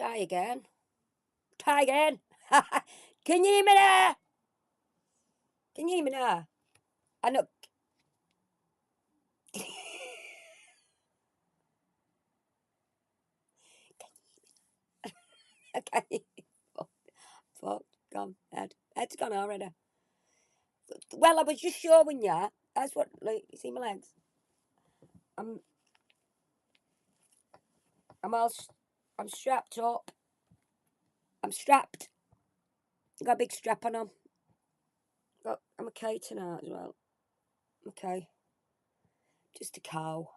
Try again. Try again. Can you hear me now? Can you hear me now? I know. Okay. Fuck. Gone. Head's gone already. Well, I was just showing you. That's what. Like, you see my legs? I'm. I'm all. I'm strapped up. I'm strapped. Got a big strap on. I'm okay tonight as well. Okay. Just a cow.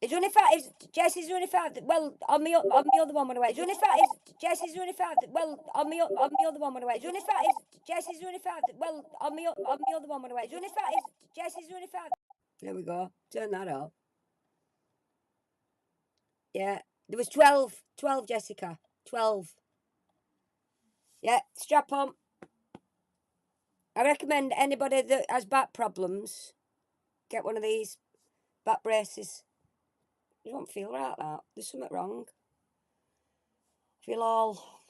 It's only five. Jesse's only five. Well, on the other one went away. It's only five. Jesse's only five. Well, on the other one went away. It's only five. Jesse's only five. Well, on the other one went away. It's only five. Jesse's only five. There we go. Turn that off. Yeah, there was 12. 12, Jessica. 12. Yeah, strap on. I recommend anybody that has back problems get one of these back braces. You don't feel right, that. There's something wrong. I feel all...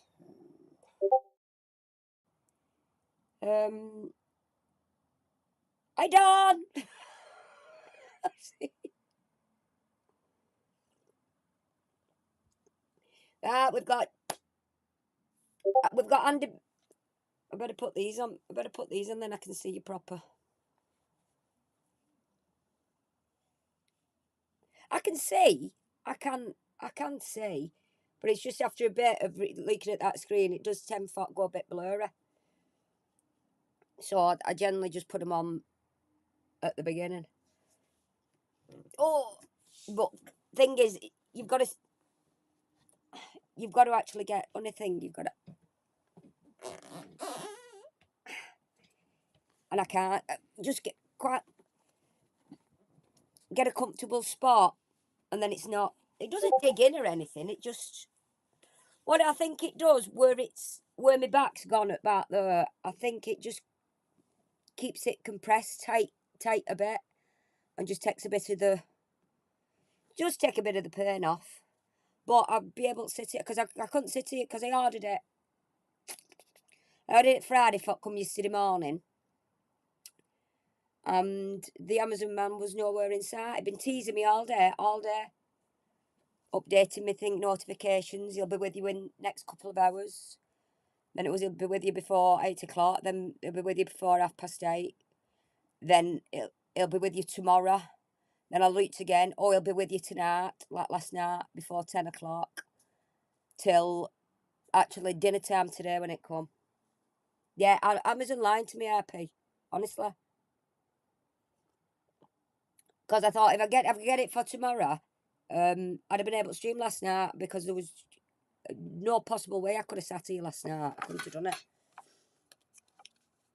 Hi, Dawn! We've got Andy. I better put these on. Then I can see you proper. I can see. I can see, but it's just after a bit of looking at that screen, it does tend to go a bit blurry. So I generally just put them on at the beginning. Oh, but thing is, you've got to actually get on a thing. You've got to, and I can't just get a comfortable spot, and then it's not. It doesn't dig in or anything. It just what I think it does where my back's gone at about there. I think it just keeps it compressed tight a bit, and just takes a bit of the pain off. But I'll be able to sit it because I couldn't sit it because I ordered it. I ordered it Friday for come yesterday morning. And the Amazon man was nowhere in sight. He'd been teasing me all day. Updating me notifications. He'll be with you in next couple of hours. Then he'll be with you before 8 o'clock. Then he'll be with you before 8:30. Then he'll be with you tomorrow. Then I looked again. Oh, he'll be with you tonight, like last night, before 10 o'clock. Till actually dinner time today when it come. Yeah, Amazon lying to me, RP. Honestly. Because I thought if I get it for tomorrow, I'd have been able to stream last night because there was no possible way I could have sat here last night. I couldn't have done it.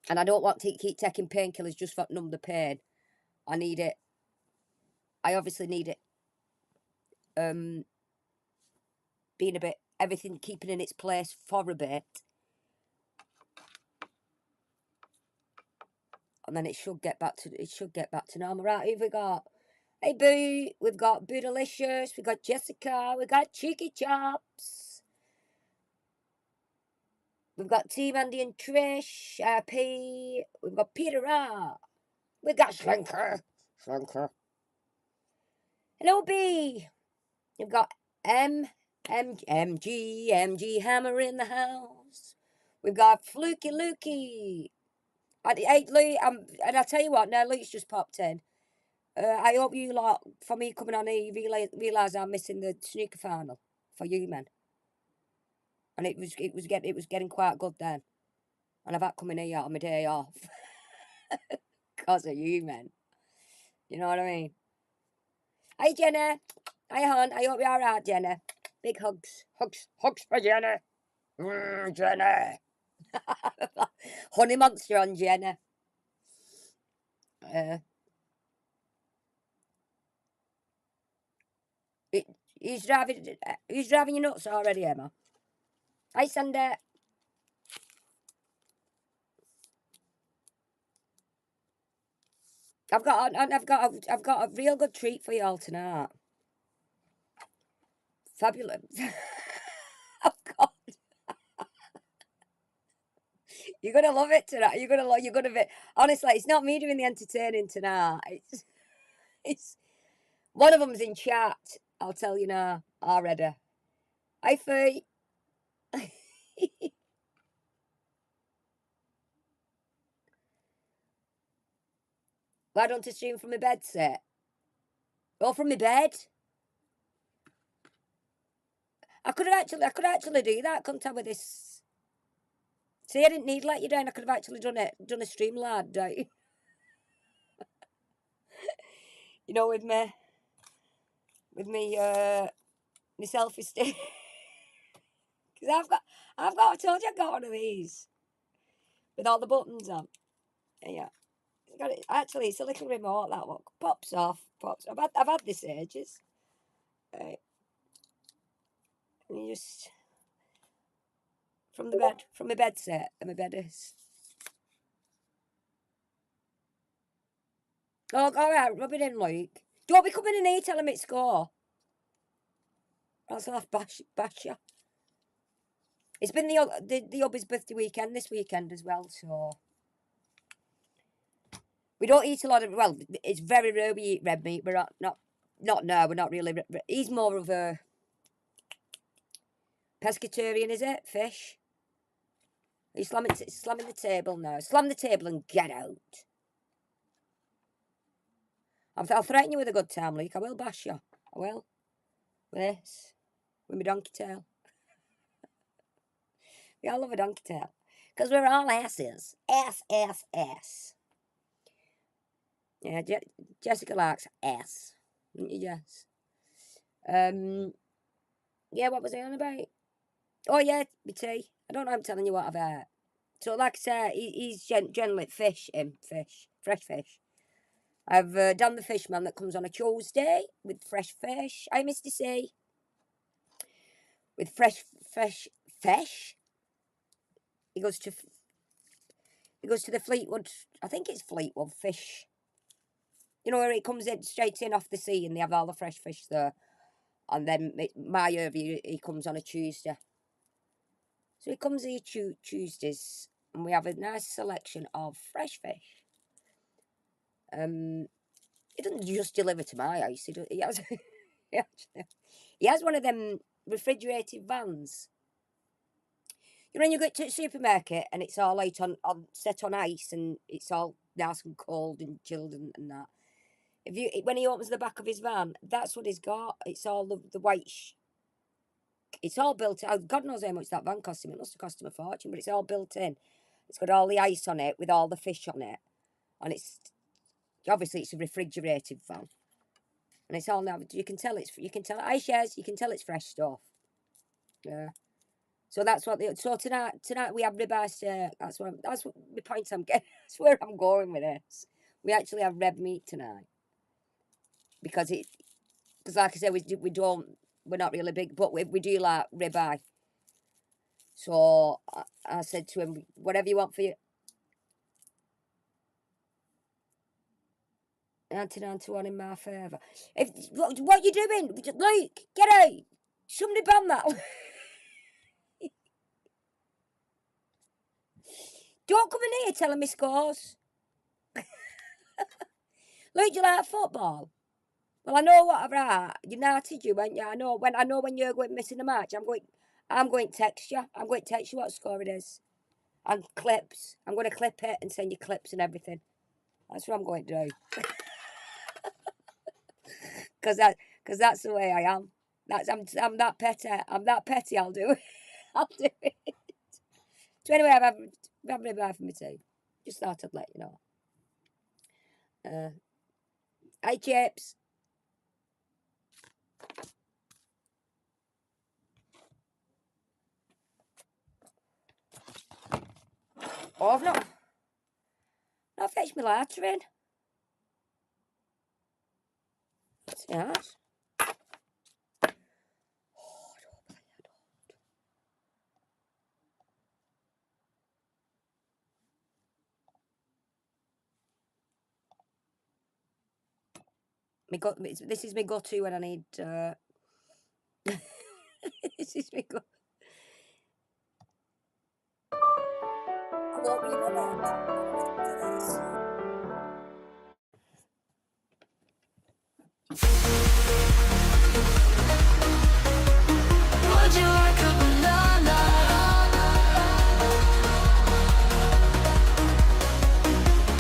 And I don't want to keep taking painkillers just for numb the pain. I need it. I obviously need it. Being a bit, everything keeping in its place for a bit. And then it should get back to normal. Right, who've we got? Hey Boo, we've got Boodalicious, we've got Jessica, we've got Cheeky Chops. We've got Team Andy and Trish, P. We've got Peter R. We've got Slinker. Hello B. We've got MG Hammer in the house. We've got Fluky Lukey. And I tell you what, now Luke's just popped in. I hope you lot, for me coming on here, you realise I'm missing the snooker final for you men. And it was getting quite good then. And I've had coming here on my day off. Because of you men. You know what I mean? Hi Jenna. Hi hon. I hope you're alright, Jenna. Big hugs. Hugs for Jenna. Jenna. Honey monster on Jenna. He's driving you nuts already, Emma. Hi Sunday. I've got a real good treat for you all tonight. Fabulous. Oh God, you're gonna love it tonight. You're gonna be. Honestly, it's not me doing the entertaining tonight. It's one of them's in chat. I'll tell you now. Already. Hi, Fee. Why don't I stream from my bed set? Or from my bed? I could actually do that. Couldn't I with this? See, I didn't need let you down. I could have actually done a stream lad, don't you? You know, with me, my self-esteem. Because I told you I got one of these with all the buttons on. Yeah, got it. Actually, it's a little remote that one. Pops off, pops. I've had this ages. Right, and you just from the bed set, and my bed is. Oh, all right, rub it in, Luke. Don't be coming in here telling me to score. Else I'll have bash you. It's been the hubby's birthday weekend this weekend as well, so we don't eat a lot of. Well, it's very rare we eat red meat. We're not no, we're not really. He's more of a pescatarian, is it? Fish. Are you slamming the table now? Slam the table and get out. I'll threaten you with a good time, Luke. I will bash you. I will. With this. With my donkey tail. We all love a donkey tail. Because we're all asses. Ass. Yeah, Jessica likes ass. Didn't you, Jess? Yeah, what was I on about? Oh, yeah, my tea. I don't know, I'm telling you what I've had. So, like I say, he's generally fish. Fresh fish. I've done the fishman that comes on a Tuesday with fresh fish. I missed to say with fresh fish. He goes to the Fleetwood. I think it's Fleetwood fish. You know where it comes in straight in off the sea, and they have all the fresh fish there. And then my overview, he comes on a Tuesday. So he comes here Tuesdays, and we have a nice selection of fresh fish. He doesn't just deliver to my house. He has he has one of them refrigerated vans. You know when you go to the supermarket and it's all out on set on ice and it's all nice and cold and chilled and that. When he opens the back of his van, that's what he's got. It's all the white. It's all built in. God knows how much that van cost him. It must have cost him a fortune, but it's all built in. It's got all the ice on it with all the fish on it, and it's obviously it's a refrigerated van, and it's all now. You can tell ice shares. You can tell it's fresh stuff. Yeah. So that's what. So tonight we have ribeye steak. That's what the point I'm getting. That's where I'm going with this. We actually have red meat tonight because like I said, we're not really big, but we do like ribeye. So I said to him, whatever you want for you. 99-1 in my favour. What you doing? Luke, get out. Somebody ban that. Don't come in here telling me scores. Luke, do you like football? Well, I know what right. United you, went you? I know when you're going missing a match. I'm going to text you. I'm going to text you what score it is. And clips. I'm going to clip it and send you clips and everything. That's what I'm going to do. Because that's the way I am. I'm that petty. I'm that petty. I'll do it. I'll do it. So anyway, I've had ribeye for my tea. Just thought I'd let you know. Hi, chips. Oh, I've not fetched my lighter in. That's nice. This is my go-to when I need. This is me good. I hope you know that. Listen to this. Would you like a banana?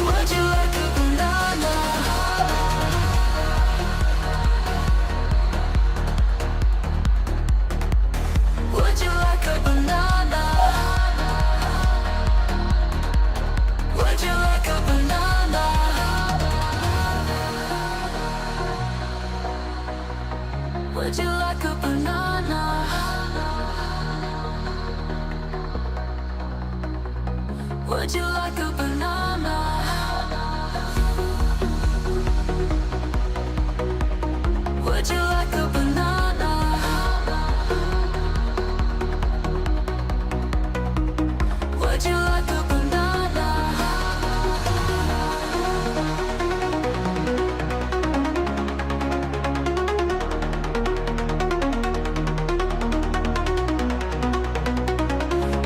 Would you like a banana? Would you like a banana? Would you like a banana? Would you like a banana? Would you like a banana? Would you like a banana?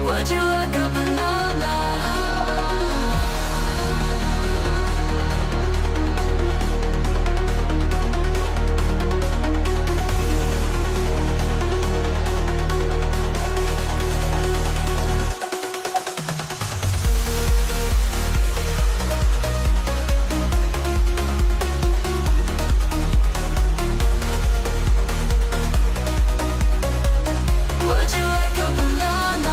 Would you like a banana? Would you like a banana? Would you like a banana?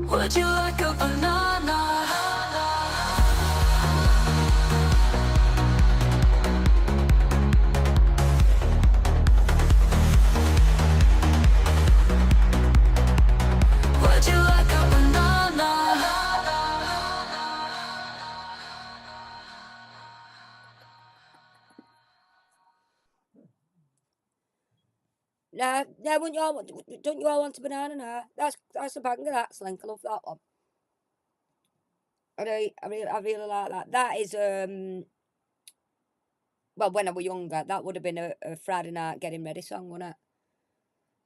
Would you like a banana? Would you like a banana? Nah, wouldn't you all want? Don't you all want a banana now? That's a banger. That Slink. I love that one. I really like that. That is well, when I was younger, that would have been a Friday night getting ready song, wouldn't it?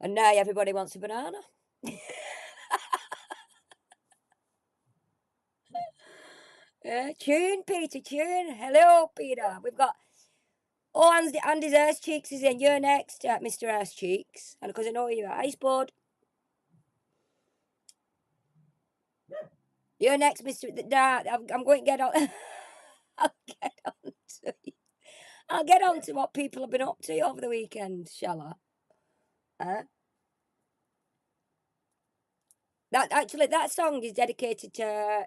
And now everybody wants a banana. Tune, Peter, tune. Hello, Peter. We've got Andy's Ass Cheeks is in. You're next, Mr. Ass Cheeks. And because I know you're ice board. You're next, Mr. Nah, I'm going to get on. I'll get on to you. I'll get on to what people have been up to over the weekend, shall I? That song is dedicated to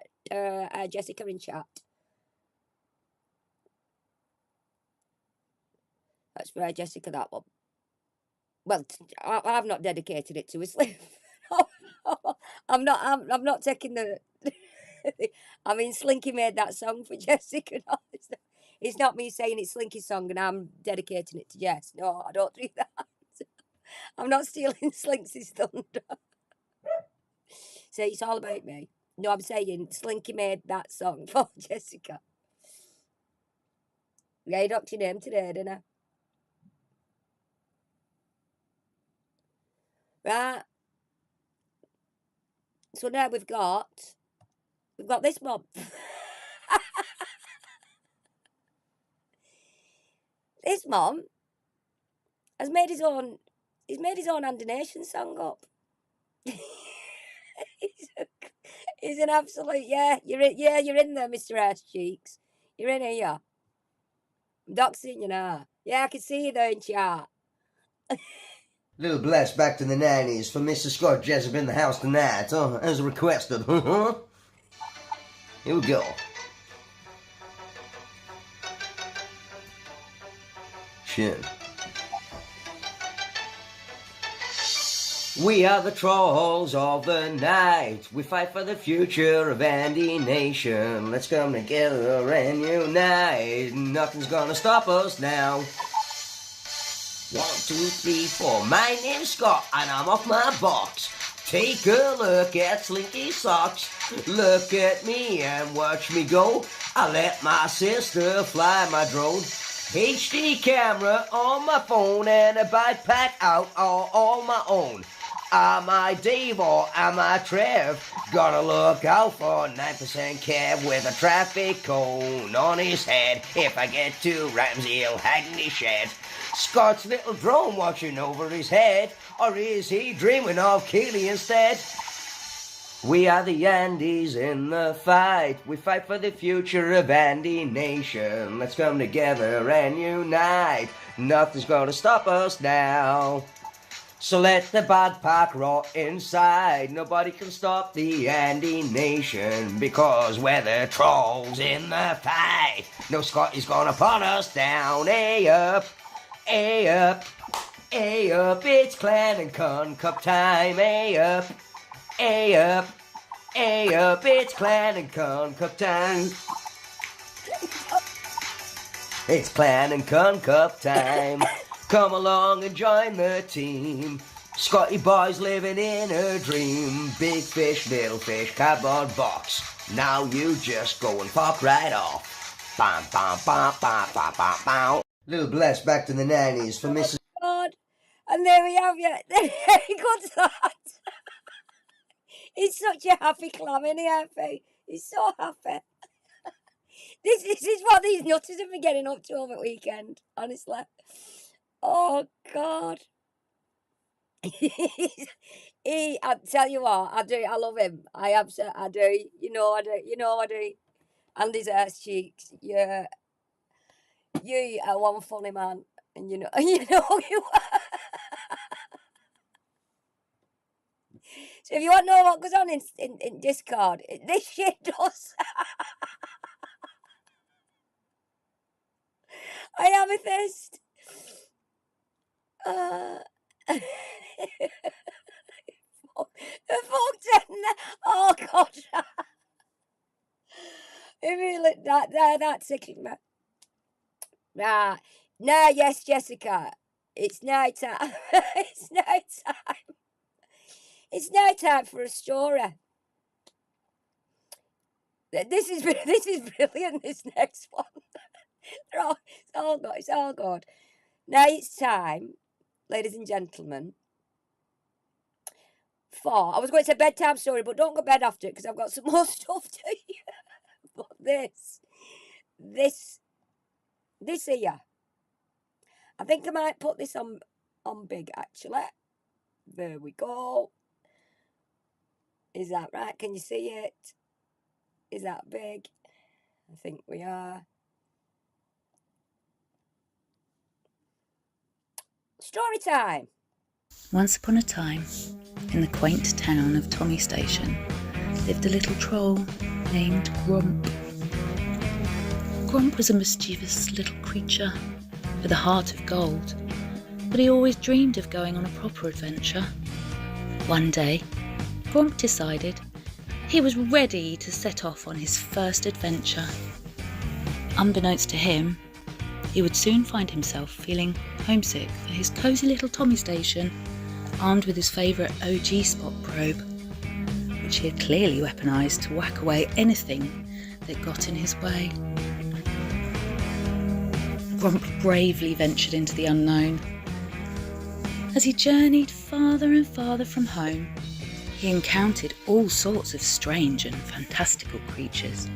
Jessica in chat. That's for Jessica, that one. Well, I've not dedicated it to his life. I'm not taking the. I mean, Slinky made that song for Jessica. No, it's not me saying it's Slinky's song and I'm dedicating it to Jess. No, I don't do that. I'm not stealing Slinky's thunder. So it's all about me. No, I'm saying Slinky made that song for Jessica. Yeah, you knocked your name today, didn't I? Right. So now we've got this mob. This mom has made his own. He's made his own Andonation song up. he's an absolute You're in there, Mr. Ass Cheeks. You're in here. I'm doxing you now. Yeah, I can see you there in chat. Little blast back to the 90s for Mr. Scott Jessup in the house tonight, as requested. Here we go. Shit. We are the trolls of the night. We fight for the future of Andy Nation. Let's come together and unite. Nothing's gonna stop us now. 1, 2, 3, 4. My name's Scott and I'm off my box. Take a look at Slinky Socks. Look at me and watch me go. I let my sister fly my drone. HD camera on my phone and a backpack out all on my own. Am I Dave or am I Trev? Gotta look out for 9% Kev with a traffic cone on his head. If I get to Ramsey, he'll hide in his shed. Scott's little drone watching over his head, or is he dreaming of Keely instead? We are the Andys in the fight. We fight for the future of Andy Nation. Let's come together and unite. Nothing's gonna stop us now. So let the bad pack rot inside. Nobody can stop the Andy Nation, because we're the trolls in the fight. No Scotty's gonna put us down. Hey up, hey up, hey up. It's Clan and Con Cup time. Hey up, hey up, hey up. It's Clan and Con Cup time. It's Clan and Con Cup time. Come along and join the team. Scotty boy's living in a dream. Big fish, little fish, cardboard box. Now you just go and fuck right off. Bam, bam, bam, bam, bam, bam, bam. Little bless back to the 90s for Mrs. God. And there we have you. There he got that. He's such a happy clam, isn't he, Happy? He's so happy. This is what these nutters have been getting up to over the weekend, honestly. Oh, God. I tell you what, I do. I love him. I do. You know I do. You know I do. And his ass cheeks. Yeah. You are one funny man. And you know you are. So if you want to know what goes on in Discord, this shit does. I amethyst. Oh God. It really that tickling me. Nah. Yes, Jessica. It's night time. It's night time. It's night time for a story. This is brilliant. This next one. It's all good. Now it's time, ladies and gentlemen, for, I was going to say bedtime story, but don't go to bed after it because I've got some more stuff to you. But this here, I think I might put this on big actually. There we go. Is that right? Can you see it? Is that big? I think we are. Story time. Once upon a time, in the quaint town of Tommy Station, lived a little troll named Grump. Grump was a mischievous little creature with a heart of gold, but he always dreamed of going on a proper adventure. One day, Grump decided he was ready to set off on his first adventure. Unbeknownst to him, he would soon find himself feeling homesick for his cosy little Tommy Station, armed with his favourite OG spot probe, which he had clearly weaponised to whack away anything that got in his way. Grump bravely ventured into the unknown. As he journeyed farther and farther from home, he encountered all sorts of strange and fantastical creatures.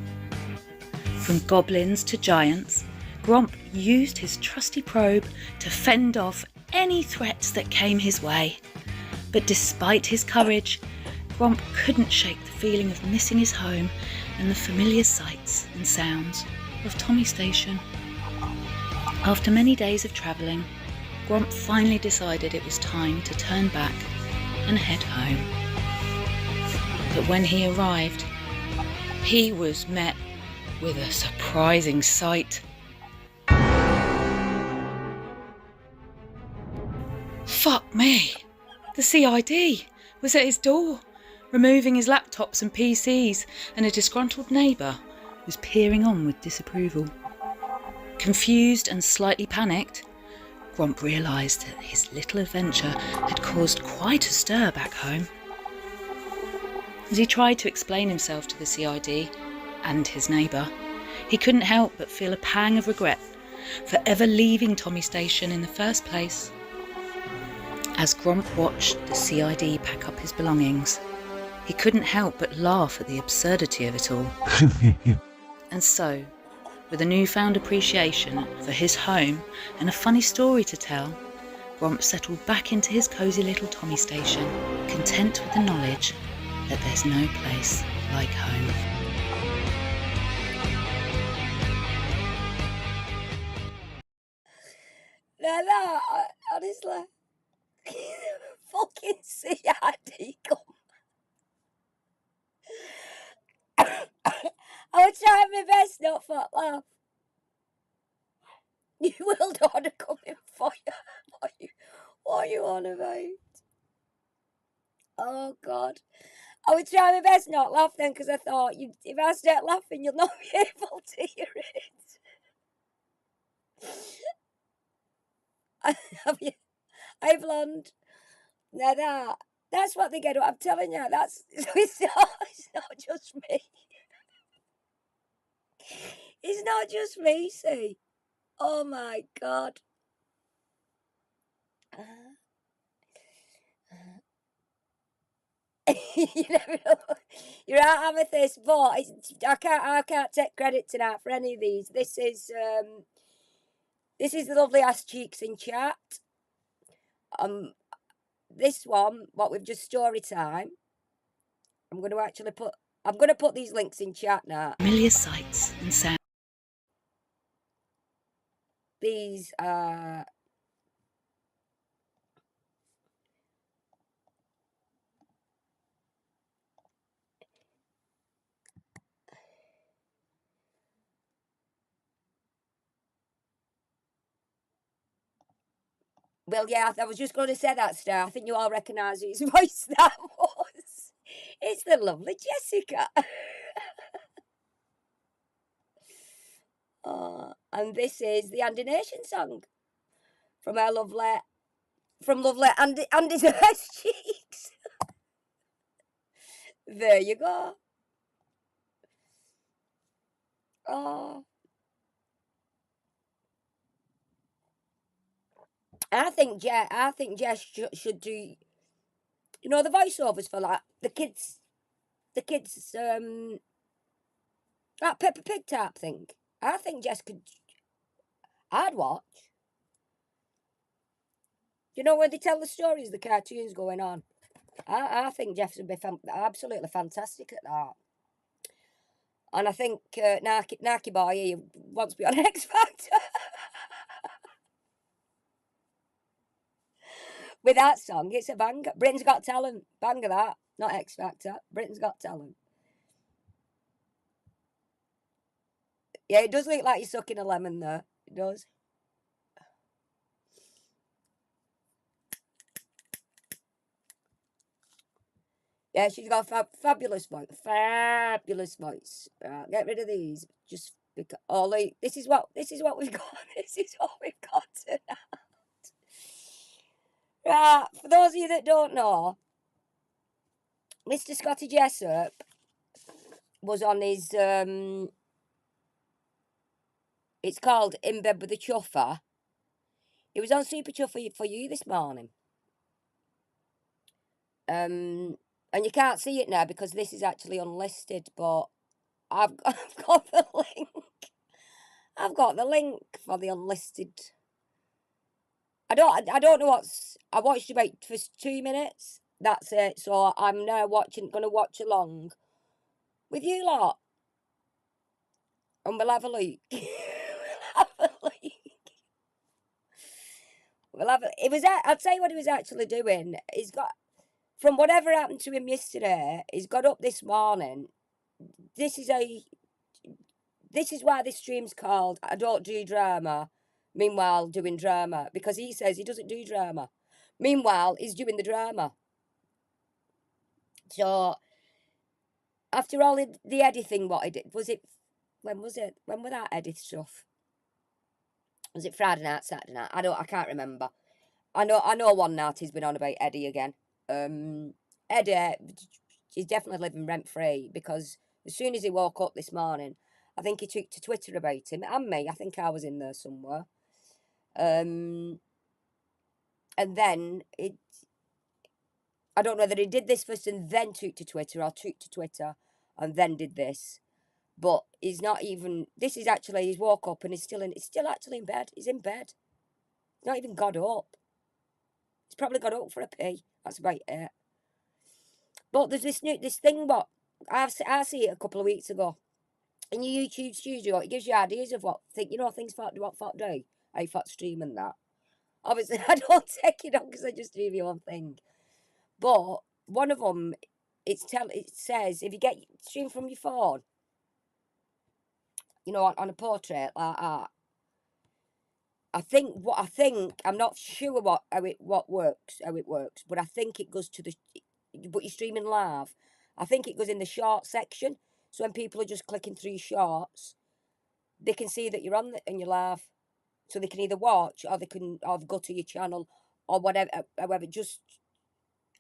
From goblins to giants, Grump used his trusty probe to fend off any threats that came his way. But despite his courage, Grump couldn't shake the feeling of missing his home and the familiar sights and sounds of Tommy Station. After many days of travelling, Grump finally decided it was time to turn back and head home. But when he arrived, he was met with a surprising sight. Fuck me! The CID was at his door, removing his laptops and PCs, and a disgruntled neighbour was peering on with disapproval. Confused and slightly panicked, Gromp realised that his little adventure had caused quite a stir back home. As he tried to explain himself to the CID and his neighbour, he couldn't help but feel a pang of regret for ever leaving Tommy Station in the first place. As Gromp watched the CID pack up his belongings, he couldn't help but laugh at the absurdity of it all. And so, with a newfound appreciation for his home and a funny story to tell, Gromp settled back into his cosy little Tommy Station, content with the knowledge that there's no place like home. No, honestly. Fucking CID come. I was trying my best not to laugh. New World Order coming for you. What are you on about? Oh, God. I was trying my best not to laugh then because I thought, if I start laughing, you'll not be able to hear it. Have you? Hey, blonde. Now that's what they get. I'm telling you, it's not just me. It's not just me, see. Oh my God. You never know. You're right, Amethyst, but I can't take credit tonight for any of these. This is the lovely ass cheeks in chat. This one, what we've just story time. I'm going to put these links in chat now. Familiar sights and sounds. These are well, yeah, I was just going to say that, Star. I think you all recognise whose voice that was. It's the lovely Jessica. Oh, and this is the Andy Nation song from lovely Andy's Nice Cheeks. There you go. Oh, I think Jess should do, you know, the voiceovers for like the kids, that Peppa Pig type thing. I think Jess could. I'd watch. You know, when they tell the stories, the cartoons going on. I think Jeff's would be absolutely fantastic at that. And I think Naki Boy, he wants to be on X Factor. With that song, it's a banger. Britain's Got Talent. Banger that. Not X Factor. Britain's Got Talent. Yeah, it does look like you're sucking a lemon there. It does. Yeah, she's got a fabulous voice. Fabulous voice. Get rid of these. Just because. Oh, like, this is what we've got. This is what we've got tonight. Right, for those of you that don't know, Mr. Scotty Jessup was on his it's called In Bed with the Chuffer. He was on Super Chuffer for You this morning. And you can't see it now because this is actually unlisted, but I've got the link. I've got the link for the unlisted. I don't know what's. I watched about for 2 minutes. That's it. So I'm now gonna watch along with you lot, and we'll have a look. We'll have a look. I'll tell you what he was actually doing. He's got, from whatever happened to him yesterday, he's got up this morning. This is why this stream's called I Don't Do Drama, meanwhile doing drama, because he says he doesn't do drama. Meanwhile, he's doing the drama. So, after all the Eddie thing, what he did, was it, when was it? When was that Eddie stuff? Was it Friday night, Saturday night? I can't remember. I know one night he's been on about Eddie again. Eddie, he's definitely living rent free, because as soon as he woke up this morning, I think he took to Twitter about him and me. I think I was in there somewhere. And then I don't know whether he did this first and then took to Twitter, or took to Twitter and then did this. But he's not even. This is actually, he's woke up and he's still actually in bed. He's in bed. He's not even got up. He's probably got up for a pee. That's about it. But there's this thing. What I see it a couple of weeks ago in your YouTube studio. It gives you ideas of things for what do. How for stream and that. Obviously, I don't take it on because I just do my own thing. But one of them, it says if you get stream from your phone, on a portrait like that. I think I'm not sure how it works, but I think it goes to but you're streaming live. I think it goes in the short section, so when people are just clicking through shorts, they can see that you're on and you're live, so they can either watch or they can go to your channel or whatever. However,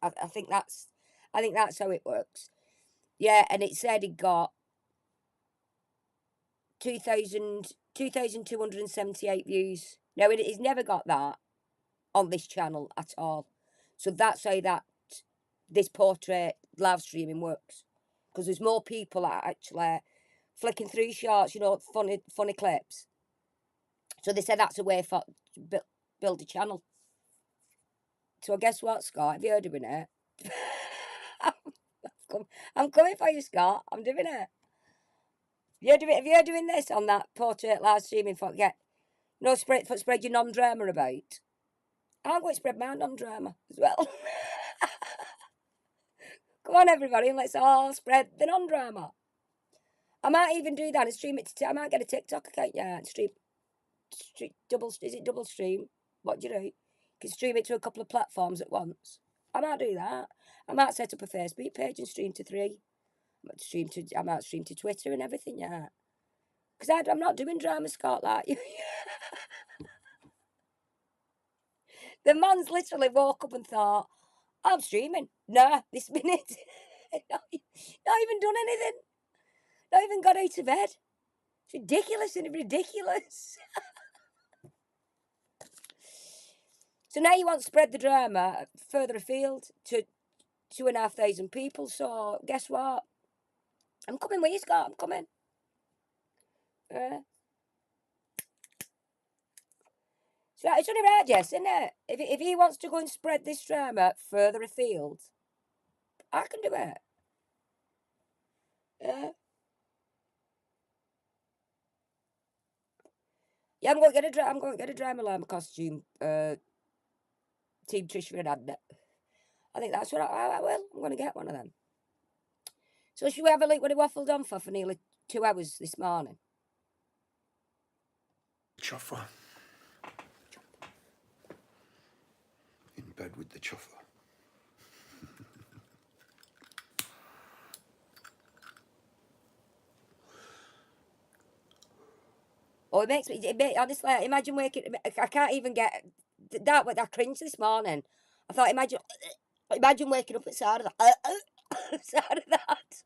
I think that's how it works. Yeah, and it said it got 2,278 views. No, he's never got that on this channel at all. So that's how this portrait live streaming works. Because there's more people that are actually flicking through shorts, funny clips. So they said that's a way for build a channel. So guess what, Scott? Have you heard of it? I'm coming for you, Scott. I'm doing it. Have you heard doing this on that portrait live streaming for spread your non-drama about? I'm going to spread my non-drama as well. Come on, everybody, and let's all spread the non-drama. I might even do that and stream it I might get a TikTok account, yeah, and stream double stream? What do? You can stream it to a couple of platforms at once. I might do that. I might set up a Facebook page and stream to 3. I might stream to Twitter and everything, yeah. Because I'm not doing drama, Scott, like you. The man's literally woke up and thought, I'm streaming. Nah, this minute. not even done anything. Not even got out of bed. It's ridiculous, isn't it? Ridiculous. So now you want to spread the drama further afield to 2,500 people. So guess what? I'm coming with you, Scott. I'm coming. So it's only right, Jess, isn't it? If he wants to go and spread this drama further afield, I can do it. Yeah, I'm going to get a drama llama costume. Team Trisha and Adna. I think that's what I will. I'm going to get one of them. So should we have a look what he waffled on for nearly 2 hours this morning? Chuffer. In bed with the chuffer. Oh, it makes me, honestly, imagine waking, I can't even get, that I cringed this morning. I thought, imagine waking up at the side of that, side of that.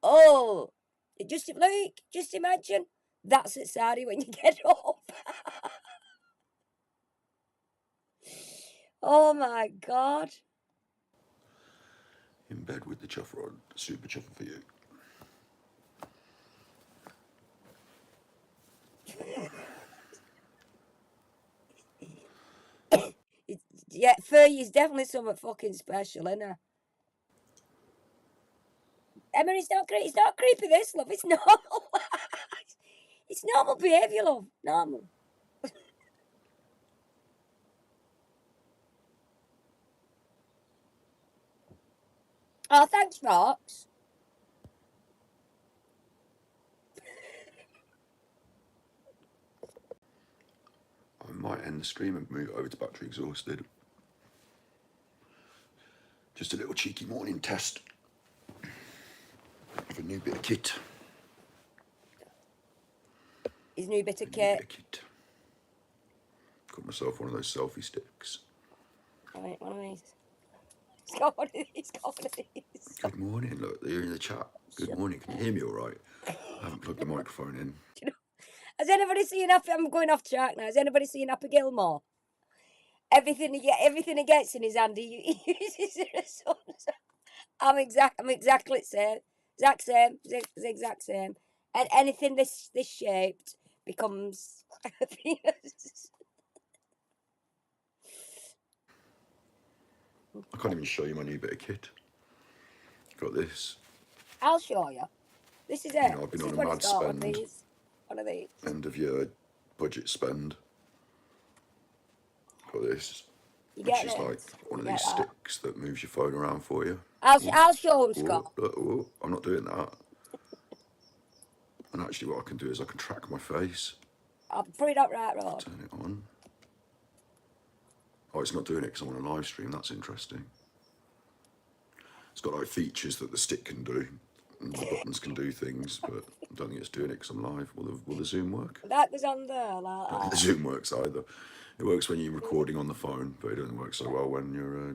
Oh, just imagine, that's at Saturday when you get up. Oh my God. In bed with the chuffer, super chuffer for you. Yeah, for you is definitely something fucking special, isn't it? Emma, it's not creepy, this, love. It's normal. It's normal behaviour, love. Normal. Oh, thanks, Fox. might end the stream and move over to battery exhausted. Just a little cheeky morning test of a new bit of kit. His new bit of New kit. bit of kit. Got myself one of those selfie sticks. Right, one of these. He's got one of these. Got one of these. Good morning, look, they're in the chat. Good morning, can you hear me all right? I haven't plugged the microphone in. Has anybody seen Happy? I'm going off track now. Has anybody seen Happy Gilmore? Everything he gets in his hand, he uses it as son. I'm exactly the same. Exact same. And anything this shaped becomes a penis. I can't even show you my new bit of kit. Got this. I'll show you. This is it. You know, I've been This on is a what mad it's got, spend. One of these. End of year budget spend. Got this. You Which get is this? like one of You these get that? sticks that moves your phone around for you. I'll show him, Scott. Oh, I'm not doing that. And actually what I can do is I can track my face. I'll put it up right, Rod. Turn it on. Oh, it's not doing it because I'm on a live stream. That's interesting. It's got like features that the stick can do. And the buttons can do things, but I don't think it's doing it because I'm live. Will the Zoom work? That goes on there, I don't like think the that. Zoom works either. It works when you're recording on the phone, but it doesn't work so well when you're...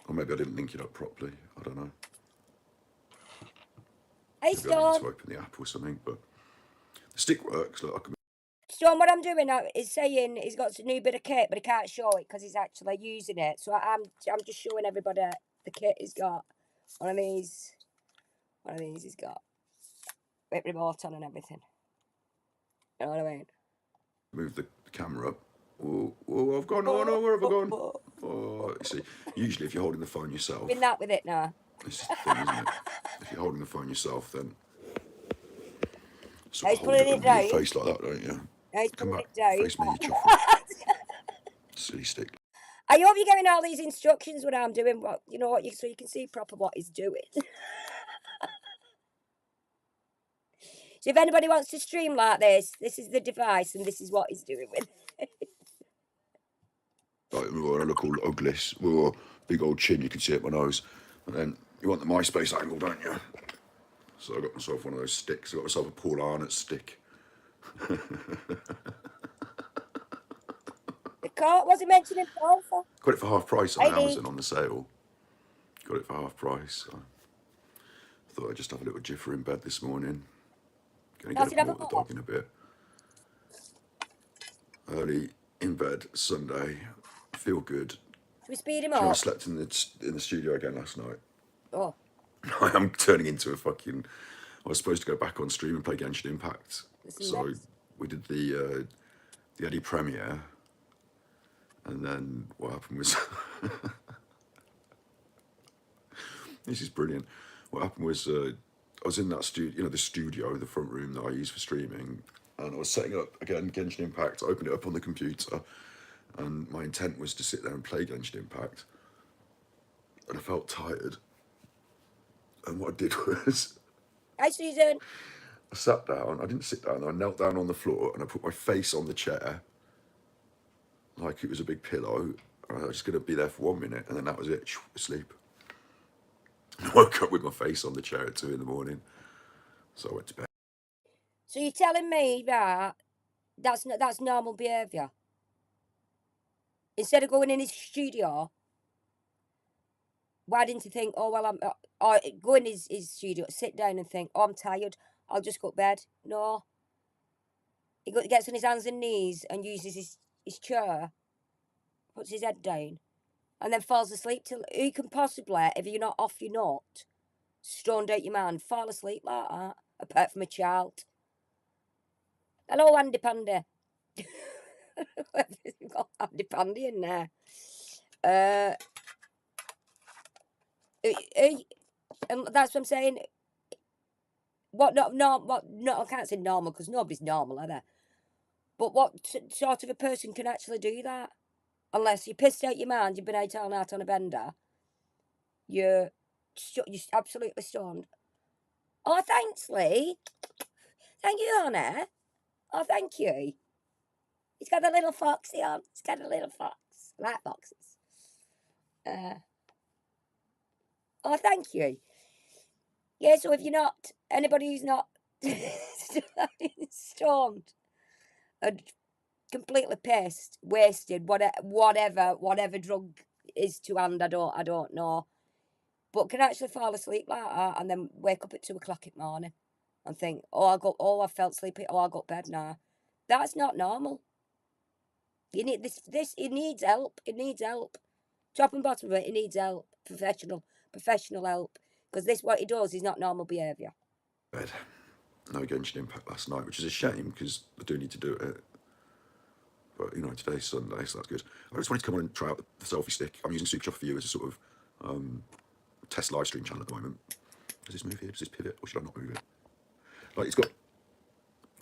or maybe I didn't link it up properly. I don't know. Hey, Maybe I need to Storm. open the app or something, but the stick works. Look, I can... Storm, what I'm doing now is saying he's got a new bit of kit, but he can't show it because he's actually using it. So I'm just showing everybody the kit he's got. One of these he's got. With remote on and everything. You know what I mean? Move the camera up. Whoa, I've gone. Oh no, where have I gone? Oh, you see, usually if you're holding the phone yourself, Been that with it now. this is the thing, isn't it? If you're holding the phone yourself, then sort He's of hold putting it it under your down. face like that, don't you? He's Come putting back, it down. face me, you chuffle. Silly stick. I hope you're getting all these instructions when I'm doing what so you can see proper what he's doing. So if anybody wants to stream like this is the device and this is what he's doing with it. Like, I look all ugly. Whoa, big old chin, you can see it my nose. And then you want the MySpace angle, don't you? So I got myself one of those sticks. I got myself a Paul Arnott stick. The court, was he mentioning Paul for? Got it for half price on I did. Amazon on the sale. Got it for half price. So I thought I'd just have a little jiffer in bed this morning. Gonna Does get it up and have a walk the dog in a bit. Early in bed Sunday. Feel good. Should we speed him Do you know, I up? slept in the studio again last night. Oh. I am turning into a fucking... I was supposed to go back on stream and play Genshin Impact. So next. we did the Eddie premiere. And then what happened was... This is brilliant. What happened was I was in that studio, the studio, the front room that I use for streaming. And I was setting up, again, Genshin Impact. I opened it up on the computer. And my intent was to sit there and play Genshin Impact. And I felt tired. And what I did was... Hi, Susan. I sat down, I didn't sit down, I knelt down on the floor and I put my face on the chair like it was a big pillow. And I was just going to be there for 1 minute and then that was it, asleep. And I woke up with my face on the chair at 2 in the morning. So I went to bed. So you're telling me that that's normal behaviour? Instead of going in his studio, why didn't he think, oh, well, or go in his studio, sit down and think, oh, I'm tired, I'll just go to bed? No. He gets on his hands and knees and uses his chair, puts his head down, and then falls asleep till... Who can possibly, if you're not off your nut, stoned out your mind, fall asleep like that, apart from a child? Hello, Andy Pandy. We've got Andy Pandy in there. And that's what I'm saying. I can't say normal because nobody's normal, are they? But what sort of a person can actually do that? Unless you're pissed out your mind, you've been out all night on a bender, you're absolutely stoned. Oh, thanks, Lee. Thank you, Hannah. Oh, thank you. He's got a little foxy on. He's got a little fox. I like foxes. Oh, thank you. Yeah, so if you're not, anybody who's not stoned and completely pissed, wasted, whatever drug is to hand, I don't know, but can actually fall asleep like that and then wake up at 2 o'clock in the morning and think, I felt sleepy, I got bed now. That's not normal. You need this. It needs help. It needs help. Top and bottom of it, it needs help. Professional help. Because this, what he does, is not normal behaviour. Bed. No Genshin Impact last night, which is a shame because I do need to do it. But you know, today's Sunday, so that's good. I just wanted to come on and try out the selfie stick. I'm using Super Shop for You as a sort of test live stream channel at the moment. Does this move here? Does this pivot, or should I not move it? Like it's got.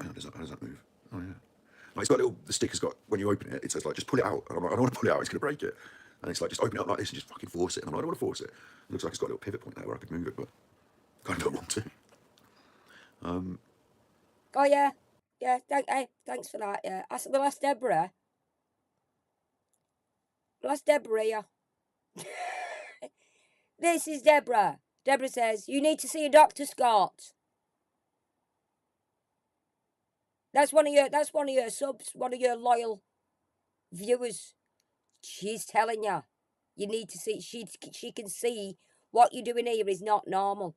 How does that move? Oh yeah. Like it's got the sticker's got, when you open it, it says like, just pull it out. And I'm like, I don't want to pull it out, it's going to break it. And it's like, just open it up like this and just fucking force it. And I'm like, I don't want to force it. It looks like it's got a little pivot point there where I could move it, but I kind of don't want to. Oh, yeah. Yeah, thanks for that, yeah. We'll ask Deborah. Yeah. This is Deborah. Deborah says, you need to see a doctor, Scott. That's one of your subs, one of your loyal viewers. She's telling you, you need to see. She can see what you're doing here is not normal.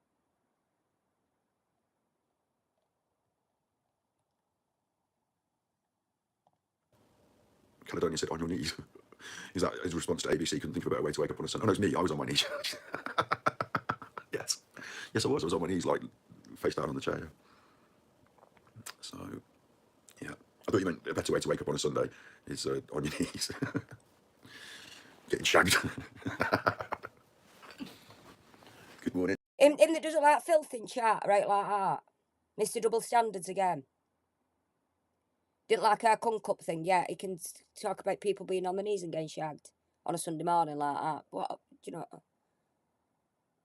Caledonia said, on your knees. Is that his response to ABC? Couldn't think of a better way to wake up on a Sunday. Oh, no, it's me. I was on my knees. Yes. Yes, I was. I was on my knees, like, face down on the chair. So, yeah. I thought you meant a better way to wake up on a Sunday is on your knees. Getting shagged. Good morning. Him that doesn't like filth in chat, right, like that. Mr. Double Standards again. Didn't like our Kunk Up thing, yeah. He can talk about people being on the knees and getting shagged on a Sunday morning like that. What, you know,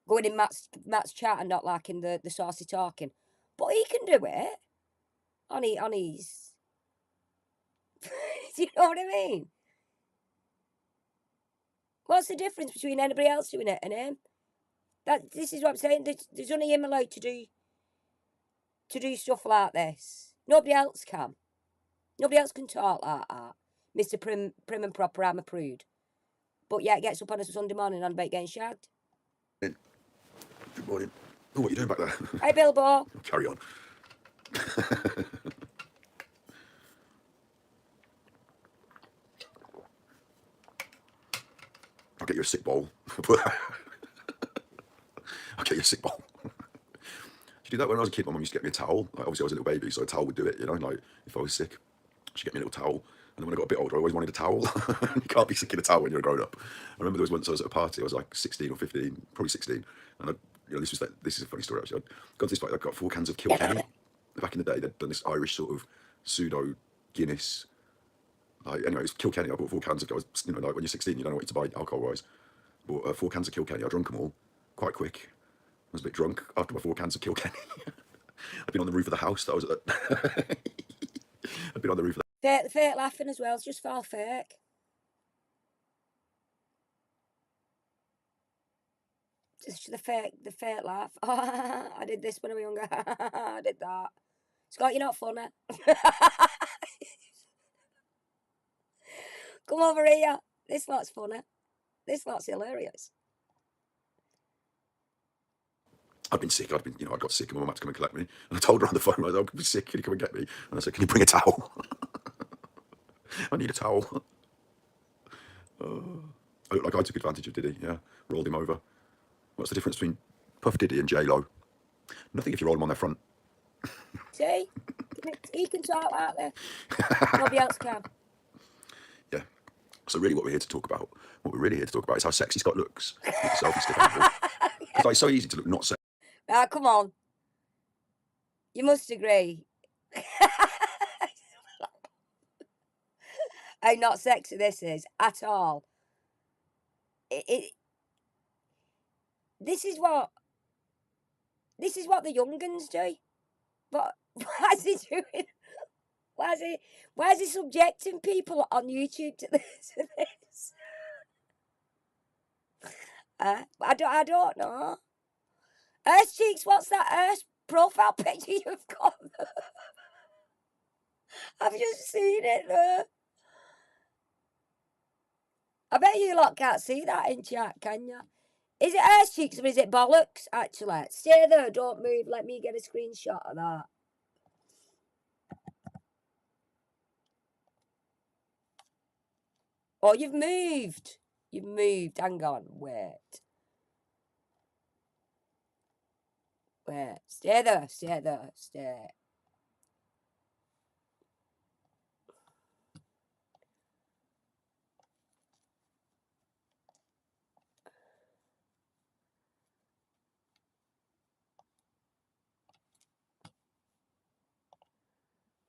going in Matt's chat and not liking the saucy talking. But he can do it on his... Do you know what I mean? What's the difference between anybody else doing it and him? This is what I'm saying. There's only him allowed to do stuff like this. Nobody else can. Nobody else can talk like that. Mr. Prim and proper, I'm a prude. But yeah, it gets up on a Sunday morning on about getting shagged. Good morning. Oh, what are you doing back there? Hey, Bilbo. Carry on. I'll get you a sick bowl. I'll get you a sick bowl. Did you do that when I was a kid? My mum used to get me a towel. Like, obviously, I was a little baby, so a towel would do it, you know, like if I was sick. She'd get me a little towel. And then when I got a bit older, I always wanted a towel. You can't be sick in a towel when you're a grown up. I remember there was once I was at a party, I was like 16 or 15, probably 16. And this is a funny story actually. I got to this like, I got 4 cans of Kilkenny. Back in the day, they'd done this Irish sort of pseudo Guinness. Like, anyway, it's Kilkenny. I bought 4 cans of, like when you're 16, you don't know what to buy alcohol-wise. Bought 4 cans of Kilkenny. I drunk them all quite quick. I was a bit drunk after my 4 cans of Kilkenny. I'd been on the roof of the house that I was at. I'd been on the roof of The fake laughing as well. It's just all fake. Just the fake laugh. I did this when I was younger. I did that. Scott, you're not funny. Come over here. This lot's funny. This lot's hilarious. I'd been sick. I got sick and my mum had to come and collect me. And I told her on the phone, I was like, I'm sick, can you come and get me? And I said, can you bring a towel? I need a towel. I look like I took advantage of Diddy, yeah. Rolled him over. What's the difference between Puff Diddy and J-Lo? Nothing if you roll them on their front. See? He can talk like that. Nobody else can. Yeah. So really what we're really here to talk about is how sexy Scott looks. With the selfie stick on. It's like so easy to look not sexy. Ah, come on. You must agree. How not sexy this is at all. This is what the young guns do. But why is he doing? Why is he subjecting people on YouTube to this? I don't know. Earth Cheeks, what's that Earth profile picture you've got? I've just seen it there. I bet you lot can't see that in chat, can you? Is it Earth Cheeks or is it bollocks, actually? Stay there, don't move. Let me get a screenshot of that. Oh, you've moved. You've moved. Hang on. Wait. Wait. Stay there. Stay there. Stay.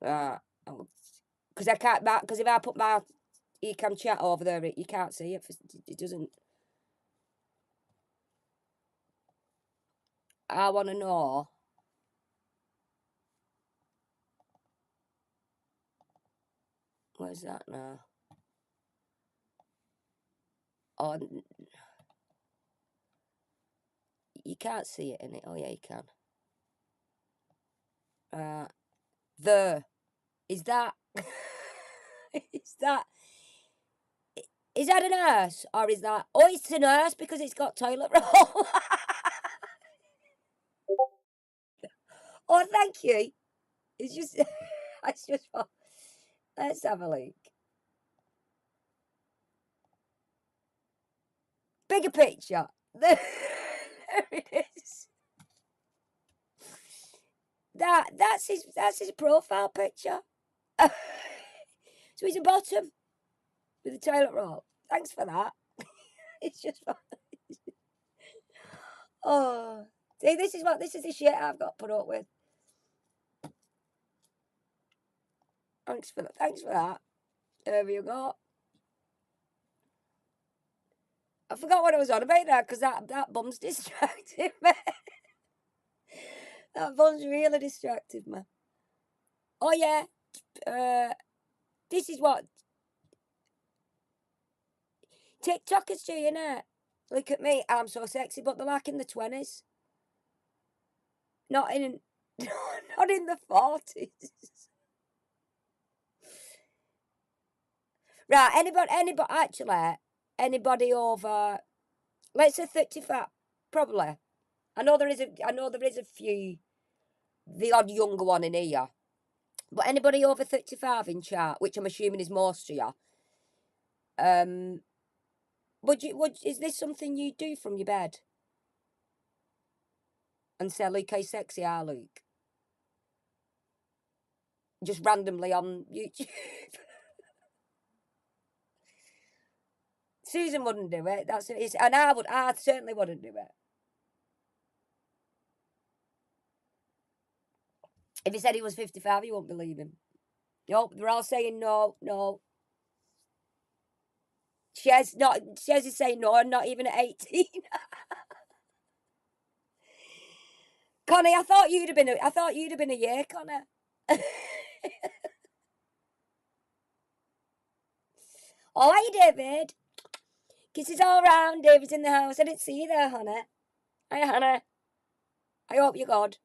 Right. Because I can't. Because if I put my Ecam chat over there, you can't see it. It doesn't. I want to know. Where's that now? Oh, you can't see it in it. Oh yeah, you can. There. Is that? is that? Is that a nurse or is that? Oh, it's a nurse because it's got toilet roll. Oh, thank you. It's just. It's just. Let's have a look. Bigger picture. There it is. That's his profile picture. So he's a bottom with a toilet roll. Thanks for that. It's just oh, see, this is the shit I've got put up with. Thanks for that. Thanks for that. There you go. I forgot what I was on about there because that bum's distracted me. That bum's really distracted me. Oh yeah. This is what TikTokers do, innit? Look at me, I'm so sexy, but they're like in the 20s. Not in not in the 40s. Right, anybody over, let's say 35, probably. I know there is a few, the odd younger one in here. But anybody over 35 in chat, which I'm assuming is most of you, is this something you do from your bed? And say, Luke, how sexy are Luke? Just randomly on YouTube. Susan wouldn't do it. And I certainly wouldn't do it. If he said he was 55, you won't believe him. Nope, they're all saying no, no. Shez is saying no, I'm not even at 18. Connie, I thought you'd have been a year, Connor. Oh, hi, David. Kisses all round. David's in the house. I didn't see you there, Hannah. Hi, Hannah. I hope you're good.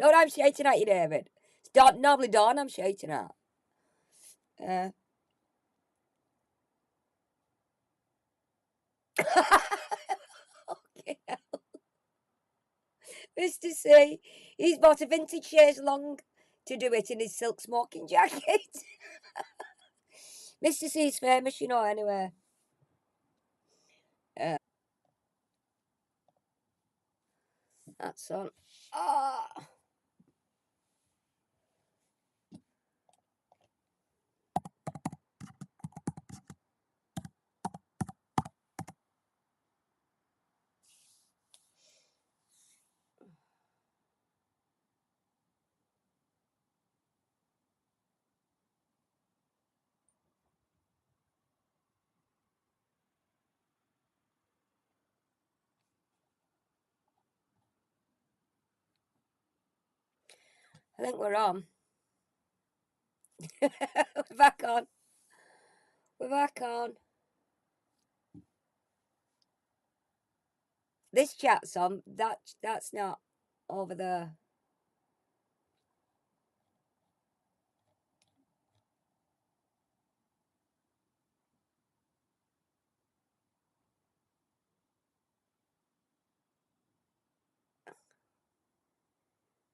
No, I'm shouting at you, David. It's normally Dawn I'm shouting at. Okay. Mr. C, he's bought a vintage chaise long to do it in his silk smoking jacket. Mr. C's famous, you know, anyway. That's on. Oh. I think we're on. We're back on. We're back on. This chat's on. That's not over there.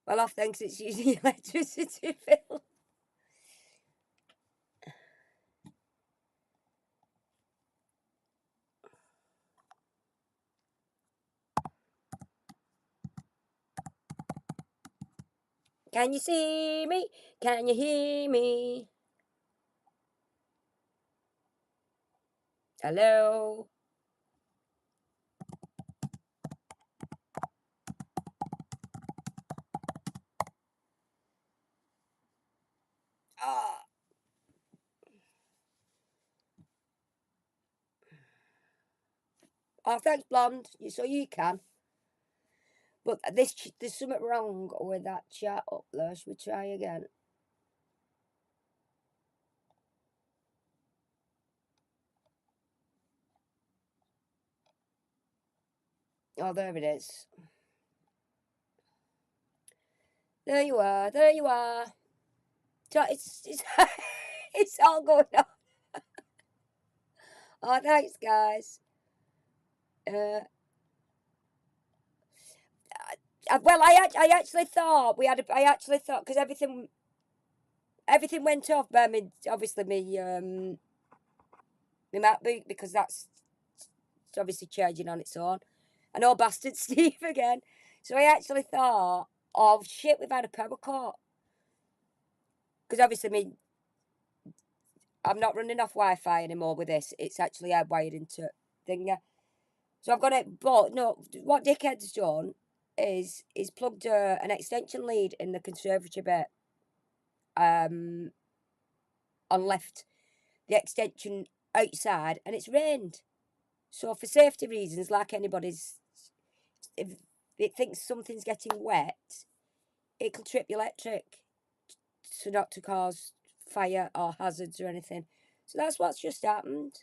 Well, off thinks it's using electricity bill. Can you see me? Can you hear me? Hello? Ah. Oh, thanks, Blonde. So you can. But there's something wrong with that chat up there. Should we try again? Oh, there it is. There you are. There you are. So it's it's all going on. Oh, thanks, guys. Well, I actually thought we had. I actually thought because everything went off by me. Obviously, me MacBook because that's obviously charging on its own. I know, bastard Steve again. So I actually thought, oh shit, we've had a power cut. Because obviously, I'm not running off Wi-Fi anymore with this. It's actually hardwired into thingy. So I've got it. But no, what Dickhead's done is he's plugged an extension lead in the conservatory bit. On left the extension outside, and it's rained. So for safety reasons, like anybody's, if it thinks something's getting wet, it'll trip the electric, so not to cause fire or hazards or anything. So that's what's just happened.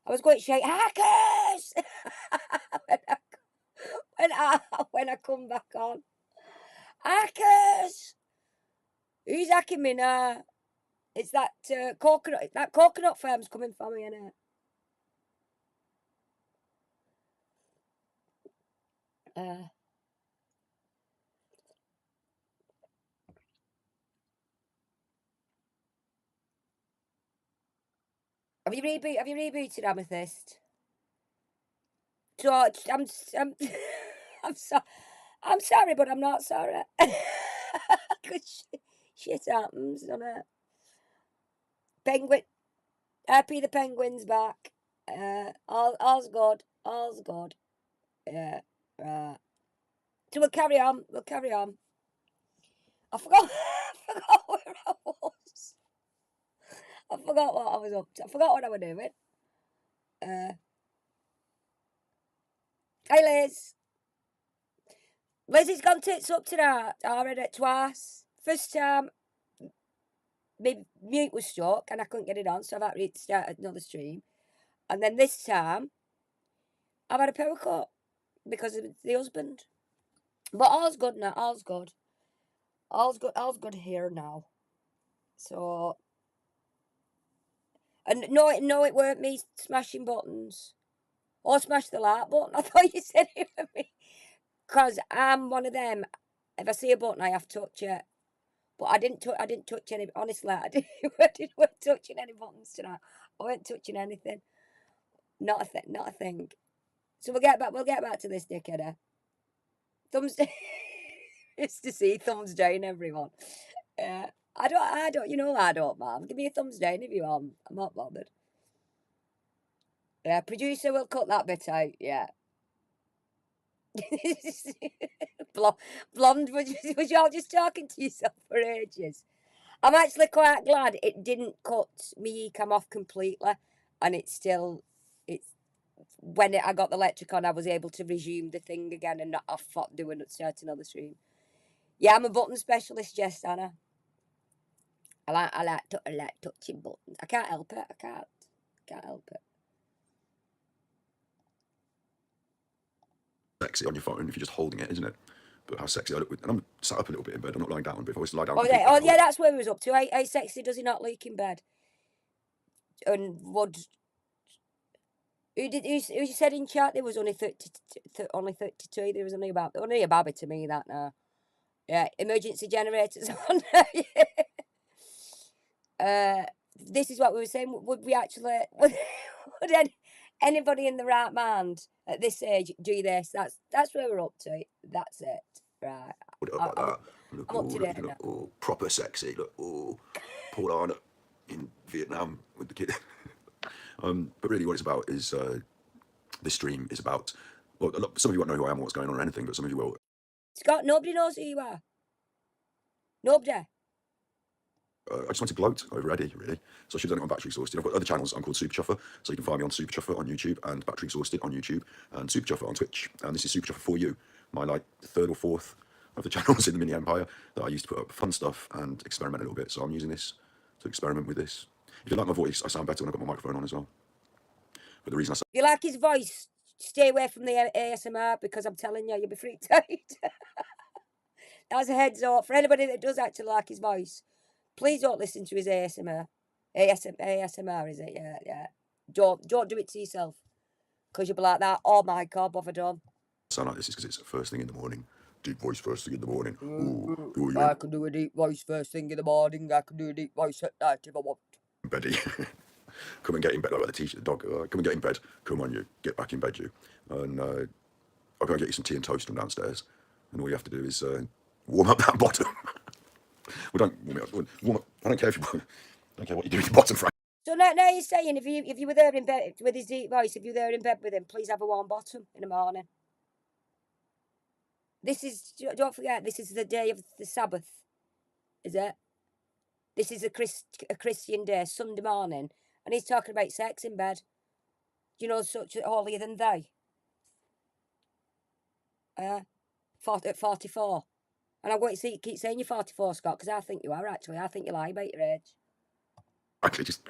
I was going to shout hackers when I come back on. Hackers! Who's hacking me now? It's that coconut. That coconut farm's coming for me, innit? Have you rebooted Amethyst? So I'm I'm sorry. I'm sorry, but I'm not sorry. Cause shit happens, doesn't it? Penguin, happy the penguin's back. All's good. All's good. Yeah, right. So we'll carry on. We'll carry on. I forgot. I forgot where I was. I forgot what I was up to. I forgot what I was doing. Uh, hey, Liz. Lizzie's gone tits up tonight already twice. First time, my mute was stuck and I couldn't get it on, so I've had to start another stream. And then this time, I've had a power cut because of the husband. But all's good now. All's good. All's good. All's good here now. So, and no, it weren't me smashing buttons or smash the like button. I thought you said it was me. Cause I'm one of them. If I see a button, I have to touch it. But I didn't touch any. Honestly, weren't touching any buttons tonight. I weren't touching anything. Not a thing. Not a thing. So we'll get back. We'll get back to this dickheader. Thumbs down. It's to see thumbs down, everyone. I don't. You know, I don't, man. Give me a thumbs down if you want. I'm not bothered. Yeah, producer will cut that bit out. Yeah. Blonde, was you all just talking to yourself for ages? I'm actually quite glad it didn't cut me ecam off completely, and it's when I got the electric on, I was able to resume the thing again and not off doing start another stream. Yeah, I'm a button specialist, Jess Anna. I like touching buttons. I can't help it. I can't help it. Sexy on your phone if you're just holding it, isn't it? But how sexy I look with, and I'm sat up a little bit in bed. I'm not lying down, but if I was to lie down, Oh yeah, that's where we was up to. How sexy does he not look in bed? And would who said in chat there was only 32? There was only a babby to me that now. Yeah, emergency generators on. This is what we were saying. Would we actually? Would anybody in the right mind at this age do this? That's where we're up to. That's it. Right. Put it up like that. Look, I'm up to date look, now. proper sexy. Look, Paul Arnott in Vietnam with the kid. But really, what it's about is this stream is about. Well, some of you won't know who I am or what's going on or anything, but some of you will. Scott, nobody knows who you are. Nobody. I just want to gloat over Eddie, really. So I should have done it on Battery Exhausted. I've got other channels. I'm called Super Chuffer, so you can find me on Super Chuffer on YouTube and Battery Exhausted on YouTube and Super Chuffer on Twitch. And this is Super Chuffer for You, my like third or fourth of the channels in the mini empire that I used to put up fun stuff and experiment a little bit. So I'm using this to experiment with this. If you like my voice, I sound better when I've got my microphone on as well. But the reason I If you like his voice, stay away from the ASMR because I'm telling you, you'll be freaked out. That's a heads up for anybody that does actually like his voice. Please don't listen to his ASMR. ASMR, is it? Yeah. Don't do it to yourself. Because you'll be like that. Oh my God, what have I done? sound like this is because it's first thing in the morning. Deep voice first thing in the morning. I can do a deep voice first thing in the morning. I can do a deep voice at night if I want. Beddy. Come and get in bed. Like the teacher, the dog. Come and get in bed. Come on, you. Get back in bed, you. And I'll go and get you some tea and toast from downstairs. And all you have to do is warm up that bottom. Well, don't warm it up. Warm up. I don't care if you. I don't care what you do with your bottom, Frank. So now you're saying if you were there in bed with his deep voice, if you were there in bed with him, please have a warm bottom in the morning. Don't forget, this is the day of the Sabbath, is it? This is a Christian day, Sunday morning, and he's talking about sex in bed. Do you know such holier than they? At 44. And I'm going to keep saying you're 44, Scott, because I think you are, actually. I think you lie about your age. Actually, just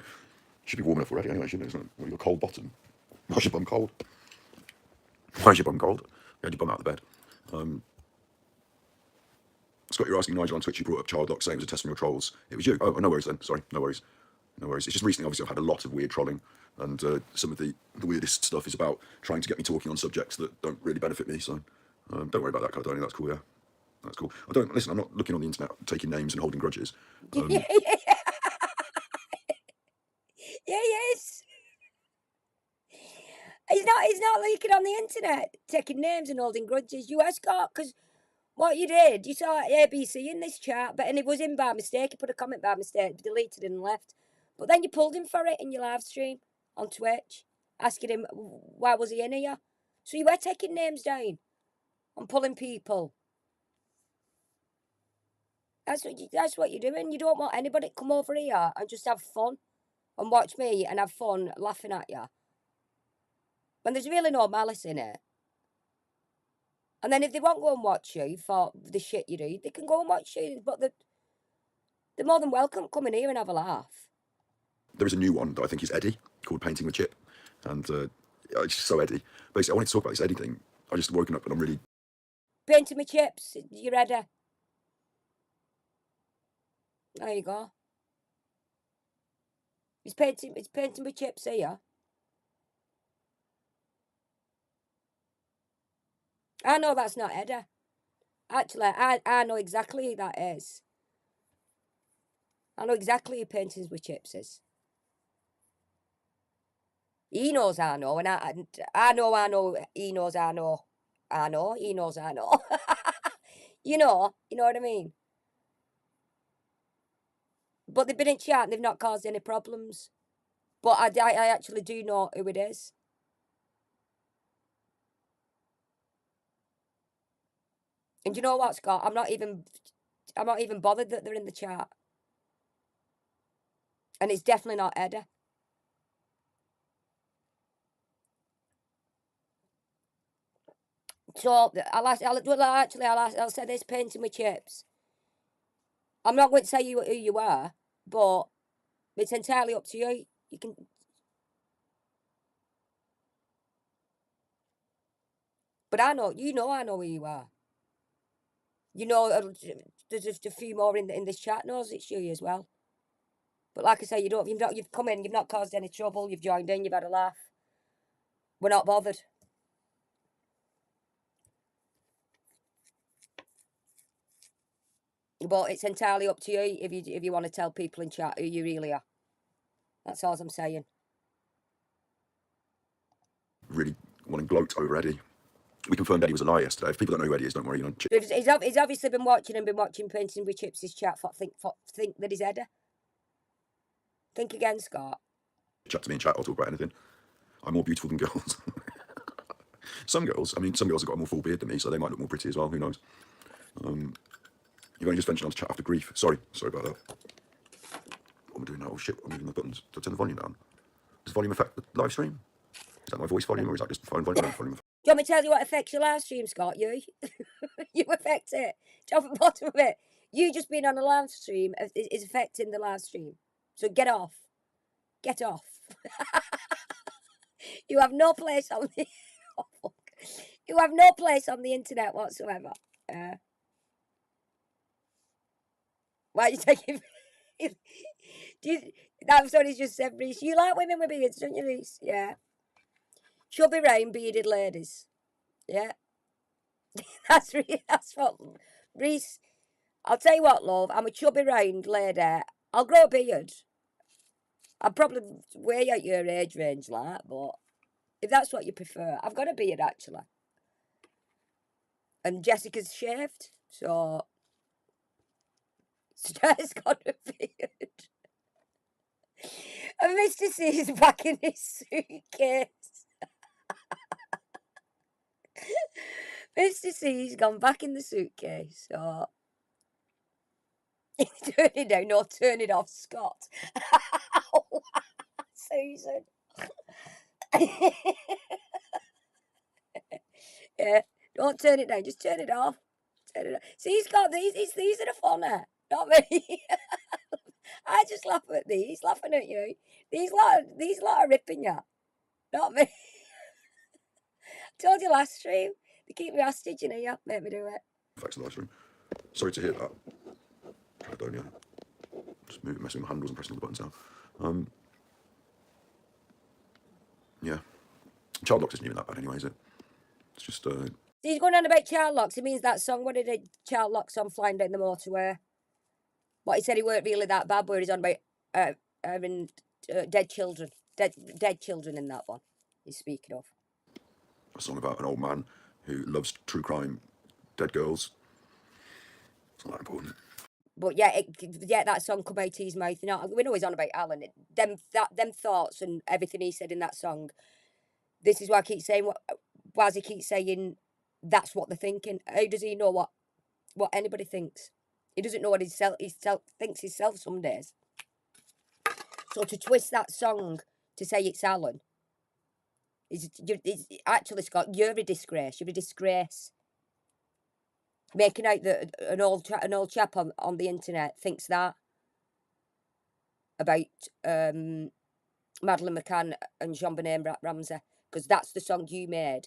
should be warm enough already anyway, shouldn't it? Isn't it? Well, you're cold bottom. Why's your bum cold? Why's your bum cold? You had your bum out of the bed. Scott, you're asking Nigel on Twitch, you brought up child lock saying it was a test from your trolls. It was you. Oh, no worries then. Sorry, no worries. No worries. It's just recently, obviously, I've had a lot of weird trolling, and some of the weirdest stuff is about trying to get me talking on subjects that don't really benefit me, so don't worry about that, Caledonia. That's cool, yeah. That's cool. Listen, I'm not looking on the internet taking names and holding grudges. Yeah, yes. He's not leaking on the internet, taking names and holding grudges. You are, Scott, because what you did, you saw ABC in this chat, and it was in by mistake. He put a comment by mistake, deleted it and left. But then you pulled him for it in your live stream on Twitch, asking him why was he in here. So you were taking names down and pulling people. That's what you're doing. You don't want anybody to come over here and just have fun and watch me and have fun laughing at you. When there's really no malice in it. And then if they won't go and watch you for the shit you do, they can go and watch you. But they're more than welcome coming here and have a laugh. There is a new one that I think is Eddie, called Painting with Chip. And it's just so Eddie. Basically, I wanted to talk about this Eddie thing. I just woken up and I'm really... Painting with chips, you ready? There you go. It's painting with chips here. I know that's not Eddie. Actually, I know exactly who that is. I know exactly who Paintings with Chips is. He knows I know, and I know, he knows I know. He knows I know. You know what I mean? But they've been in chat and they've not caused any problems. But I actually do know who it is. And you know what, Scott? I'm not even bothered that they're in the chat. And it's definitely not Eddie. So I'll say this, Painting with Chips. I'm not going to say who you are, but it's entirely up to you. You can. But I know, I know who you are. You know, there's just a few more in this chat knows it's you as well. But like I say, you've come in, you've not caused any trouble, you've joined in, you've had a laugh. We're not bothered. But it's entirely up to you if you want to tell people in chat who you really are. That's all I'm saying. Really want to gloat over Eddie. We confirmed Eddie was a liar yesterday. If people don't know who Eddie is, don't worry. You know, He's obviously been watching Painting with Chips' chat. Think that he's Eddie. Think again, Scott. Chat to me in chat. I'll talk about anything. I'm more beautiful than girls. Some girls have got a more full beard than me, so they might look more pretty as well. Who knows? You've only just ventured on to chat after grief. Sorry about that. What am I doing now? Oh shit! I'm moving the buttons. Did I turn the volume down? Does volume affect the live stream? Is that my voice volume, or is that just phone volume? Do you want me to tell you what affects your live stream, Scott? You affect it. Top and bottom of it. You just being on a live stream is affecting the live stream. So get off. Get off. You have no place on the. You have no place on the internet whatsoever. Why are you taking? That's what he's just said, Reese. You like women with beards, don't you, Reese? Yeah. Chubby rain bearded ladies. Yeah. That's what Reese. I'll tell you what, love. I'm a chubby rained lady. I'll grow a beard. I'm probably way at your age range, like, but if that's what you prefer, I've got a beard actually. And Jessica's shaved, so Star's got a beard. And Mr. C's back in his suitcase. Mr. C's gone back in the suitcase, so turn it down, no, turn it off, Scott. Susan. Yeah, don't turn it down, just turn it off. Turn it off. See, Scott, these are the funner, not me. I just laugh at these, laughing at you. These lot are ripping you, not me. I told you last stream, they keep me hostage, you know, you make me do it. Facts of the live stream. Sorry to hear that. I don't know. Just messing with my handles and pressing all the buttons now. Yeah. Child locks isn't even that bad anyway, is it? It's just He's going on about child locks. It means that song, what did a child locks on Flying Down the Motorway? What he said he weren't really that bad, where he's on about having dead children in that one. He's speaking of a song about an old man who loves true crime, dead girls. It's not that important. But yeah, that song come out of his mouth. You know, we know he's on about Alan. Them thoughts and everything he said in that song. This is why I keep saying why does he keep saying that's what they're thinking? How does he know what anybody thinks? He doesn't know what he thinks himself some days. So to twist that song to say it's Alan, actually, Scott, you're a disgrace. You're a disgrace. Making out that an old chap on the internet thinks that about Madeleine McCann and Jean-Benet Ramsey, because that's the song you made.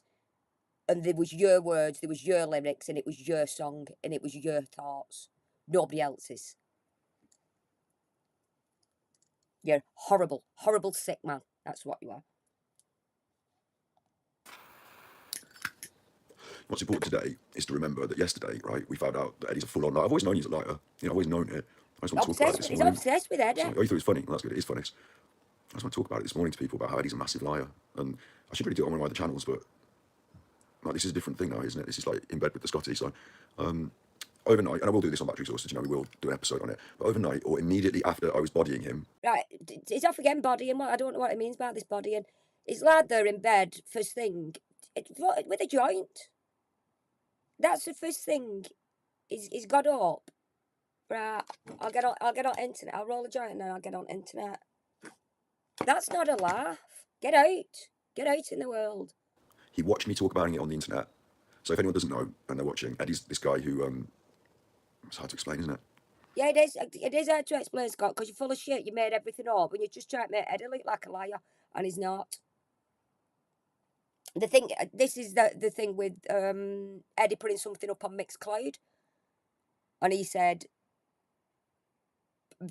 And there was your words, there was your lyrics, and it was your song, and it was your thoughts. Nobody else's. You're horrible, horrible sick man. That's what you are. What's important today is to remember that yesterday, right, we found out that Eddie's a full-on liar. I've always known he's a liar. You know, I've always known it. I just want to talk about it this morning. He's obsessed with Eddie. So, oh, you thought it was funny? Well, that's good. It is funny. I just want to talk about it this morning to people about how Eddie's a massive liar. And I should really do it on one of my other channels, but like, this is a different thing now, isn't it? This is like in bed with the Scotty. So overnight, and I will do this on Battery Exhausted, you know, we will do an episode on it. But overnight, or immediately after I was bodying him. Right, he's off again bodying. I don't know what it means by this bodying. He's laid there in bed, first thing, with a joint. That's the first thing. He's got up. Right, I'll get on internet. I'll roll a joint and then I'll get on internet. That's not a laugh. Get out. Get out in the world. He watched me talk about it on the internet. So if anyone doesn't know and they're watching, Eddie's this guy who it's hard to explain, isn't it? Yeah, it is. It is hard to explain, Scott, because you're full of shit. You made everything up, and you're just trying to make Eddie look like a liar, and he's not. The thing, this is the thing with Eddie putting something up on Mixcloud, and he said,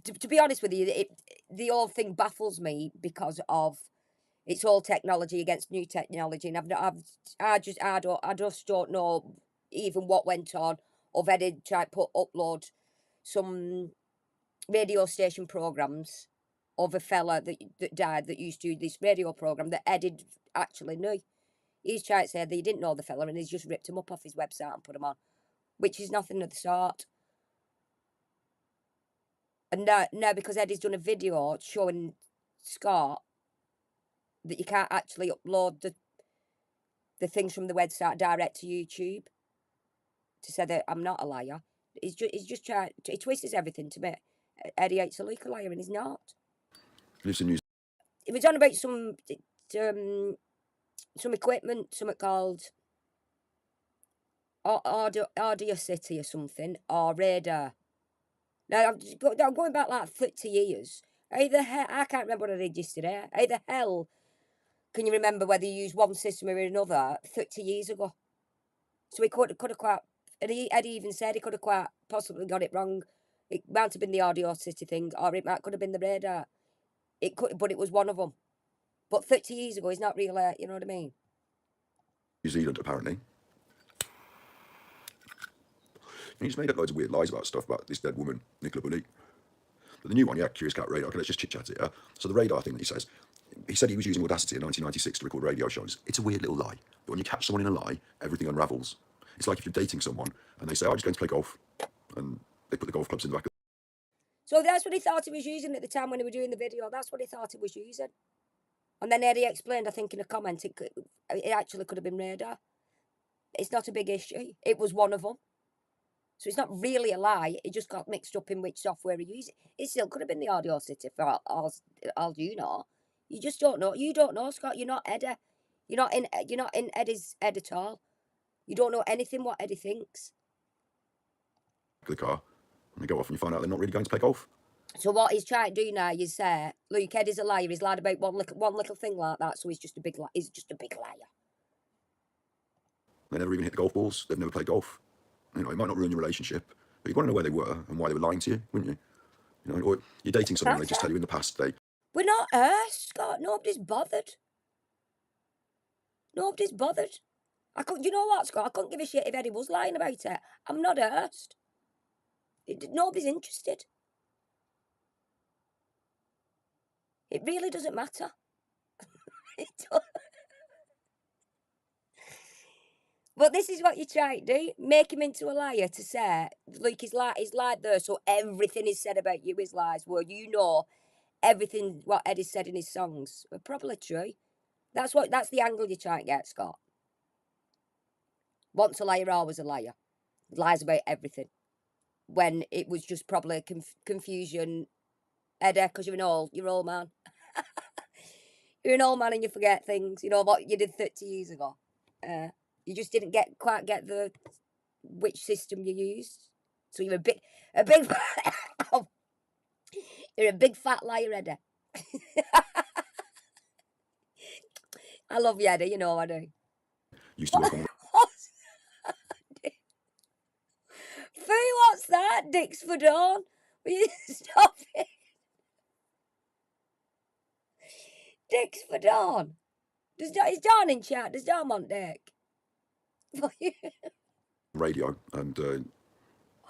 to be honest with you, the whole thing baffles me because of it's all technology against new technology, and I just don't know even what went on. Of Eddie trying to upload some radio station programs of a fella that died that used to do this radio program that Eddie actually knew. He's trying to say that he didn't know the fella and he's just ripped him up off his website and put him on, which is nothing of the sort. And now because Eddie's done a video showing Scott that you can't actually upload the things from the website direct to YouTube to say that I'm not a liar. He's just trying. He twists everything to me. Eddie hates a leak a liar, and he's not. Lives in New It was on about some equipment, something called Audio City or something, or Radar. Now I'm going back like 30 years. How the hell, I can't remember what I did yesterday. How the hell can you remember whether you used one system or another 30 years ago? So he could have quite, and Eddie even said he could have quite possibly got it wrong. It might have been the Audio City thing, or it could have been the Radar. It could, but it was one of them. But 30 years ago is not really, you know what I mean? Zealand, apparently. And he's made up loads of weird lies about stuff about this dead woman, Nicola Bulley. But the new one, yeah, Curious Cat Radar. Okay, let's just chit-chat it, yeah? So the radar thing that he said he was using Audacity in 1996 to record radio shows. It's a weird little lie. But when you catch someone in a lie, everything unravels. It's like if you're dating someone and they say, I'm just going to play golf. And they put the golf clubs in the back of So that's what he thought he was using at the time when he was doing the video. That's what he thought he was using. And then Eddie explained, I think, in a comment, it actually could have been radar. It's not a big issue. It was one of them. So it's not really a lie. It just got mixed up in which software he used. It still could have been the Audio City for all you know. You just don't know. You don't know, Scott. You're not Eddie. You're not in Eddie's head at all. You don't know anything what Eddie thinks. the car. And they go off and you find out they're not really going to play golf. So what he's trying to do now is say, look, Eddie's a liar. He's lied about one little thing like that. So he's just a big liar. They never even hit the golf balls. They've never played golf. You know, it might not ruin your relationship, but you'd want to know where they were and why they were lying to you, wouldn't you? You know, or you're dating someone and they just tell you in the past We're not hurt, Scott. Nobody's bothered. Nobody's bothered. You know what, Scott? I couldn't give a shit if Eddie was lying about it. I'm not hurt. Nobody's interested. It really doesn't matter. It doesn't. But this is what you try to do. Make him into a liar to say, look, he's lied there, so everything is said about you is lies. Well, you know everything what Eddie said in his songs are probably true. That's the angle you're trying to get, Scott. Once a liar, always a liar. Lies about everything. When it was just probably confusion. Eddie, because you're an old man. You're an old man and you forget things. You know what you did 30 years ago. You just didn't quite get which system you used. So you're a big you're a big fat liar, Eddie. I love you, Eddie. You know I do. used to work on. Foo, what's that? Dicks for Dawn. Will you stop it? Dicks for Dawn. Is Dawn in chat? Does Dawn want dick? Radio and you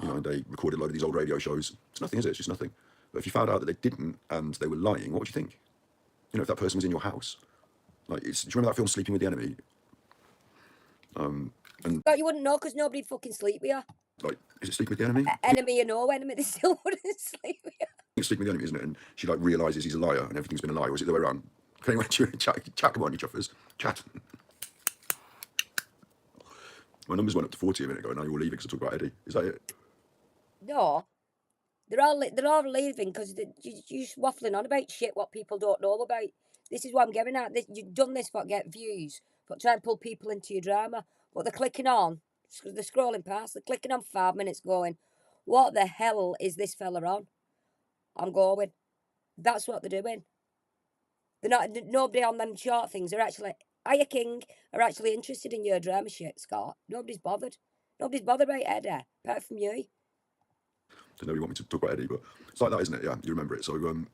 know, they recorded a load of these old radio shows. It's nothing, is it? It's just nothing. But if you found out that they didn't and they were lying, what would you think? You know, if that person was in your house, like, do you remember that film Sleeping with the Enemy? But you wouldn't know because nobody'd fucking sleep with you. Like, is it Sleeping with the Enemy? Enemy or no enemy, they still wouldn't sleep with you. It's Sleeping with the Enemy, isn't it? And she like realizes he's a liar and everything's been a lie. Or is it the way around? Can anyone chat? Come on, you chuffers, chat. My numbers went up to 40 a minute ago, and now you're all leaving because I talk about Eddie. Is that it? No. They're all leaving because you're just waffling on about shit what people don't know about. This is what I'm getting at. You've done this for get views, but try and pull people into your drama. But they're clicking on, they're scrolling past, they're clicking on 5 minutes going, what the hell is this fella on? I'm going. That's what they're doing. They're not. Nobody on them short things are actually. Aya King are actually interested in your drama shit, Scott. Nobody's bothered. Nobody's bothered about Eddie, apart from you. Don't know you want me to talk about Eddie, but it's like that, isn't it? Yeah, you remember it. So, no,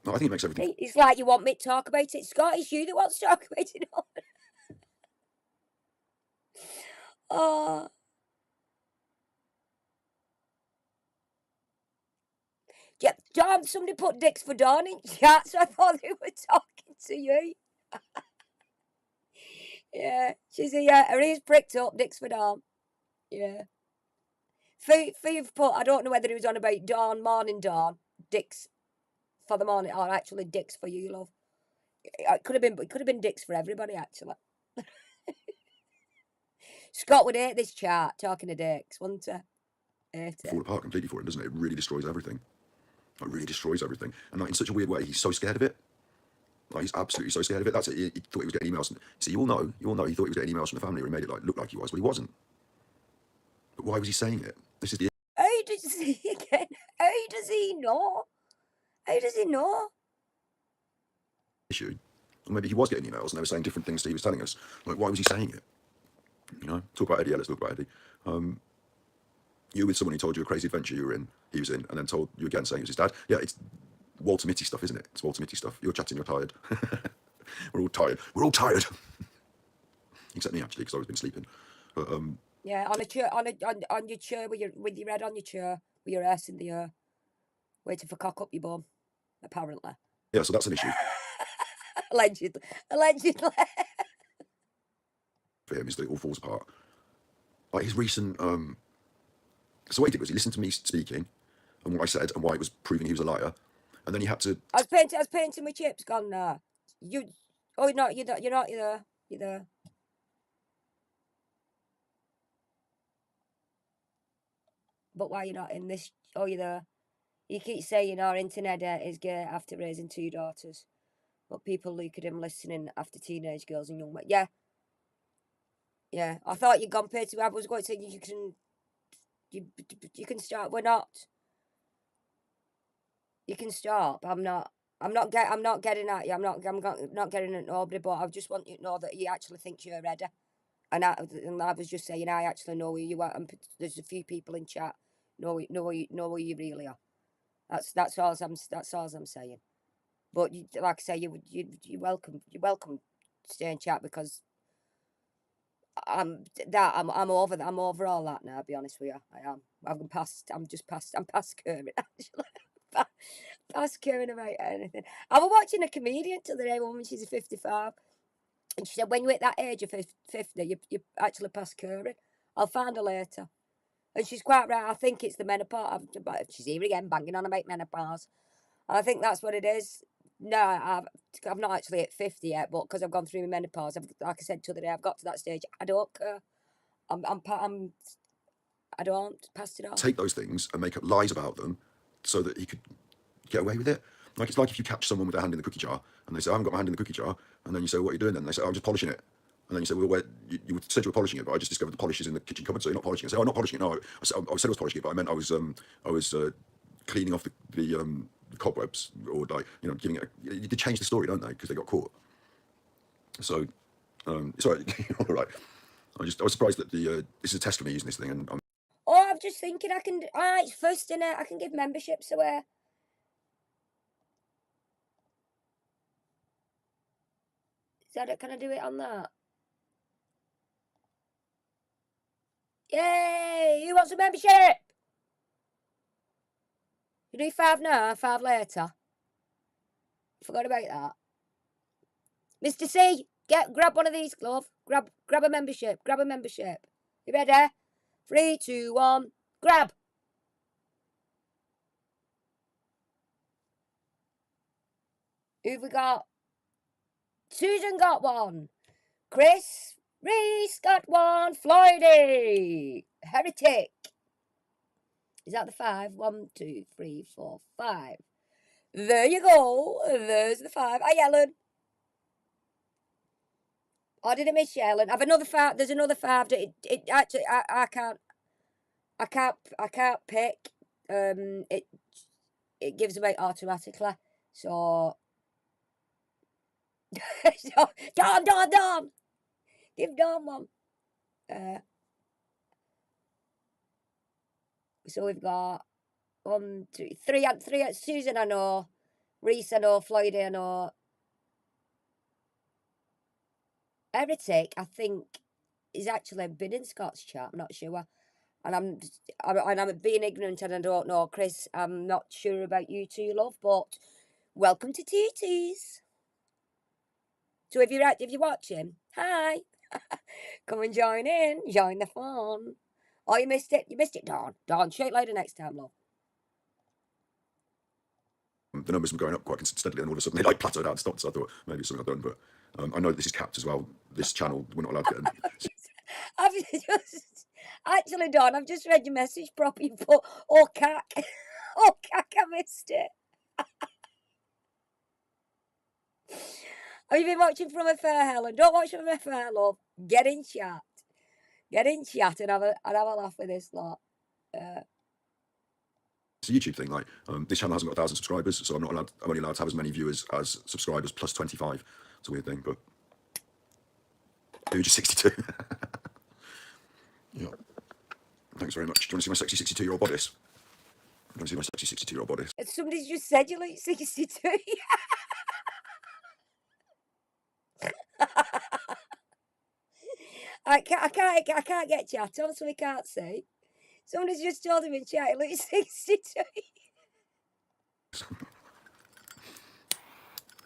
I think it makes everything. It's like you want me to talk about it, Scott. It's you that wants to talk about it all. Oh. Yeah, Dawn, somebody put dicks for Dawn in chat, so I thought they were talking to you. Yeah, she's here. Her ears pricked up, dicks for Dawn. Yeah. Fee've put, I don't know whether he was on about Dawn, morning Dawn, dicks for the morning, or actually dicks for you, love. It could have been dicks for everybody, actually. Scott would hate this chart, talking of dicks, wouldn't he? Hate it. Fall apart completely for him, doesn't it? It really destroys everything. It really destroys everything. And like, in such a weird way, he's so scared of it. Like, he's absolutely so scared of it. That's it. He thought he was getting emails. See, you all know, he thought he was getting emails from the family, or he made it like look like he was, but he wasn't. But why was he saying it? This is the How does he again? How does he know? How does he know? issue. Or maybe he was getting emails and they were saying different things to he was telling us. Like, why was he saying it? You know, talk about Eddie. Yeah, let's talk about Eddie. You were with someone who told you a crazy adventure he was in, and then told you again saying it was his dad. Yeah, it's Walter Mitty stuff, isn't it? It's Walter Mitty stuff. You're chatting, you're tired. We're all tired. We're all tired. Except me, actually, because I've been sleeping. But yeah, on your chair with your head on your chair, with your ass in the air, waiting for cock up your bum, apparently. Yeah, so that's an issue. Allegedly. For him is that it all falls apart. Like his recent so what he did was he listened to me speaking and what I said and why it was proving he was a liar, and then he had to I was painting my chips. Gone now. You're not. You're not. You're there. But why you're not in this? Oh, you're there. You keep saying our internet is gay after raising 2 daughters, but people look at him listening after teenage girls and young men. Yeah. Yeah, I thought you'd gone paid to. I was going to say you can start. We're not. You can stop. I'm not getting at you. I'm not getting at nobody. But I just want you to know that he actually thinks you're ready. And I was just saying I actually know who you are. And there's a few people in chat know who you really are. That's all I'm saying. But like I say, you're welcome. You're welcome to stay in chat because I'm over that. I'm over all that now. I'll be honest with you. I am. I'm past Karen actually. Past Karen about anything. I was watching a comedian the other day, woman. She's 55, and she said, "When you hit that age of 50, you actually past Karen. I'll find her later." And she's quite right. I think it's the menopause. She's here again, banging on about menopause. And I think that's what it is. No, I'm not actually at 50 yet, but because I've gone through my menopause, like I said the other day, I've got to that stage. I don't care. I don't pass it on. take those things and make up lies about them so that he could get away with it. Like, it's like if you catch someone with their hand in the cookie jar and they say, I haven't got my hand in the cookie jar, and then you say, what are you doing then? And they say, oh, I'm just polishing it. And then you say, well, you said you were polishing it, but I just discovered the polish is in the kitchen cupboard, so you're not polishing it. I say, oh, I'm not polishing it. No, I said I was polishing it, but I meant I was cleaning off the cobwebs, or like, you know, giving it. They change the story, don't they? Because they got caught. So, it's all right. All right. I was surprised that this is a test for me using this thing, and Oh, I'm just thinking I can. It's first in it. I can give memberships away. Is that it? Can I do it on that? Yay! Who wants a membership? You do 5 now, 5 later. Forgot about that. Mr. C, grab one of these, glove. Grab a membership. Grab a membership. You ready? 3, 2, 1, grab. Who've we got? Susan got one. Chris Reese got one. Floydie. Heretic. Is that the 5? 1, 2, 3, 4, 5. There you go. There's the 5. Hi, Ellen. Oh, did I miss you, Ellen? I've another 5. There's another 5. It actually, I I can't pick. It gives them out automatically. So, so Dawn, give Dawn one. So we've got 1, 2, 3. Susan, I know. Reese, I know. Floyd, I know. Eric, I think, is actually been in Scott's chat. I'm not sure. And I'm being ignorant and I don't know. Chris, I'm not sure about you two, love, but welcome to Tooties. So if you're watching, hi. Come and join in. Join the fun. Oh, you missed it. Dawn. Show it later next time, love. The numbers were going up quite steadily, and all of a sudden they like plateaued out and stopped. So I thought maybe it's something I've done, but I know this is capped as well. This channel, we're not allowed to get in. I've just actually, Dawn, I've just read your message properly. You put, oh cack, oh cack, I missed it. Have you been watching from afar, Helen? Don't watch from afar, love. Get in chat and have a laugh with this lot. It's a YouTube thing. Like this channel hasn't got 1,000 subscribers, so I'm only allowed to have as many viewers as subscribers plus 25. It's a weird thing, but dude, you're 62. Yeah. Thanks very much. Do you want to see my sexy 62-year-old bodice? Do you want to see my sexy 62-year-old bodice? Somebody's just said you look 62. I can't get chat on, so we can't see. Somebody's just told him in chat he looks 62.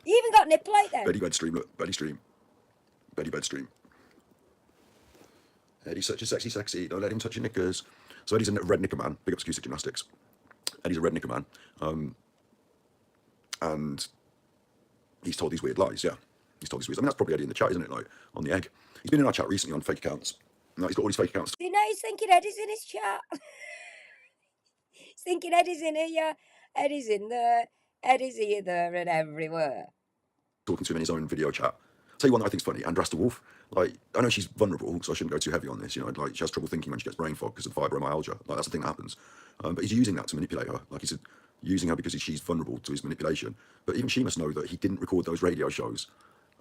You even got nipple out there. Betty bed stream, look. Betty stream. Betty bed stream. Eddie's such a sexy. Don't let him touch your knickers. So Eddie's a red knicker man. Big up Acoustic Gymnastics. Eddie's a red knicker man. And he's told these weird lies, yeah. He's told these weird. I mean, that's probably Eddie in the chat, isn't it? Like, on the egg. He's been in our chat recently on fake accounts. Now he's got all these fake accounts. You know, he's thinking Eddie's in his chat. He's thinking Eddie's in here, Eddie's in there, Eddie's here, there, and everywhere. Talking to him in his own video chat. I'll tell you one that I think's funny, Andrasta Wolf. Like, I know she's vulnerable, so I shouldn't go too heavy on this, you know, like, she has trouble thinking when she gets brain fog because of fibromyalgia. Like, that's the thing that happens. But he's using that to manipulate her. Like, he's using her because she's vulnerable to his manipulation. But even she must know that he didn't record those radio shows.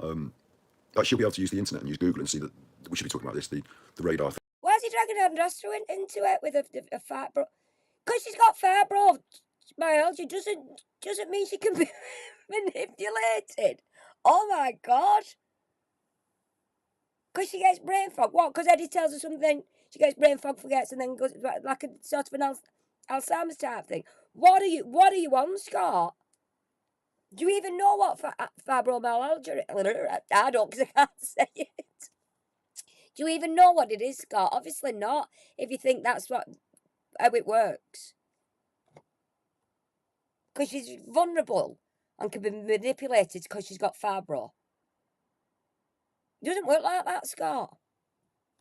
Like, she'll be able to use the internet and use Google and see that we should be talking about this, the radar thing. Why is he dragging Andrasta into it with a fibro? Because she's got fibromyalgia doesn't mean she can be manipulated. Oh my God. Because she gets brain fog. What? Because Eddie tells her something, she gets brain fog, forgets, and then goes like a sort of an Alzheimer's type thing. What are you on, Scott? Do you even know what fibromyalgia is? I don't, because I can't say it. Do you even know what it is, Scott? Obviously not, if you think that's how it works. Because she's vulnerable and can be manipulated because she's got fibro. It doesn't work like that, Scott.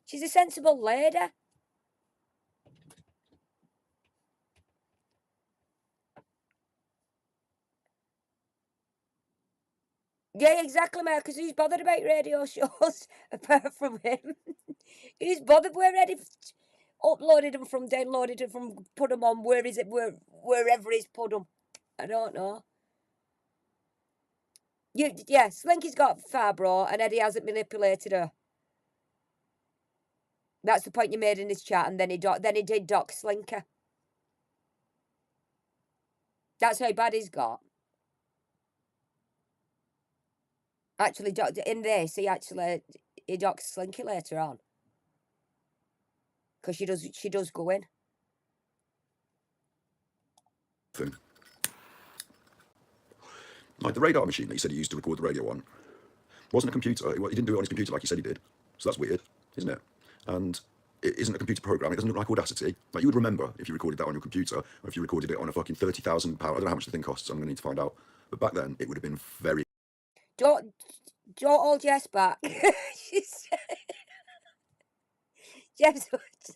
She's a sensible lady. Yeah, exactly, mate, because who's bothered about radio shows apart from him? Who's bothered? We're ready, uploaded them from, downloaded them from, put them on, wherever he's put them. I don't know. Yeah, Slinky's got fibro and Eddie hasn't manipulated her. That's the point you made in his chat, and then he did dock Slinker. That's how bad he's got. Actually, in this, he docks Slinky later on. Because she does go in. Thing. Like the radar machine that he said he used to record the radio on wasn't a computer. He didn't do it on his computer like he said he did. So that's weird, isn't it? And it isn't a computer program. It doesn't look like Audacity. Like, you would remember if you recorded that on your computer, or if you recorded it on a fucking £30,000. I don't know how much the thing costs. I'm going to need to find out. But back then, it would have been very. Don't hold Jess back. Jeff's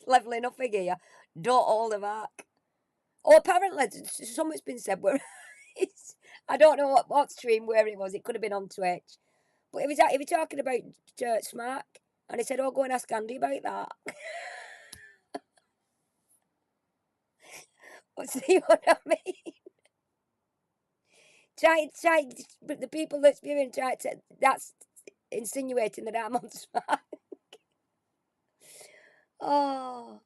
levelling up here. Don't hold her back. Oh, apparently, something's been said where I don't know what stream where it was. It could have been on Twitch. But he was talking about Smack, and he said, "Oh, go and ask Andy about that." See what I mean? But the people that's viewing try to, that's insinuating that I'm on smack. Oh.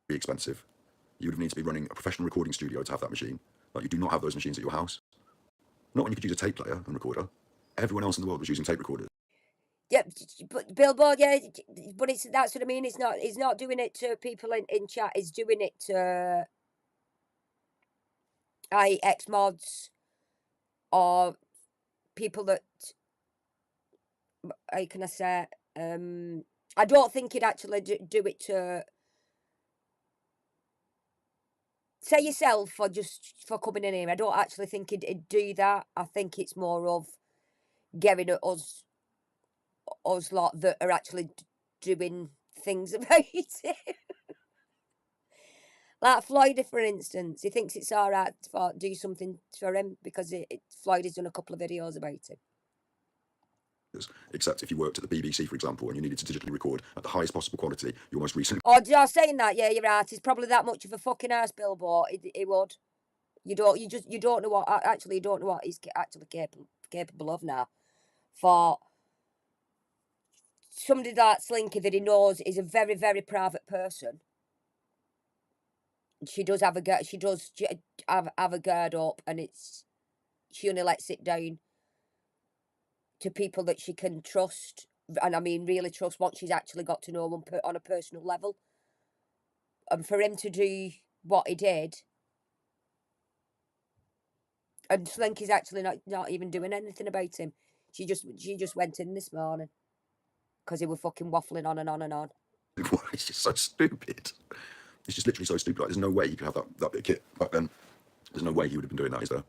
Be expensive. You would need to be running a professional recording studio to have that machine. Like, you do not have those machines at your house. Not when you could use a tape player and recorder. Everyone else in the world was using tape recorders. Yeah, but Billboard, yeah, but that's what I mean. It's not doing it to people in chat. It's doing it to ex mods or people that, how can I say? I don't think he'd actually do it to say yourself or just for coming in here. I don't actually think he'd do that. I think it's more of getting at us lot that are actually doing things about it. Like Floyd, for instance, he thinks it's all right to do something for him because Floyd has done a couple of videos about it. Except if you worked at the BBC, for example, and you needed to digitally record at the highest possible quality, your most recent. Oh, you're saying that? Yeah, you're right. He's probably that much of a fucking ass billboard. He would. You don't know what. Actually, you don't know what he's actually capable of now. For somebody like Slinky that he knows is a very, very private person. She does have have a guard up, and she only lets it down to people that she can trust, and I mean really trust once she's actually got to know them on a personal level. And for him to do what he did, and Slinky's actually not even doing anything about him. She just went in this morning because he was fucking waffling on and on and on. It's just so stupid. It's just literally so stupid. Like, there's no way you could have that bit of kit back then. There's no way he would have been doing that, is there?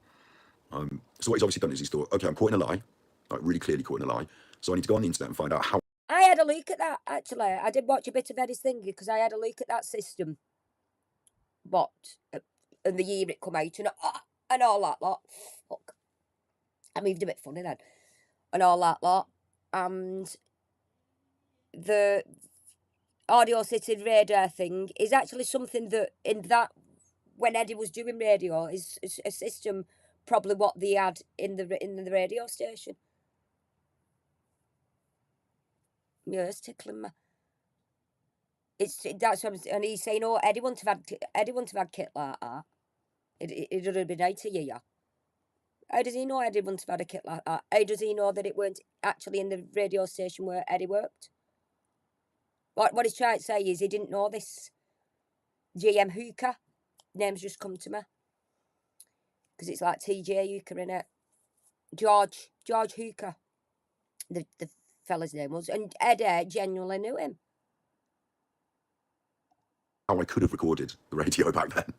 So what he's obviously done is he's thought, okay, I'm caught in a lie, like really clearly caught in a lie. So I need to go on the internet and find out how. I had a look at that, actually. I did watch a bit of Eddie's thing because I had a look at that system. What? And the year it come out and all that lot. Fuck. I moved a bit funny then. And all that lot. And the Audio City radar thing is actually something that when Eddie was doing radio is a system probably what they had in the radio station. Yeah, it's tickling me. That's what and he's saying, oh, Eddie wouldn't have had kit like that. It would have been out of you. How does he know Eddie wouldn't have had a kit like that? How does he know that it weren't actually in the radio station where Eddie worked? What he's trying to say is he didn't know this. GM Hooker. Name's just come to me. Because it's like TJ Hooker, innit? George Hooker. The fella's name was. And Eddie genuinely knew him. How I could have recorded the radio back then.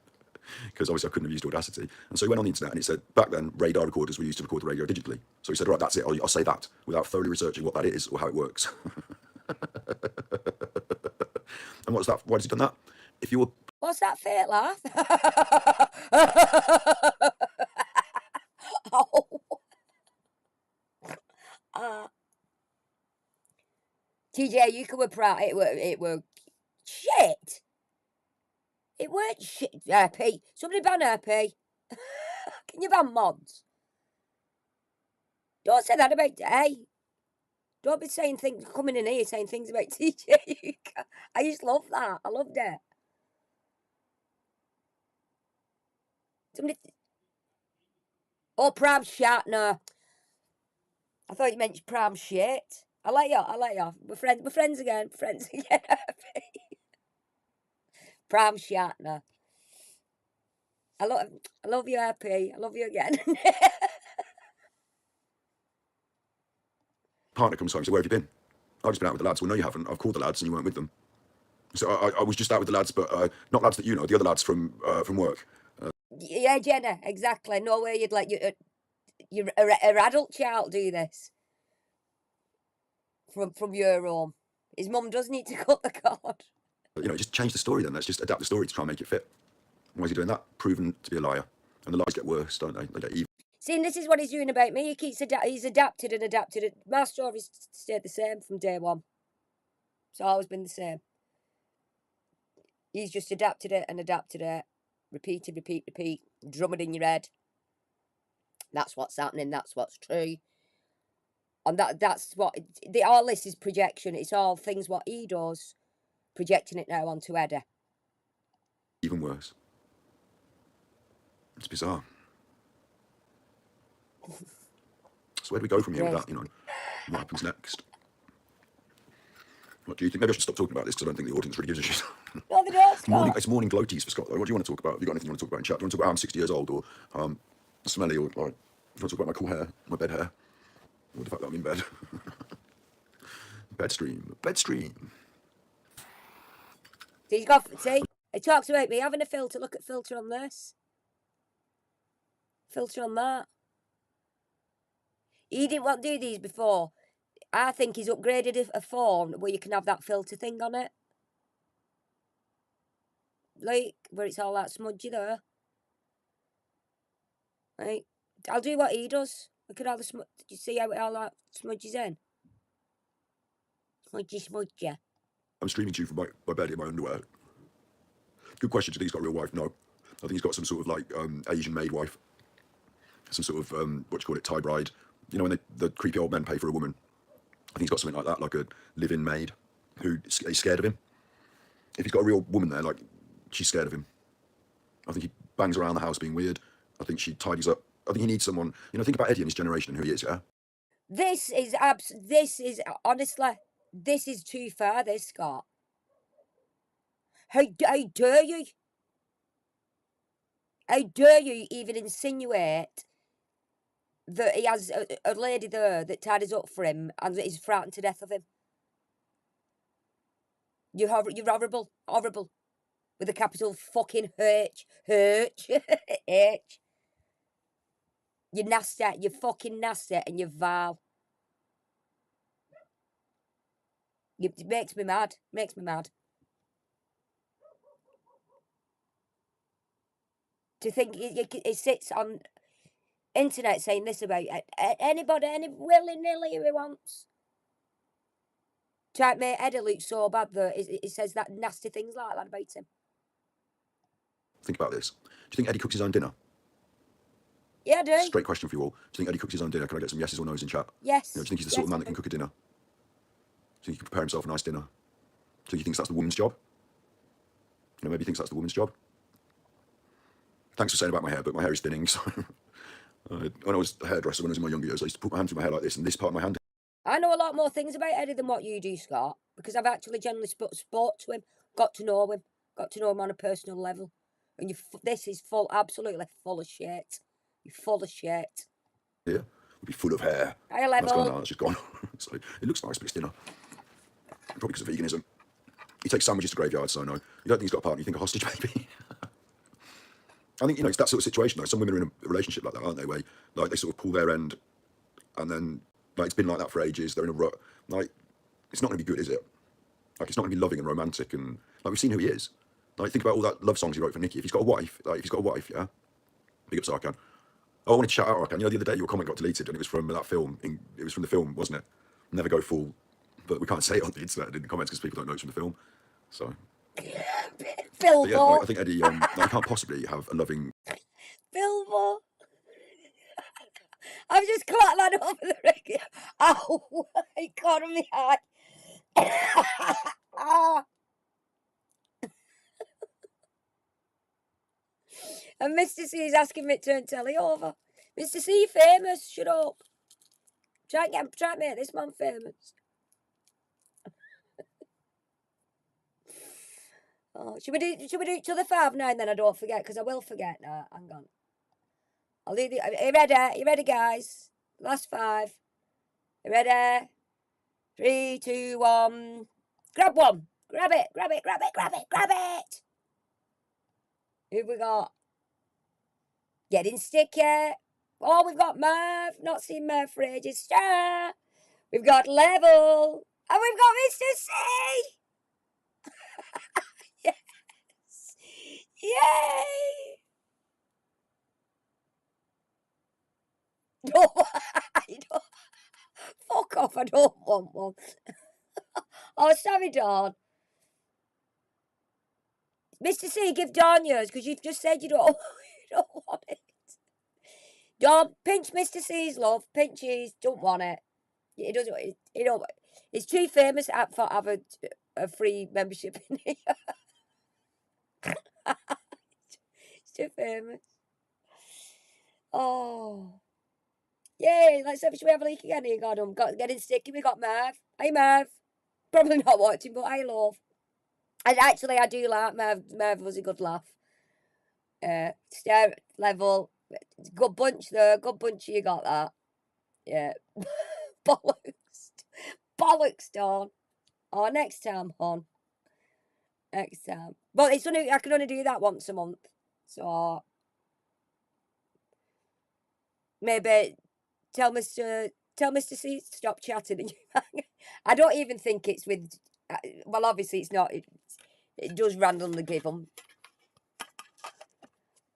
Because obviously I couldn't have used Audacity. And so he went on the internet and it said, back then, radar recorders were used to record the radio digitally. So he said, right, that's it, I'll say that, without thoroughly researching what that is or how it works. And what's that? Why has he done that? If you were... What's that fake laugh? Oh. TJ, you could were proud. It were shit. It weren't shit. RP. Somebody ban RP. Can you ban mods? Don't say that about. Hey. Don't be saying things, coming in here saying things about TJ. I just love that. I loved it. Somebody. Oh, Pram Shatner. I thought you meant Pram shit. I like you. We're friends again. Pram Shatner. I love you, RP. I love you again. Partner comes home and says, where have you been? I've just been out with the lads. Well, no, you haven't. I've called the lads and you weren't with them. So I was just out with the lads, but not lads that you know, the other lads from work. Yeah, Jenna, exactly. No way you'd let your adult child do this from your home. His mum does need to cut the cord. You know, just change the story then. Let's just adapt the story to try and make it fit. Why is he doing that? Proven to be a liar. And the lies get worse, don't they? They get evil. See, and this is what he's doing about me. He's adapted and adapted it. My story's stayed the same from day one. It's always been the same. He's just adapted it and adapted it. repeat, drum it in your head. That's what's happening, that's what's true. And that's what, all this is projection. It's all things what he does, projecting it now onto Eddie. Even worse. It's bizarre. So where do we go from here with that, you know? What happens next? What do you think? Maybe I should stop talking about this because I don't think the audience really gives a shit. No, they don't, Scott. It's morning gloaties for Scott, though. What do you want to talk about? Have you got anything you want to talk about in chat? Do you want to talk about how I'm 60 years old, or smelly, or do you want to talk about my cool hair, my bed hair, or the fact that I'm in bed? Bed stream. See, it talks about me having a filter. Look at filter on this. Filter on that. He didn't want to do these before. I think he's upgraded a phone where you can have that filter thing on it. Like, where it's all that smudgy there. Right. I'll do what he does. Look at all the smudge. Did you see how all that smudgy's in? Smudgy. I'm streaming to you from my bed in my underwear. Good question. Do you think he's got a real wife? No. I think he's got some sort of like Asian maid wife. Some sort of, what do you call it, Thai bride. You know when the creepy old men pay for a woman? I think he's got something like that, like a live-in maid who is scared of him. If he's got a real woman there, like, she's scared of him. I think he bangs around the house being weird. I think she tidies up. I think he needs someone, you know, think about Eddie and his generation and who he is, yeah? This is honestly, this is too far, this, Scott. How dare you? How dare you even insinuate that he has a lady there that tidies up for him and that is frightened to death of him? You're horrible. With a capital fucking H. H. You're nasty, you're fucking nasty, and you're vile. It makes me mad. To think it sits on internet saying this about anybody, willy-nilly who wants. Try to make Eddie look so bad that it says that nasty things like that about him. Think about this. Do you think Eddie cooks his own dinner? Yeah, I do. Straight question for you all. Do you think Eddie cooks his own dinner? Can I get some yeses or nos in chat? Yes. You know, do you think he's the sort of man that can cook a dinner? Do you think he can prepare himself a nice dinner? Do you think he thinks that's the woman's job? You know, maybe he thinks that's the woman's job. Thanks for saying about my hair, but my hair is thinning, so... when I was a hairdresser when I was in my younger years, I used to put my hand through my hair like this, and this part of my hand... I know a lot more things about Eddie than what you do, Scott, because I've actually generally spoke to him, got to know him on a personal level. And this is absolutely full of shit. You're full of shit. Yeah, it'll be full of hair. Higher level. That's gone now, that's just gone. So it looks nice, but it's dinner. Probably because of veganism. He takes sandwiches to graveyards, so no. You don't think he's got a partner, you think a hostage maybe? I think, you know, it's that sort of situation, though. Some women are in a relationship like that, aren't they? Where, like, they sort of pull their end, and then, like, it's been like that for ages. They're in a rut. Like, it's not going to be good, is it? Like, it's not going to be loving and romantic, and, like, we've seen who he is. Like, think about all that love songs he wrote for Nikki. If he's got a wife, yeah? Big up Sarkan. Oh, I wanted to shout out Arkan. You know, the other day your comment got deleted, and it was from that film. It was from the film, wasn't it? Never Go Full. But we can't say it on the internet in the comments because people don't know it's from the film. So... Phil, yeah, like, I think Eddie, like, you can't possibly have a loving... Phil, I've just clocked that over the radio. Ow, it caught on my eye. And Mr. C is asking me to turn telly over. Mr. C, famous, shut up. Try and make this man famous. Oh, should we do each other 5 now, and then I don't forget, because I will forget now. Hang on. I'll do the... Are you ready? You ready, guys? Last 5. You ready? 3, 2, 1. Grab one. Grab it. Who we got? Getting sticky. Oh, we've got Merv. Not seen Merv for ages. Star. We've got Level. And we've got Mr. C. Yes. Yay. No, I don't. Fuck off, I don't want one. Oh, sorry, Dawn. Mr. C, give Dawn yours because you've just said you don't, you don't want it. Dawn, pinch Mr. C's, love. Pinch his. Don't want it. It doesn't. You know, it's too famous for have a free membership in here. It's too famous. Oh. Yay, let's have a leak again here, God. I'm getting sticky. We got Merv. Hey, Merv. Probably not watching, but I love. And actually, I do like Merv. Merv was a good laugh. Stare level. Good bunch, though. Good bunch you got that. Yeah. Bollocks. Bollocks, Dawn. Oh, next time, hon. Next time. But it's only, I can only do that once a month. So maybe tell Mr. C to stop chatting. And I don't even think it's with. Well, obviously it's not. It does randomly give them.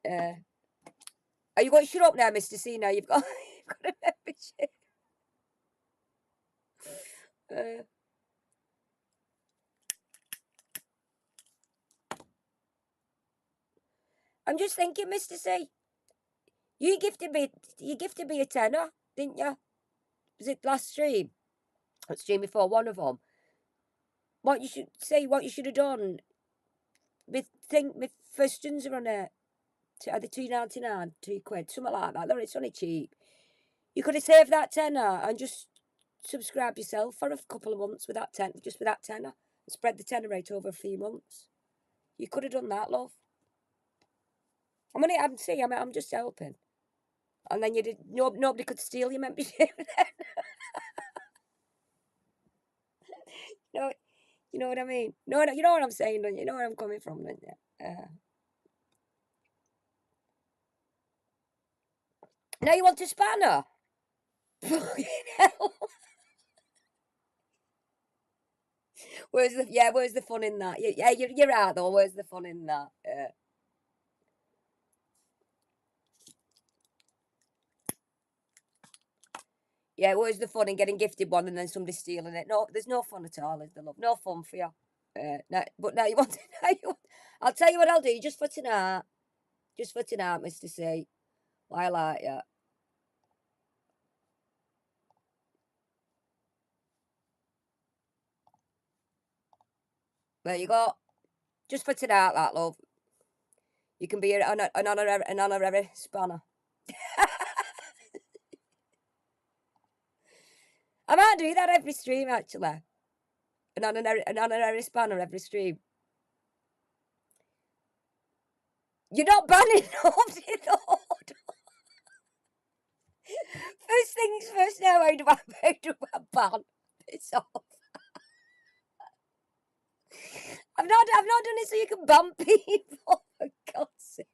Are you going to shut up now, Mr. C? Now you've got a membership. I'm just thinking, Mr. C. You gifted me a tenner, didn't you? Was it last stream? Or stream before, one of them. What you should have done. My first ones are on it. Are they £2.99, £2, something like that? It's only cheap. You could have saved that tenner and just subscribed yourself for a couple of months with that tenner, and spread the tenner rate over a few months. You could have done that, love. I'm just helping. And then nobody could steal your membership then. You know what I mean? No, you know what I'm saying, don't you? You know where I'm coming from, don't you? Now you want a spanner? Fucking hell. Where's the fun in that? Yeah, you're right though. Where's the fun in that? Yeah, where's the fun in getting gifted one and then somebody stealing it? No, there's no fun at all, is there, love? No fun for you. Now you want. I'll tell you what I'll do just for tonight. Just for tonight, Mr. C. I like you. There you go. Just for tonight, that love. You can be an honorary spanner. I might do that every stream, actually. An honorary spanner every stream. You're not banning nobody, though. First things first now, how do I ban? Piss off. I've not done it so you can ban people, for God's sake.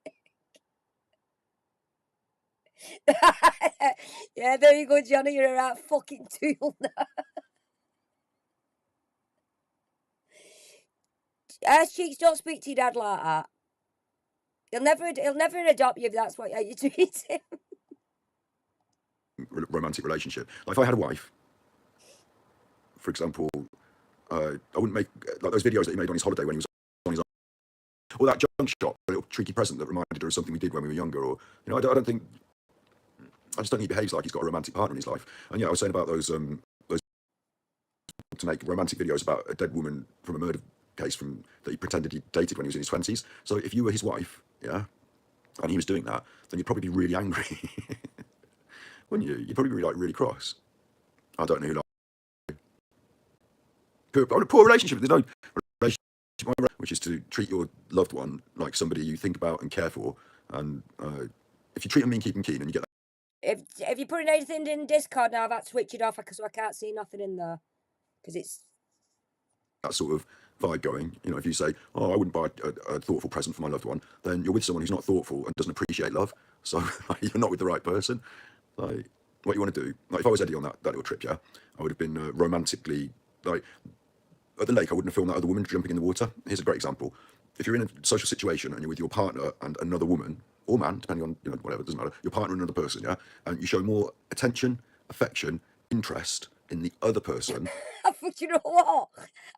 Yeah, there you go, Johnny. You're a right fucking tool now. Cheeks, don't speak to your dad like that. He'll never adopt you if that's how you treat him. Romantic relationship. Like if I had a wife, for example, I wouldn't make like those videos that he made on his holiday when he was on his own. Or that junk shop, a little tricky present that reminded her of something we did when we were younger. Or I just don't think he behaves like he's got a romantic partner in his life. And yeah, I was saying about those to make romantic videos about a dead woman from a murder case that he pretended he dated when he was in his 20s. So if you were his wife, yeah, and he was doing that, then you'd probably be really angry, wouldn't you? You'd probably be like really cross. I don't know. A poor relationship. There's no relationship, which is to treat your loved one like somebody you think about and care for. And if you treat them mean, keep them keen, and you get that. If you're putting anything in Discord now, I've had to switch it off because I can't see nothing in there. Because it's that sort of vibe going. If you say, "Oh, I wouldn't buy a thoughtful present for my loved one," then you're with someone who's not thoughtful and doesn't appreciate love. So you're not with the right person. Like, what you want to do? Like, if I was Eddie on that little trip, yeah, I would have been romantically like. At the lake, I wouldn't have filmed that other woman jumping in the water. Here's a great example. If you're in a social situation and you're with your partner and another woman, or man, depending on, whatever, it doesn't matter, your partner and another person, yeah? And you show more attention, affection, interest in the other person But you know what?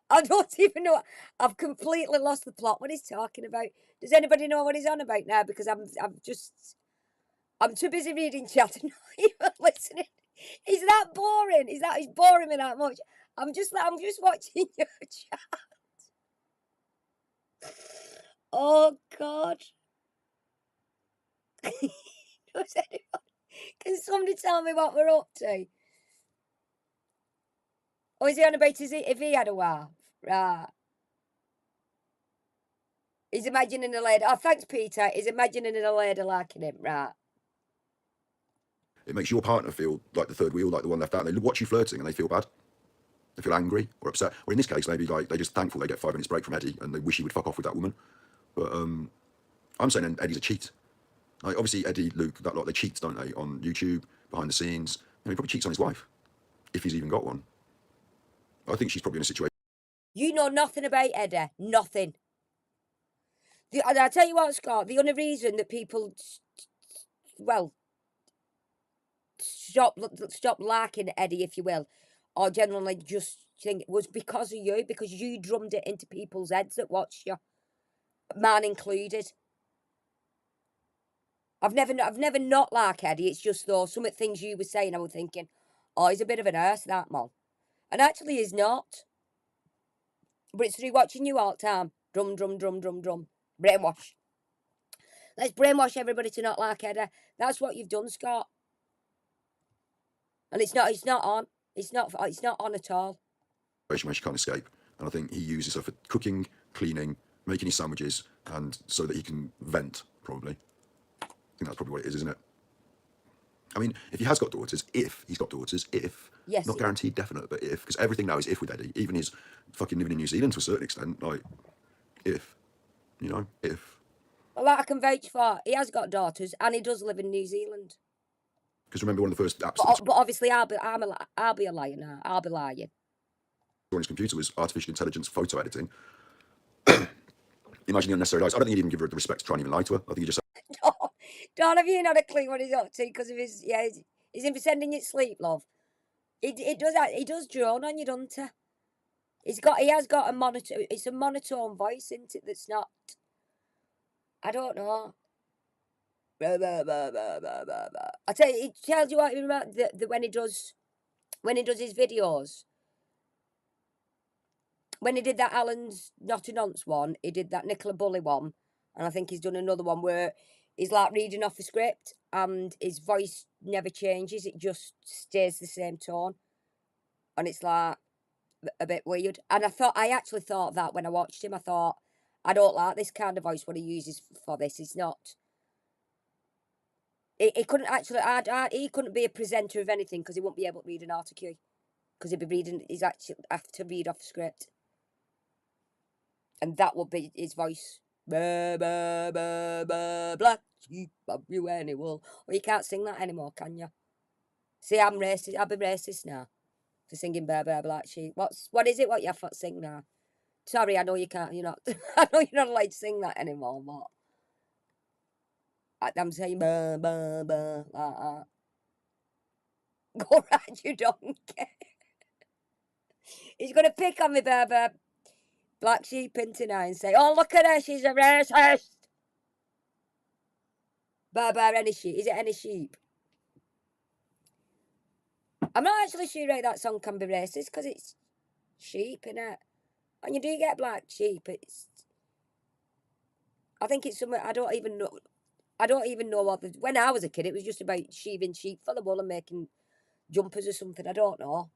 I don't even know. I've completely lost the plot. What he's talking about? Does anybody know what he's on about now? Because I'm too busy reading chat and not even listening. Is that boring? He's boring me that much? I'm just watching your chat. Oh God. Does anyone, can somebody tell me what we're up to? Or is he on about if he had a wife? Right. He's imagining a lady. Oh, thanks, Peter. He's imagining a lady liking him. Right. It makes your partner feel like the third wheel, like the one left out. They watch you flirting and they feel bad. They feel angry or upset. Or in this case, maybe like they're just thankful they get 5 minutes break from Eddie and they wish he would fuck off with that woman. But I'm saying Eddie's a cheat. Like, obviously, Eddie, Luke, that lot, they cheat, don't they, on YouTube, behind the scenes. He probably cheats on his wife, if he's even got one. I think she's probably in a situation. You know nothing about Eddie. Nothing. I'll tell you what, Scott. The only reason that people, well, stop liking Eddie, if you will, or generally just think it was because of you, because you drummed it into people's heads that watched you, man included. I've never not liked Eddie. It's just though some of the things you were saying, I was thinking, oh, he's a bit of an arse, that man, and actually he's not. But it's through watching you all the time. Drum, drum, drum, drum, drum. Brainwash. Let's brainwash everybody to not like Eddie. That's what you've done, Scott. And it's not on. It's not on at all. Where she can't escape. And I think he uses her for cooking, cleaning, making his sandwiches, and so that he can vent, probably. I think that's probably what it is, isn't it? I mean, if he has got daughters, if he's got daughters, Yes. not guaranteed, definite, but if, because everything now is if with Eddie, even his fucking living in New Zealand to a certain extent, like, if. Well, that I can vouch for. He has got daughters, and he does live in New Zealand. Because remember one of the first apps But obviously, I'll be a liar now. I'll be lying. on his computer was artificial intelligence photo editing. Imagine the unnecessary lies. I don't think he'd even give her the respect to try and even lie to her. I think he just Don't have you not a clue what he's up to because of his he's in for sending you sleep, love. He does drone on you, doesn't he? He has got a monitor. It's a monotone voice, isn't it? That's not. I don't know. Blah, blah, blah, blah, blah, blah, blah. I tell you, it tells you what about when he does his videos. When he did that Alan's Naughty Nonce one, he did that Nicola Bully one, and I think he's done another one where he's like reading off a script and his voice never changes, it just stays the same tone. And it's like a bit weird. And I actually thought that when I watched him, I thought, I don't like this kind of voice what he uses for this. It's not. He couldn't actually, he couldn't be a presenter of anything because he wouldn't be able to read an article. Because he's actually have to read off script. And that would be his voice. Bah, bah, bah, bah, black sheep, have you any wool? Well, you can't sing that anymore, can you? See, I'm racist. I'll be racist now for singing bah, bah, black sheep. What is it? What you have to sing now? Sorry, I know you can't. You're not. I know you're not allowed to sing that anymore. But I'm saying bah, bah, bah, like that. Go right, you donkey. He's gonna pick on me, bah, bah. Black sheep in tonight and say, oh, look at her, she's a racist. Bah, any sheep. Is it any sheep? I'm not actually sure how that song can be racist because it's sheep, innit? And you do get black sheep. I think it's something I don't even know. I don't even know what. When I was a kid, it was just about sheaving sheep for the wool and making jumpers or something. I don't know.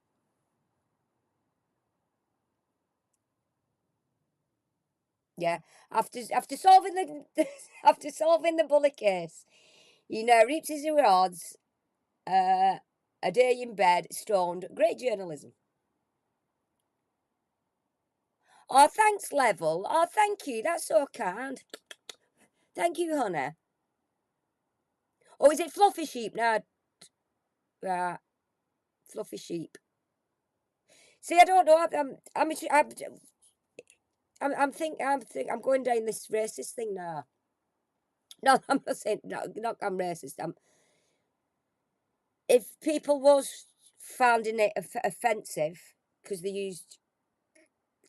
Yeah, after solving the after solving the bully case, he now reaps his rewards. A day in bed, stoned. Great journalism. Oh, thanks, Level. Oh, thank you. That's so kind. Thank you, honey. Oh, is it Fluffy Sheep now? Right, Fluffy Sheep. See, I don't know. I'm going down this racist thing now. No, I'm not saying no. Not I'm racist. If people was finding it offensive, because they used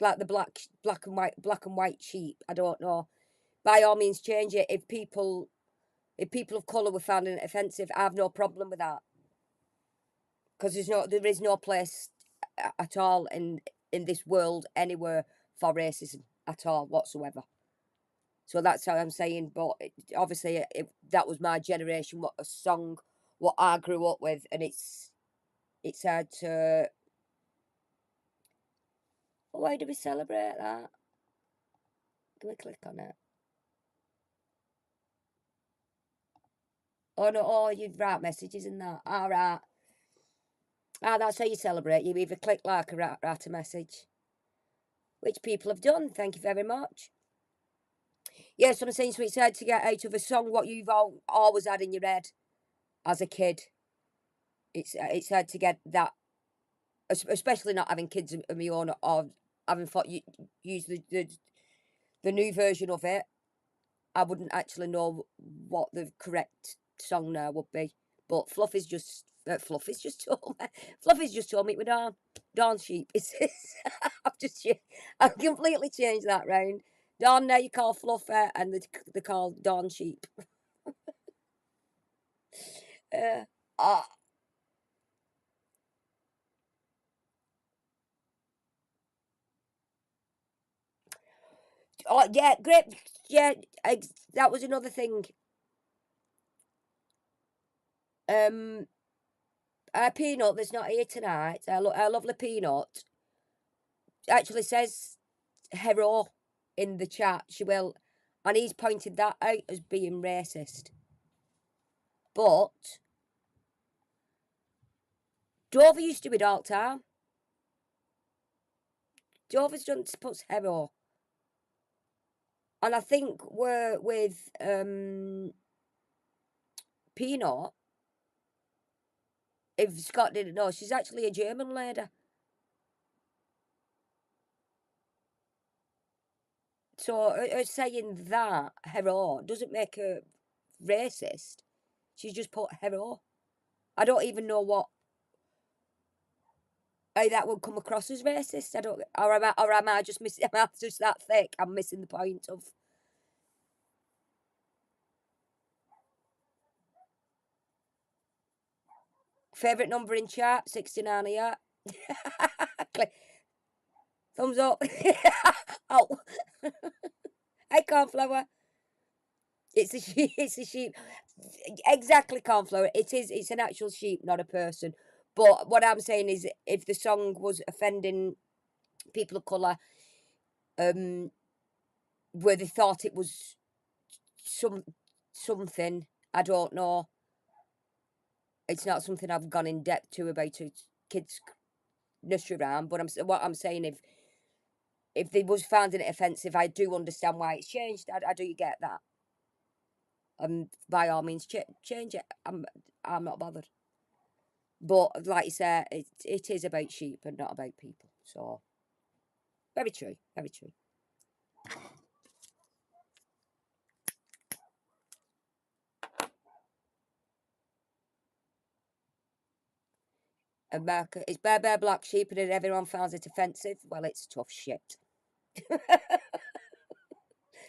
like the black and white sheep. I don't know. By all means, change it. If people of colour were finding it offensive, I have no problem with that, because there is no place at all in this world anywhere for racism at all whatsoever. So that's how I'm saying. But obviously, that was my generation, what a song, what I grew up with, and it's hard to. Why do we celebrate that? Can we click on it? Oh no! Oh, you write messages in that. All right. Ah, that's how you celebrate. You either click like or write a message, which people have done. Thank you very much. Yes, I'm saying, so it's hard to get out of a song what you've always had in your head as a kid. It's hard to get that, especially not having kids of my own, or having thought you use the new version of it. I wouldn't actually know what the correct song now would be. But Fluffy's just told me. Fluffy's just told me it was Dawn Sheep. It's I've completely changed that round. Dawn now you call Fluffy, and they call Dawn Sheep. uh, uh, oh yeah, great. Yeah, that was another thing. Peanut that's not here tonight. Our lovely Peanut actually says hero in the chat. She will, and he's pointed that out as being racist. But Dover used to be all the time. Dover's done puts hero, and I think we're with Peanut. If Scott didn't know, she's actually a German lady. So her saying that hero doesn't make her racist. She's just put hero. I don't even know how that would come across as racist. I don't, or am I just missing? Am I just that thick? I'm missing the point of. Favorite number in chat 69 here. Thumbs up. Oh, hey cornflower. It's a sheep. It's a sheep. Exactly, cornflower. It is. It's an actual sheep, not a person. But what I'm saying is, if the song was offending people of colour, where they thought it was something, I don't know. It's not something I've gone in depth to about a kids' nursery rhyme. But what I'm saying, if they was finding it offensive, I do understand why it's changed. I do get that. By all means, change it. I'm not bothered. But like you said, it is about sheep and not about people. So very true, very true. America is bare black sheep, and if everyone finds it offensive, well, it's tough shit.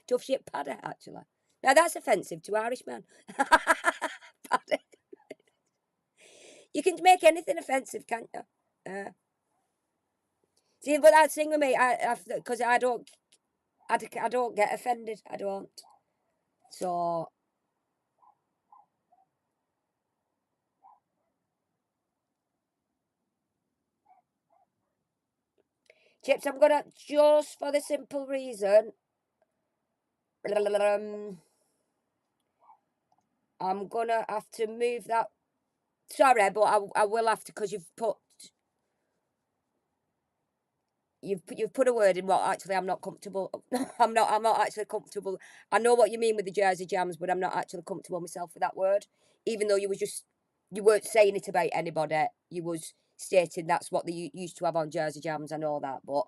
Tough shit paddy, actually. Now that's offensive to Irishmen. Paddy. You can make anything offensive, can't you? See, but that thing with me, because I don't get offended. I don't. So Chips, I'm gonna, just for the simple reason, I'm gonna have to move that. Sorry, but I will have to, because you've put a word in what actually I'm not comfortable. I'm not actually comfortable. I know what you mean with the Jersey Jams, but I'm not actually comfortable myself with that word. Even though you weren't saying it about anybody. You was stating that's what they used to have on Jersey Jams. I know that, but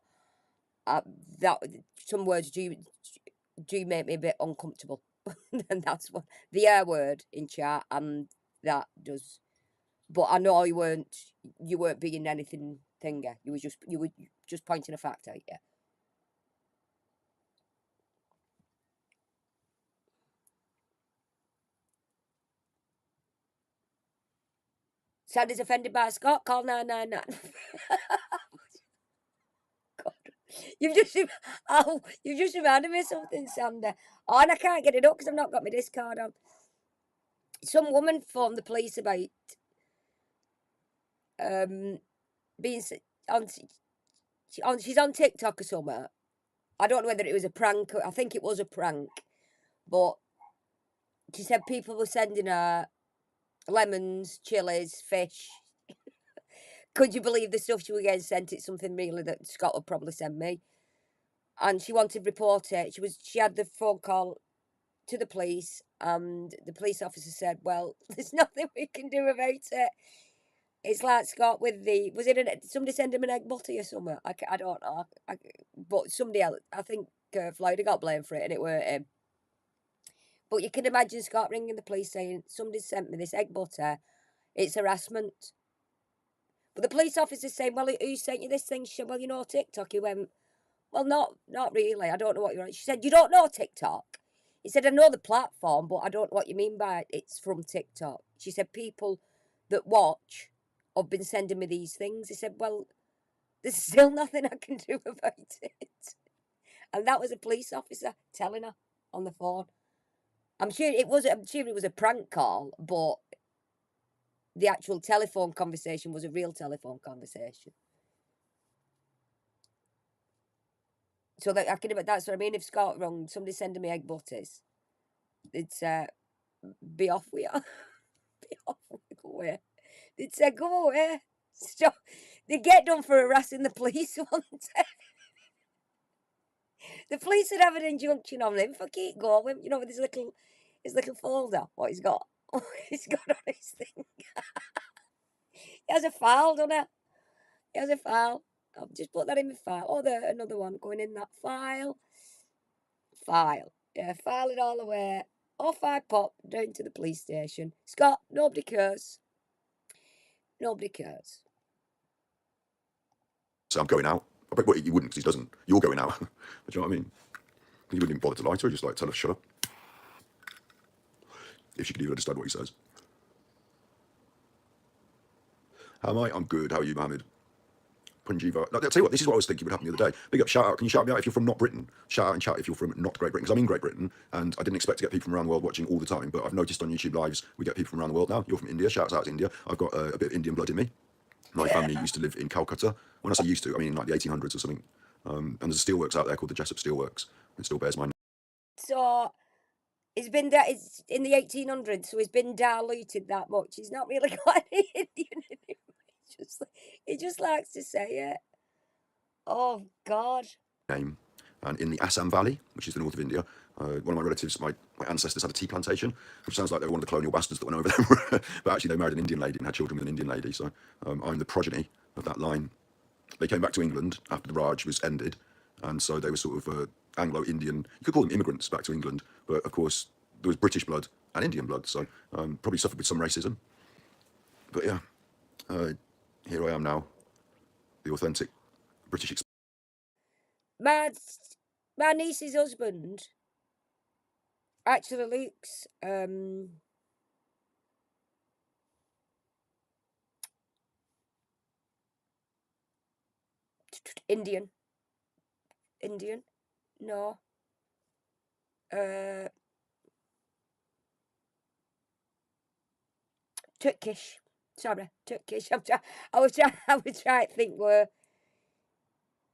that some words do make me a bit uncomfortable, and that's what the R word in chat, and that does. But I know you weren't being anything thinger. You were just pointing a fact out, yeah. Sandy's offended by Scott. Call 999. God. You've just reminded me of something, Sandy. Oh, and I can't get it up because I've not got my discard on. Some woman phoned the police about being on. She's on TikTok or something. I don't know whether it was a prank. I think it was a prank, but she said people were sending her lemons, chilies, fish. Could you believe the stuff she was getting sent? It's something really that Scott would probably send me. And she wanted to report it. She had the phone call to the police, and the police officer said, "Well, there's nothing we can do about it." It's like Scott with somebody send him an egg butty or something. I don't know. But somebody else, I think Floyd got blamed for it, and it weren't him. But you can imagine Scott ringing the police saying, "Somebody sent me this egg butter. It's harassment." But the police officer's saying, "Well, who sent you this thing?" She said, "Well, you know TikTok." He went, "Well, not really. I don't know what you're on." She said, "You don't know TikTok?" He said, "I know the platform, but I don't know what you mean by it's from TikTok." She said, "People that watch have been sending me these things." He said, "Well, there's still nothing I can do about it." And that was a police officer telling her on the phone. I'm sure it was a prank call, but the actual telephone conversation was a real telephone conversation. So that that's what I mean. If Scott rung, somebody sending me egg butters, it's be off with you. Be off with you. Go away. They'd say, "Go away." Stop. They get done for harassing the police one day. The police would have an injunction on him for keep going, with his little folder. What he's got. He's got on his thing. He has a file, doesn't he? He has a file. I'll just put that in my file. Oh, there, another one going in that file. File. Yeah, file it all away. Off I pop down to the police station. Scott, nobody cares. Nobody cares. So I'm going out. I bet you wouldn't because he doesn't. You're going out. Do you know what I mean? He wouldn't even bother to lie to her, just like tell her shut up. If she could even understand what he says. How am I? I'm good. How are you, Mohammed? Punjiva. I'll tell you what, this is what I was thinking would happen the other day. Big up, shout out. Can you shout me out if you're from not Britain? Shout out and chat if you're from not Great Britain. Because I'm in Great Britain and I didn't expect to get people from around the world watching all the time. But I've noticed on YouTube lives, we get people from around the world now. You're from India. Shouts out to India. I've got a bit of Indian blood in me. My family used to live in Calcutta. When I say used to, I mean like the 1800s or something. And there's a steelworks out there called the Jessup Steelworks. It still bears my name. So it's in the 1800s, so he's been diluted that much. He's not really got any Indian in him. He just likes to say it. Oh God. And in the Assam Valley, which is the north of India, one of my relatives, my ancestors had a tea plantation, which sounds like they were one of the colonial bastards that went over there. But actually they married an Indian lady and had children with an Indian lady. So I'm the progeny of that line. They came back to England after the Raj was ended. And so they were sort of Anglo-Indian, you could call them immigrants back to England. But of course, there was British blood and Indian blood. So probably suffered with some racism. But yeah, here I am now, the authentic British experience. My niece's husband actually looks Indian. No. Turkish. Sorry, Turkish. I was trying to think were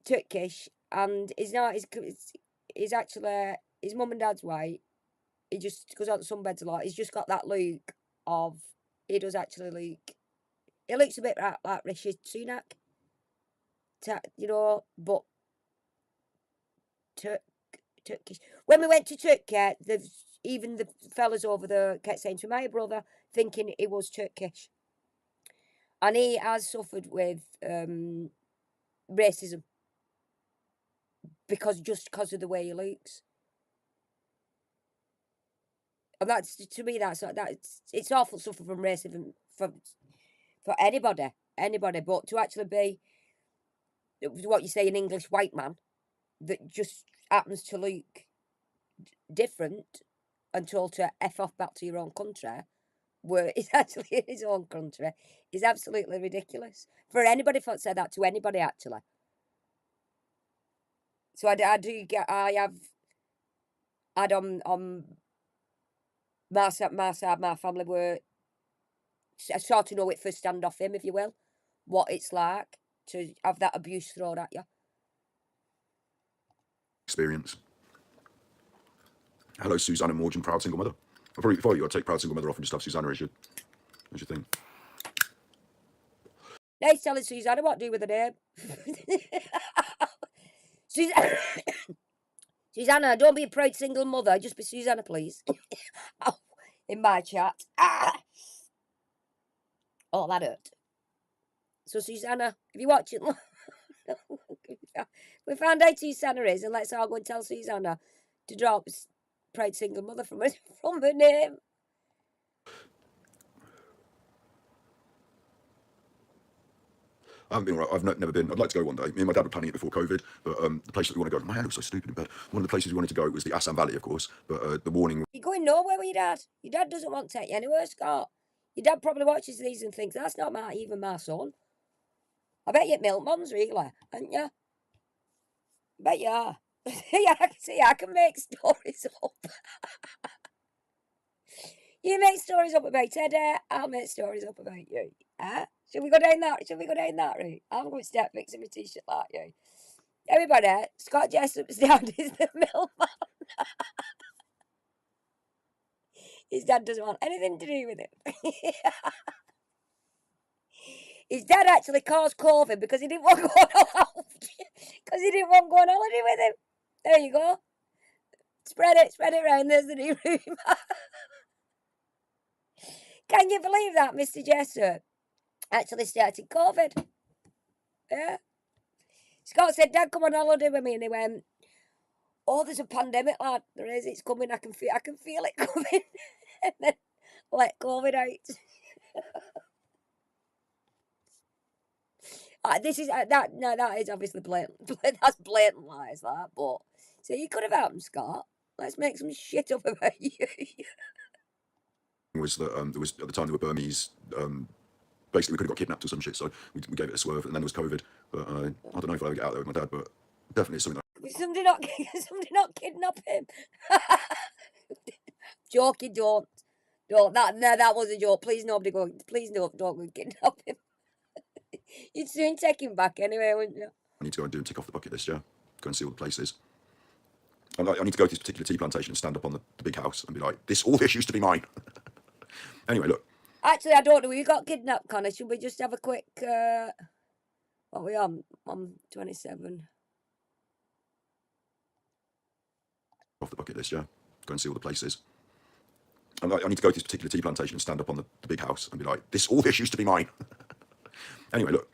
Turkish, and he's not. He's actually his mum and dad's white. He just goes out to sunbeds a lot. He's just got that look of. He does actually look. He looks a bit like Rishi Sunak. But Turkish. When we went to Turkey, even the fellas over there kept saying to my brother, thinking he was Turkish. And he has suffered with racism because of the way he looks. And that's, to me, it's awful to suffer from racism for anybody. But to actually be what you say, an English white man that just happens to look different and told to F off back to your own country, where he's actually in his own country, is absolutely ridiculous. For anybody to say that to anybody, actually. So I have had on my side, my family were, I sort of know it first hand off him, if you will, what it's like to have that abuse thrown at you. Experience. Hello, Susanna Morgan, proud single mother. I'll probably, before you, I'd take proud single mother off and just have Susanna as your thing. Nice telling Susanna what to do with the name. Susanna, Susanna, don't be a proud single mother. Just be Susanna, please. Oh, in my chat. Oh, that hurt. So, Susanna, if you're watching, we found out who Susanna is, and let's all go and tell Susanna to drop proud single mother from her name. I haven't been right. I've never been. I'd like to go one day. Me and my dad were planning it before COVID, but the place that we want to go, my hand looks so stupid in bed. One of the places we wanted to go was the Assam Valley, of course, but the warning. You're going nowhere with your dad. Your dad doesn't want to take you anywhere, Scott. Your dad probably watches these and thinks, that's not even my son. I bet you're at Miltmans, really, aren't you? I bet you are. I can make stories up. You make stories up about Eddie, I'll make stories up about you. Huh? Should we go down that route? I'm going to start fixing my t-shirt like you. Everybody, Scott Jessup's dad is the milkman. His dad doesn't want anything to do with him. His dad actually caused COVID because he didn't want to go on holiday with him. There you go. Spread it around. There's the new room. Can you believe that, Mr. Jessup actually started COVID? Yeah. Scott said, Dad, come on holiday with me. And he went, oh, there's a pandemic, lad. There is. It's coming. I can feel it coming. And then let COVID out. This is that. No, that is obviously blatant. That's blatant lies, that. But so you could have happened, Scott. Let's make some shit up about you. Was that there was at the time there were Burmese. Basically, we could have got kidnapped or some shit, so we gave it a swerve, and then there was COVID. But I don't know if I'll ever get out there with my dad, but definitely it's something. Somebody not kidnap him. Joking, don't. That was a joke. Please, nobody go. Please, don't go kidnap him. You'd soon take him back anyway, wouldn't you? I need to go and do and tick off the bucket list, yeah. Go and see all the places. I need to go to this particular tea plantation and stand up on the big house and be like, all this used to be mine. Anyway, look. Actually, I don't know. You got kidnapped, Connor. Should we just have a quick? What are we on? I'm 27. Off the bucket list, yeah. Go and see all the places. I need to go to this particular tea plantation and stand up on the big house and be like, all this used to be mine. Anyway, look.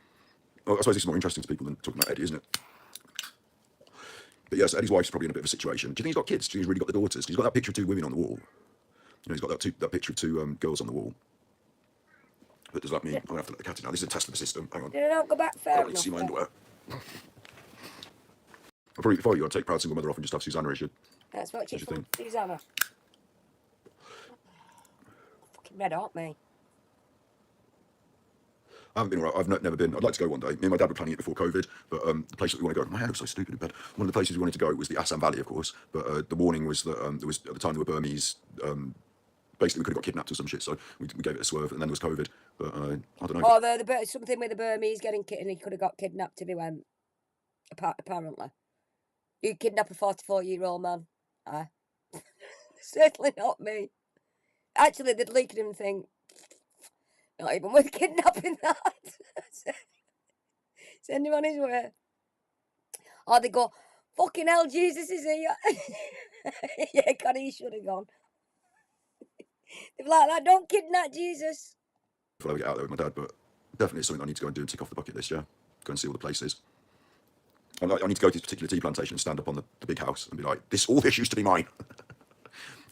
Well, I suppose this is more interesting to people than talking about Eddie, isn't it? But yes, Eddie's wife's probably in a bit of a situation. Do you think he's got kids? Do you think he's really got the daughters? He's got that picture of two women on the wall. You know, he's got that picture of two girls on the wall. But does that mean I'm going to have to let the cat in now? This is a test of the system. Hang on. Did I not go back fair I don't need to see my underwear. I'll probably, before you, I'd take proud single mother off and just have Susanna as your... That's what you think. Susanna. Fucking red hot, me. I haven't been right. I've never been. I'd like to go one day. Me and my dad were planning it before COVID, but the place that we want to go, my hand looks so stupid in bed. One of the places we wanted to go was the Assam Valley, of course, but the warning was that there was, at the time, there were Burmese. Basically, we could have got kidnapped or some shit, so we gave it a swerve, and then there was COVID. But I don't know. Oh, something with the Burmese getting kidnapped. He could have got kidnapped if he went. Apparently, you kidnap a 44-year-old man. Certainly not me. Actually, they'd look at him and think, not even worth kidnapping that. Send him on his way. Or they go, fucking hell, Jesus is here. Yeah, Connie, he should have gone. They'd be like, don't kidnap Jesus. If I ever get out there with my dad, but definitely it's something I need to go and do and tick off the bucket list, yeah. Go and see all the places. I need to go to this particular tea plantation and stand up on the big house and be like, all this used to be mine.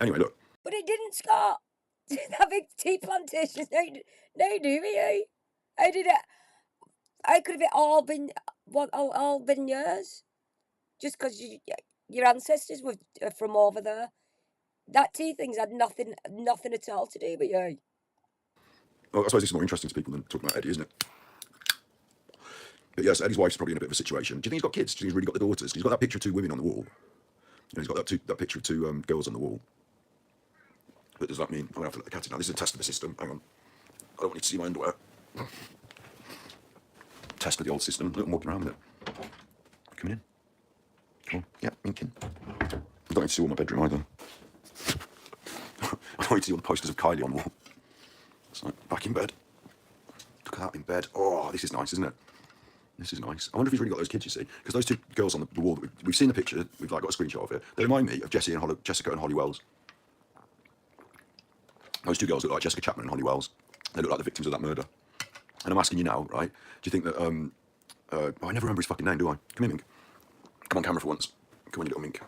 Anyway, look. But it didn't, Scott. That big tea plantation, no, do we? How did it? How could have it all been what all been years? Just because your ancestors were from over there. That tea thing's had nothing at all to do with you. Well, I suppose this is more interesting to people than talking about Eddie, isn't it? But yes, Eddie's wife's probably in a bit of a situation. Do you think he's got kids? Do you think he's really got the daughters? 'Cause he's got that picture of two women on the wall. You know, he's got that picture of two girls on the wall. But does that mean I'm gonna have to let the cat in now? This is a test of the system. Hang on. I don't want you to see my underwear. Test of the old system. Look, I'm walking around with it. Coming in. Come on. Yeah, winking. I don't need to see all my bedroom either. I don't need to see all the posters of Kylie on the wall. So, back in bed. Look at that in bed. Oh, this is nice, isn't it? This is nice. I wonder if he's really got those kids, you see. Because those two girls on the wall, we've seen the picture, we've like got a screenshot of it. They remind me of Jessica and Holly Wells. Those two girls look like Jessica Chapman and Holly Wells. They look like the victims of that murder. And I'm asking you now, right? Do you think that, I never remember his fucking name, do I? Come here, Mink. Come on camera for once. Come on, you little Mink.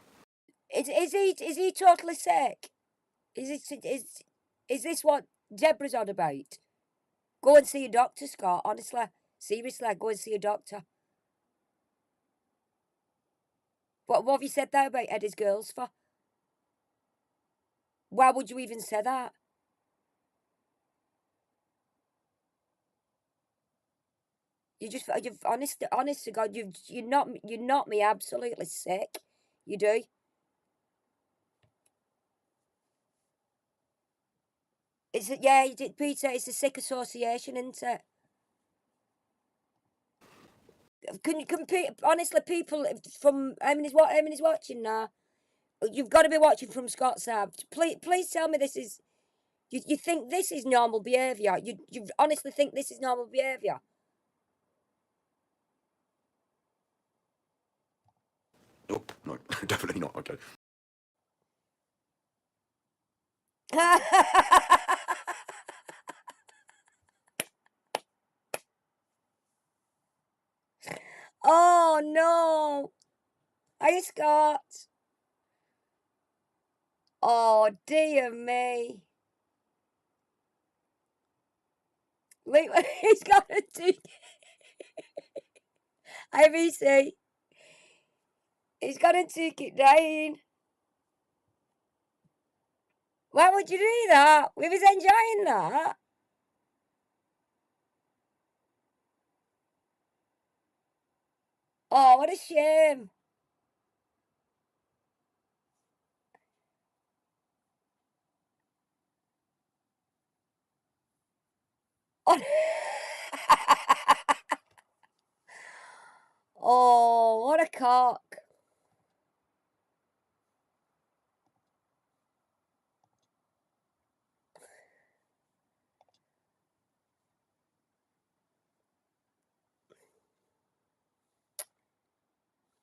Is he totally sick? Is this what Deborah's on about? Go and see a doctor, Scott. Honestly, seriously, go and see a doctor. What have you said there about Eddie's girls for? Why would you even say that? You've honest to God, you knock me absolutely sick. You do. Yeah, you did, Peter. It's a sick association, isn't it? Can honestly, people from how many's watching now? You've got to be watching from Scott's side. Please tell me this is. You think this is normal behaviour? You honestly think this is normal behaviour? Oh, no, definitely not. Okay. Oh no! Hi, Scott. Oh dear me! Look, he's got a ticket. IBC. He's got a ticket down. Why would you do that? We was enjoying that. Oh, what a shame. Oh, oh what a cock.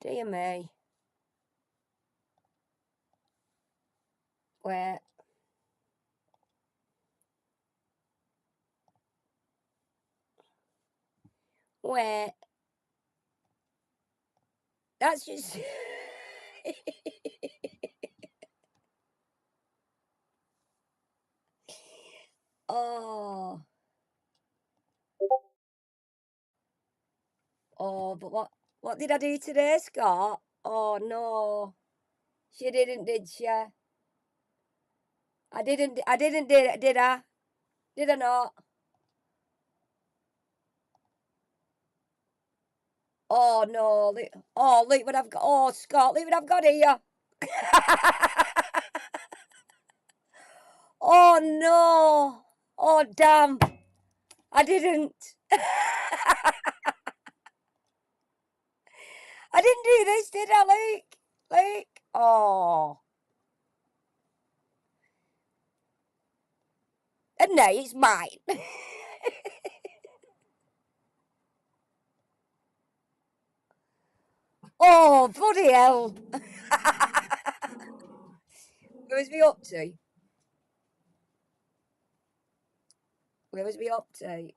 Dear me. Wait. Wait. That's just. Oh. Oh, but what did I do today, Scott? Oh no. She didn't, did she? I did I? Did I? Did I not? Oh no. Look what I've got. Oh, Scott, look what I've got here. Oh no. Oh damn. I didn't. I didn't do this, did I, Luke? Luke? Oh. And no, it's mine. Oh, bloody hell. Where was we up to? Where was we up to?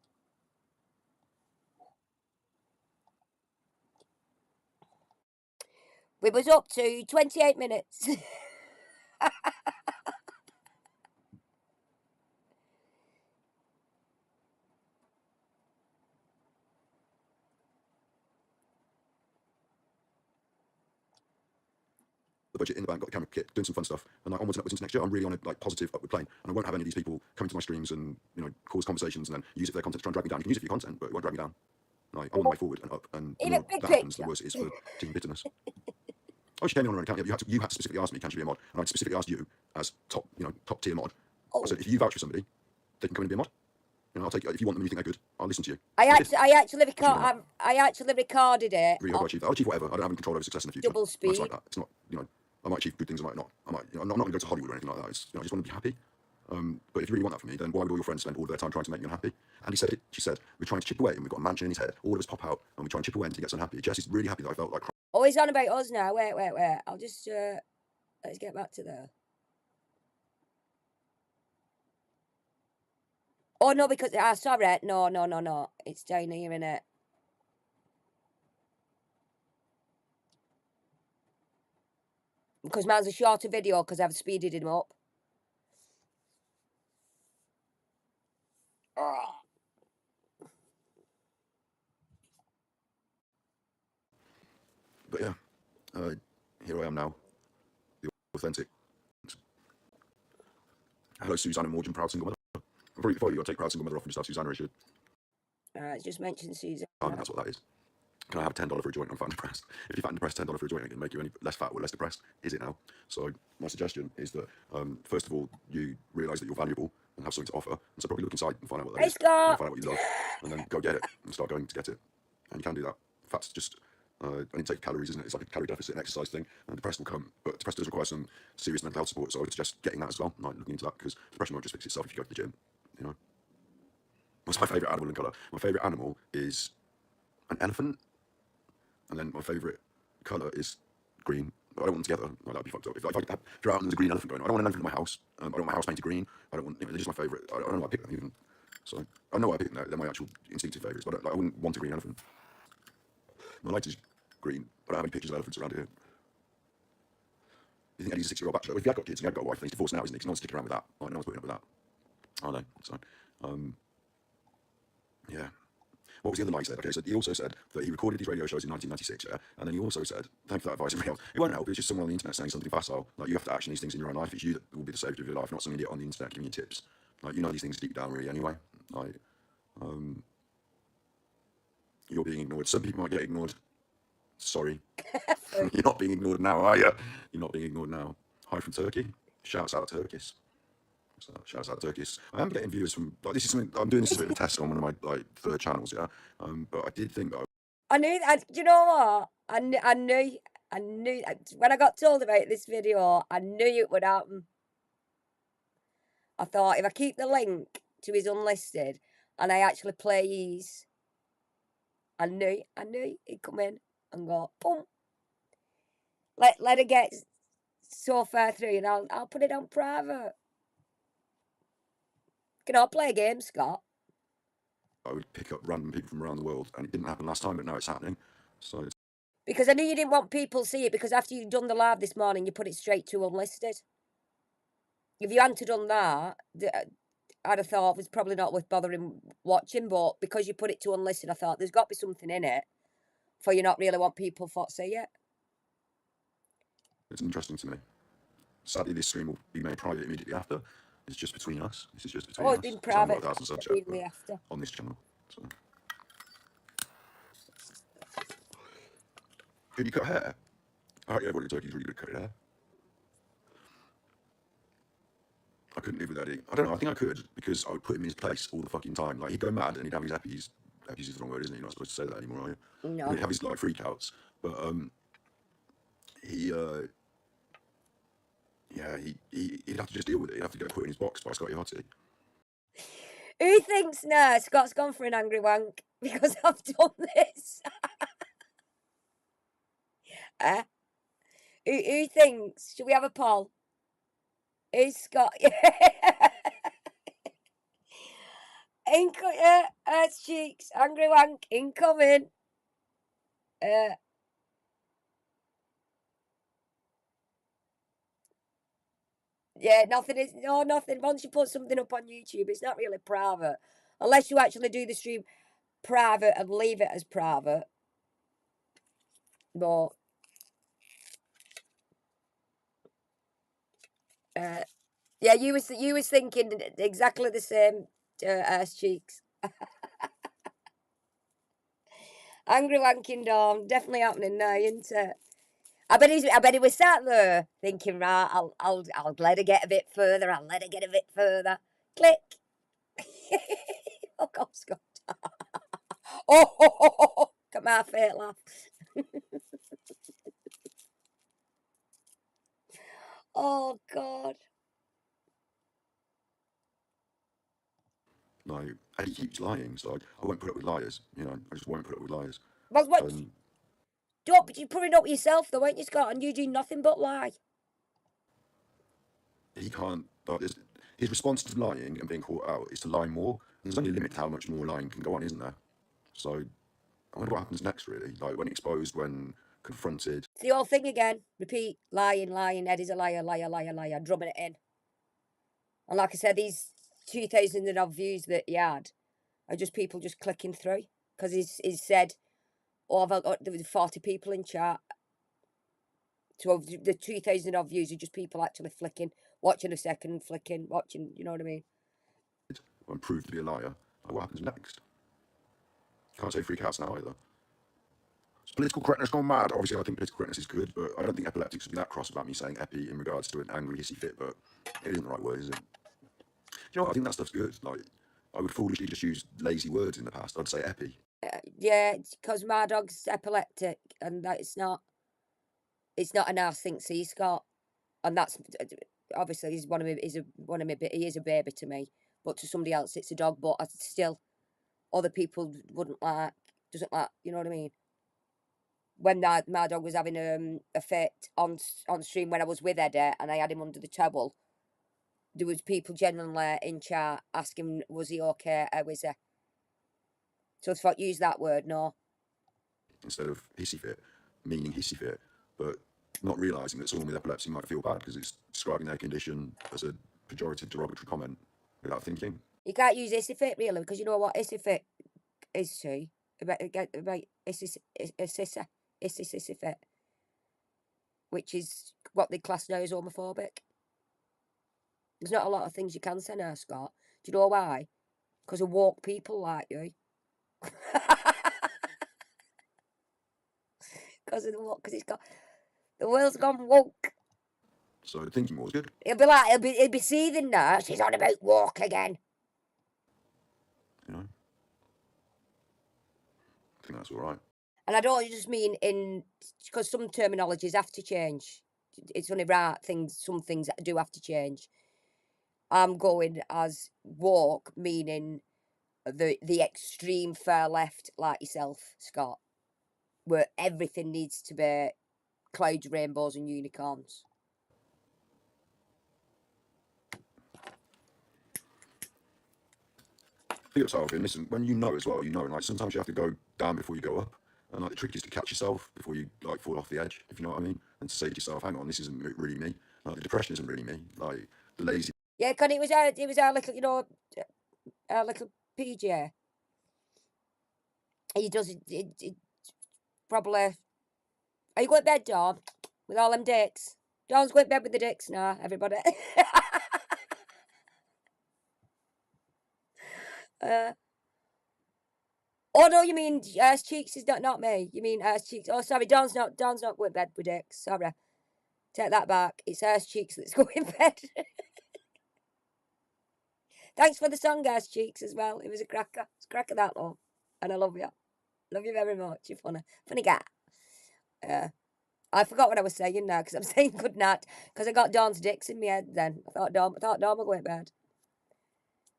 We was up to 28 minutes. the budget in the bank, got the camera kit, doing some fun stuff, and like onwards and upwards into next year, I'm really on a like positive upward plane, and I won't have any of these people coming to my streams and cause conversations and then use it for their content to try and drag me down. You can use it for your content, but it won't drag me down. Like I'm on the way forward and up, and the In more a big that happens, the picture. worse it is for team bitterness. Oh, she came on her own account. Yeah, you had to specifically ask me, can she be a mod? And I specifically asked you as top tier mod. Oh. I said, if you vouch for somebody, they can come in and be a mod. I'll take it. If you want them and you think they're good, I'll listen to you. I actually recorded it. Really hope I achieve that. I'll achieve whatever. I don't have any control over success in the future. Double speed. It's like that. It's not, I might achieve good things, I might not. I'm not going to go to Hollywood or anything like that. It's, I just want to be happy. But if you really want that for me, then why would all your friends spend all their time trying to make you unhappy? And he said it. She said, we're trying to chip away and we've got a mansion in his head. All of us pop out and we try and chip away until he gets unhappy. Jesse's really happy that I felt like Oh, he's on about us now. Wait. I'll just, let's get back to there. Oh, no, because, sorry. No. It's down here, innit? Because mine's a shorter video because I've speeded him up. But yeah, here I am now, the authentic. Hello, Suzanne and Morgan, proud single mother. Before you got to take proud single mother off and just have Susanna as your. Just mention Susan. That's what that is. Can I have $10 for a joint? I'm fat and depressed. If you're fat and depressed, $10 for a joint ain't going to make you any less fat or less depressed, is it now? So my suggestion is that, first of all, you realise that you're valuable and have something to offer. And so probably look inside and find out what that is. Scott! And find out what you love. And then go get it and start going to get it. And you can do that. Fat's just an intake of calories, isn't it? It's like a calorie deficit and exercise thing. And depressed will come. But depressed does require some serious mental health support. So I would suggest getting that as well. Like looking into that because depression won't just fix itself if you go to the gym. What's my favourite animal in colour? My favourite animal is an elephant. And then my favourite colour is green. But I don't want them together. Like, that'd be fucked up. If you're out and there's a green elephant going, I don't want an elephant in my house. I don't want my house painted green. I don't want. They're just my favourite. I don't know why I picked them even. So I know why I picked them. They're my actual instinctive favourites. But I wouldn't want a green elephant. My light is green. But I don't have any pictures of elephants around here. You think Eddie's a 6-year-old bachelor? Well, if he had got kids and he had got a wife, then he's divorced now, isn't he? Because no one's sticking around with that. Like, no one's putting up with that. Are they? So, yeah. What was the other lie he said? Okay, so he also said that he recorded his radio shows in 1996, yeah? And then he also said, thank you for that advice, everybody else. It won't help, it's just someone on the internet saying something facile. Like, you have to action these things in your own life. It's you that will be the savior of your life, not some idiot on the internet giving you tips. Like, you know these things deep down, really, anyway. Like, you're being ignored. Some people might get ignored. Sorry. You're not being ignored now, are you? You're not being ignored now. Hi from Turkey. Shouts out to Turkish. So, shouts out to Turkish. I am getting viewers from, like, this is something, I'm doing this as a bit of a test on one of my, like, third channels, yeah? But I did think that do you know what? I knew, when I got told about this video, I knew it would happen. I thought, if I keep the link to his unlisted, and I actually play his, I knew he'd come in and go, boom. Let it get so far through, and I'll put it on private. Can I play a game, Scott? I would pick up random people from around the world, and it didn't happen last time, but now it's happening. So it's Because I knew you didn't want people to see it, because after you'd done the live this morning, you put it straight to unlisted. If you hadn't done that, I'd have thought it was probably not worth bothering watching, but because you put it to unlisted, I thought there's got to be something in it for you not really want people to see it. It's interesting to me. Sadly, this stream will be made private immediately after. It's just between us. This is just between us. Oh, it's been private I've got 1,000 subs immediately after. on this channel. So. Did you cut hair? I heard everybody in Turkey's really good at cutting hair. I couldn't live with Eddie. I don't know, I think I could, because I would put him in his place all the fucking time. Like, he'd go mad and he'd have his eppies. Eppies is the wrong word, isn't it? You're not supposed to say that anymore, are you? No. He'd have his, like, freakouts. But, he'd have to just deal with it. He'd have to get put in his box by Scotty Hottie. Who thinks now Scott's gone for an angry wank because I've done this? Who thinks? Should we have a poll? Who's Scott? Earth cheeks, angry wank, incoming. Yeah, nothing. Once you put something up on YouTube, it's not really private. Unless you actually do the stream private and leave it as private. But Yeah, you was thinking exactly the same, ass cheeks. Angry wanking Dawn, definitely happening now, isn't it? I bet he was sat there thinking, right, I'll let her get a bit further. I'll let her get a bit further. Click. Oh God, Scott. Oh, got my fake laugh. Oh God. No, and he keeps lying, so I won't put up with liars. You know, I just won't put up with liars. Well, what? Um, Don't you put it up yourself though, ain't you, Scott? And you do nothing but lie. he can't. His response to lying and being caught out is to lie more. And there's only a limit to how much more lying can go on, isn't there? So I wonder what happens next, really. Like when exposed, when confronted. It's the old thing again. Repeat, lying, lying. Eddie's a liar, liar, liar, liar. Drumming it in. And like I said, these 2,000 and odd views that he had are just people just clicking through because he's said, "Oh, there was 40 people in chat." So the 2,000 odd views are just people actually flicking, watching a second, flicking, watching. You know what I mean? And proved to be a liar. Like what happens next? Can't say freak outs now either. Is political correctness gone mad? Obviously, I think political correctness is good, but I don't think epileptics would be that cross about me saying epi in regards to an angry, hissy fit, but it isn't the right word, is it? Do you know what? I think that stuff's good. Like, I would foolishly just use lazy words in the past. I'd say epi. Yeah, because my dog's epileptic, and that it's not a nice thing to see, Scott. And that's obviously he's one of me. He is a baby to me, but to somebody else it's a dog. But I still, other people doesn't like. You know what I mean? When my dog was having a fit on stream when I was with Eddie and I had him under the towel, there was people genuinely in chat asking, was he okay? How was he? So I thought, use that word, no. Instead of hissy fit, meaning hissy fit, but not realising that someone with epilepsy might feel bad because it's describing their condition as a pejorative, derogatory comment without thinking. You can't use hissy fit really, because you know what hissy fit is to about hissy fit, which is what they class now as homophobic. There's not a lot of things you can say now, Scott. Do you know why? Because of woke people like you. Because of the woke, because the world's gone woke. So the thinking was good. He'll be seething now. She's on about woke again. You know, I think that's all right. And I don't just mean because some terminologies have to change. It's only right some things do have to change. I'm going as woke, meaning the extreme far left, like yourself, Scott, where everything needs to be clouds, rainbows, and unicorns. Big up, Alvin. Listen, when you know as well, you know. Like sometimes you have to go down before you go up, and like the trick is to catch yourself before you like fall off the edge, if you know what I mean, and to say to yourself, "Hang on, this isn't really me. Like the depression isn't really me. Like the lazy." Yeah, because it was our little, our little PJ. He does it probably. Are you going to bed, Dawn? With all them dicks? Dawn's going to bed with the dicks now, everybody. uh, oh no, you mean Ass Cheeks is not me. You mean Ass Cheeks. Oh sorry, Dawn's not going to bed with dicks. Sorry. Take that back. It's Ass Cheeks that's going to bed. Thanks for the song, Ass Cheeks, as well. It was a cracker. It's a cracker, that one. And I love you. Love you very much. You're funny. Funny guy. I forgot what I was saying now because I'm saying good night because I got Dawn's dicks in my head then. I thought Dawn would go to bed.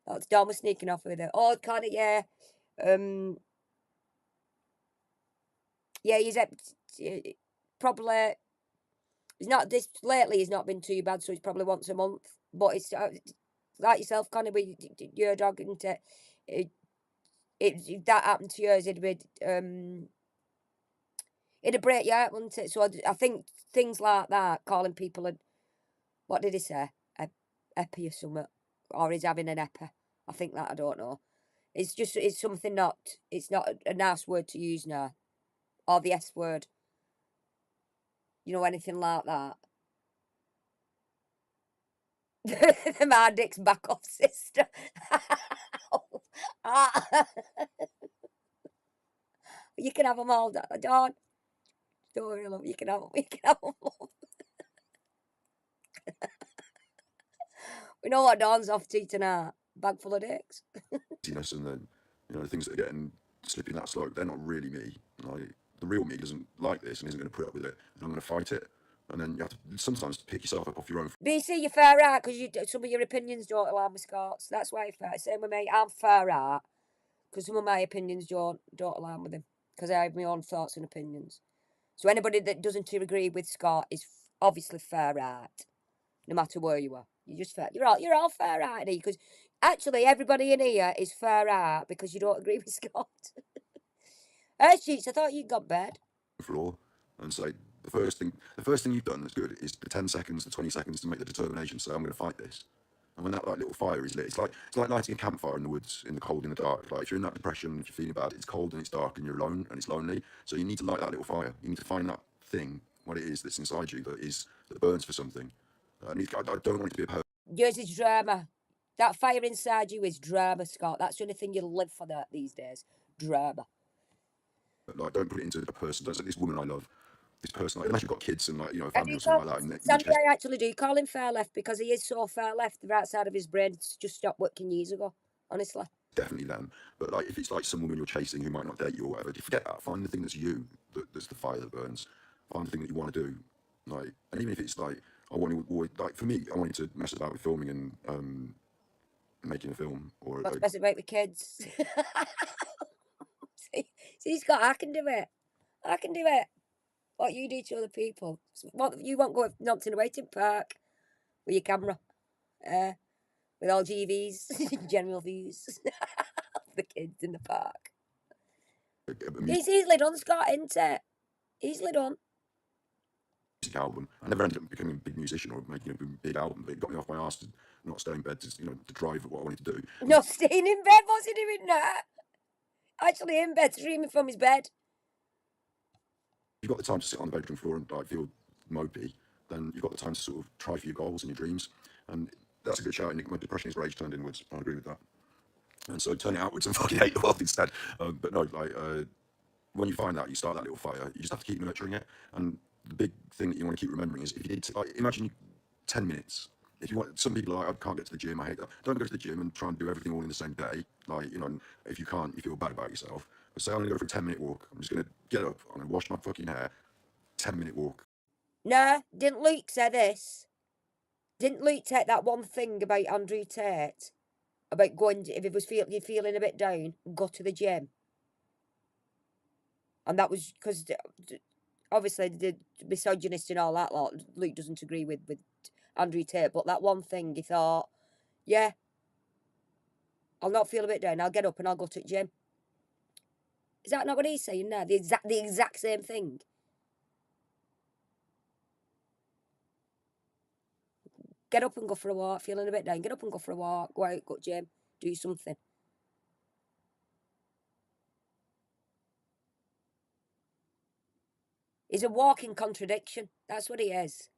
I thought Dawn was sneaking off with it. Oh, kind of, yeah. Yeah, probably, he's not, this, lately he's not been too bad, so he's probably once a month. But it's, like yourself, kind of, with your dog, isn't it? If that happened to yours, it'd break your heart, wouldn't it? So I think things like that, calling people what did he say? Epi or something, or he's having an epi. I think that, I don't know. It's something it's not a nice word to use now, or the S word. You know, anything like that. The Mardic's back off sister. You can have them all, Dawn. Don't worry, love. You can have them. You can have them, love. We know what Dawn's off to tonight. Bag full of dicks. Laziness and then, the things that are getting slipping that slope, they're not really me. Like, the real me doesn't like this and isn't going to put up with it, and I'm going to fight it. And then you have to sometimes pick yourself up off your own. BC, you're far out because some of your opinions don't align with Scott's. That's why you're fair. Same with me. I'm far out because some of my opinions don't align with him because I have my own thoughts and opinions. So anybody that doesn't agree with Scott is obviously far out, no matter where you are. You're just fair. You're all far out here because actually everybody in here is far out because you don't agree with Scott. Hey, Sheets, I thought you'd got bed. Floor and say the first thing you've done that's good is the 10 seconds, the 20 seconds to make the determination. So I'm going to fight this. And when that little fire is lit, it's like lighting a campfire in the woods, in the cold, in the dark. Like if you're in that depression, if you're feeling bad, it's cold and it's dark and you're alone and it's lonely. So you need to light that little fire. You need to find that thing, what it is that's inside you that burns for something. I don't want it to be a person. Yours is drama. That fire inside you is drama, Scott. That's the only thing you live for these days. Drama. Like, don't put it into a person. Don't say this woman I love, this person. Like, unless you've got kids and like I family do or something like that. Sandy, I actually do call him far left because he is so far left. The right side of his brain just stopped working years ago. Honestly. Definitely them. But like, if it's like some woman you're chasing who might not date you or whatever, forget that. Find the thing that's you, that's the fire that burns. Find the thing that you want to do. Like, and even if it's like, I want to, like for me, I wanted to mess about with filming and making a film or. What's best about with kids? See, Scott, I can do it. I can do it. What you do to other people. What you won't go not in a waiting park with your camera, with all GVs, general views, the kids in the park. He's easily done, Scott, isn't it? Easily done. Music album. I never ended up becoming a big musician or making a big album, but it got me off my ass to not stay in bed to drive at what I wanted to do. Not staying in bed. What's he doing now? Actually in bed, streaming from his bed. If you've got the time to sit on the bedroom floor and like feel mopey, then you've got the time to sort of try for your goals and your dreams. And that's a good shout. My depression is rage turned inwards. I agree with that. And so turn it outwards and fucking hate the world instead. But no, like when you find that, you start that little fire. You just have to keep nurturing it. And the big thing that you want to keep remembering is if you need to, like, imagine 10 minutes. If you want, some people are like, I can't get to the gym, I hate that. Don't go to the gym and try and do everything all in the same day. Like, if you can't, you feel bad about yourself. But say I'm gonna go for a 10-minute walk. I'm just gonna get up, I'm gonna wash my fucking hair. 10-minute walk. Nah, didn't Luke say this? Didn't Luke take that one thing about Andrew Tate? About going, if it was you're feeling a bit down, go to the gym. And that was because, obviously, the misogynist and all that lot, Luke doesn't agree with Andrew Tate, but that one thing, he thought, yeah, I'll not feel a bit down, I'll get up and I'll go to the gym. Is that not what he's saying now? The exact same thing. Get up and go for a walk, feeling a bit down, get up and go for a walk, go out, go to the gym, do something. He's a walking contradiction. That's what he is.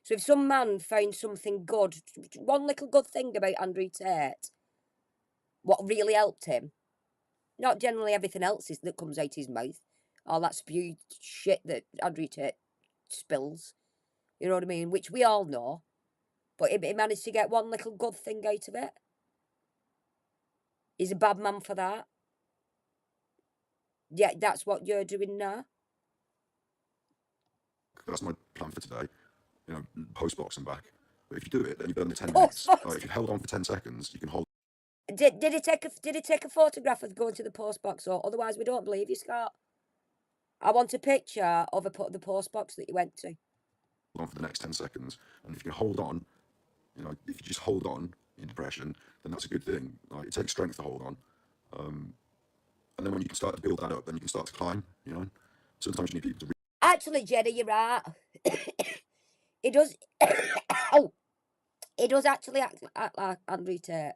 So if some man found something good, one little good thing about Andrew Tate, what really helped him, not generally everything else that comes out his mouth, all that spewed shit that Andrew Tate spills, you know what I mean, which we all know, but he managed to get one little good thing out of it. He's a bad man for that. Yeah, that's what you're doing now. That's my plan for today. Post box and back. But if you do it, then you've done the 10 minutes. Like, if you've held on for 10 seconds, you can hold. Did he take a photograph of going to the post box? Or otherwise, we don't believe you, Scott. I want a picture of the post box that you went to. On for the next 10 seconds, and if you can hold on, if you just hold on in depression, then that's a good thing. Like, it takes strength to hold on. And then when you can start to build that up, then you can start to climb. Sometimes you need people to. Actually, Jenny, you're right. It does. Oh, it does actually act like Andrew Tate.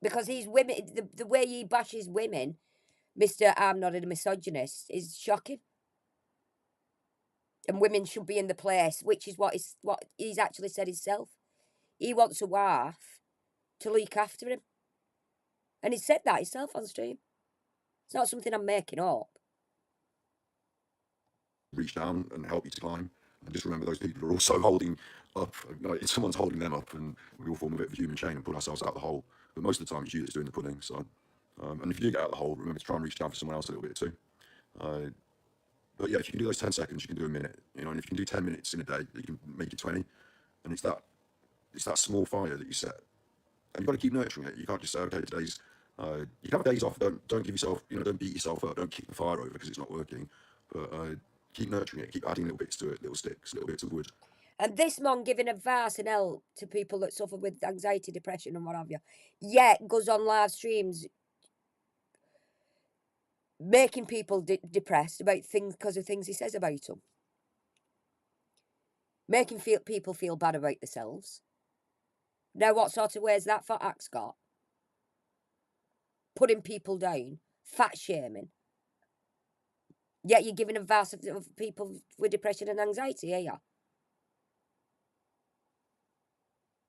Because he's women, the way he bashes women Mr. I'm not a misogynist is shocking. And women should be in the place, which is what he's actually said himself. He wants a wife to look after him. And he said that himself on stream. It's not something I'm making up. Reach down and help you to climb. And just remember those people are also holding up. Like, someone's holding them up, and we all form a bit of a human chain and pull ourselves out of the hole. But most of the time, it's you that's doing the pulling. So, and if you do get out of the hole, remember to try and reach down for someone else a little bit too. But yeah, if you can do those 10 seconds, you can do a minute. You know, and if you can do 10 minutes in a day, you can make it 20. And it's that small fire that you set, and you've got to keep nurturing it. You can't just say, okay, today's. You can have days off. Don't give yourself. Don't beat yourself up. Don't kick the fire over because it's not working. But keep nurturing it. Keep adding little bits to it, little sticks, little bits of wood. And this man giving advice and help to people that suffer with anxiety, depression, and what have you, yet goes on live streams making people depressed about things because of things he says about them, making people feel bad about themselves. Now, what sort of ways that fat axe got? Putting people down, fat shaming. Yet you're giving advice of people with depression and anxiety, are you?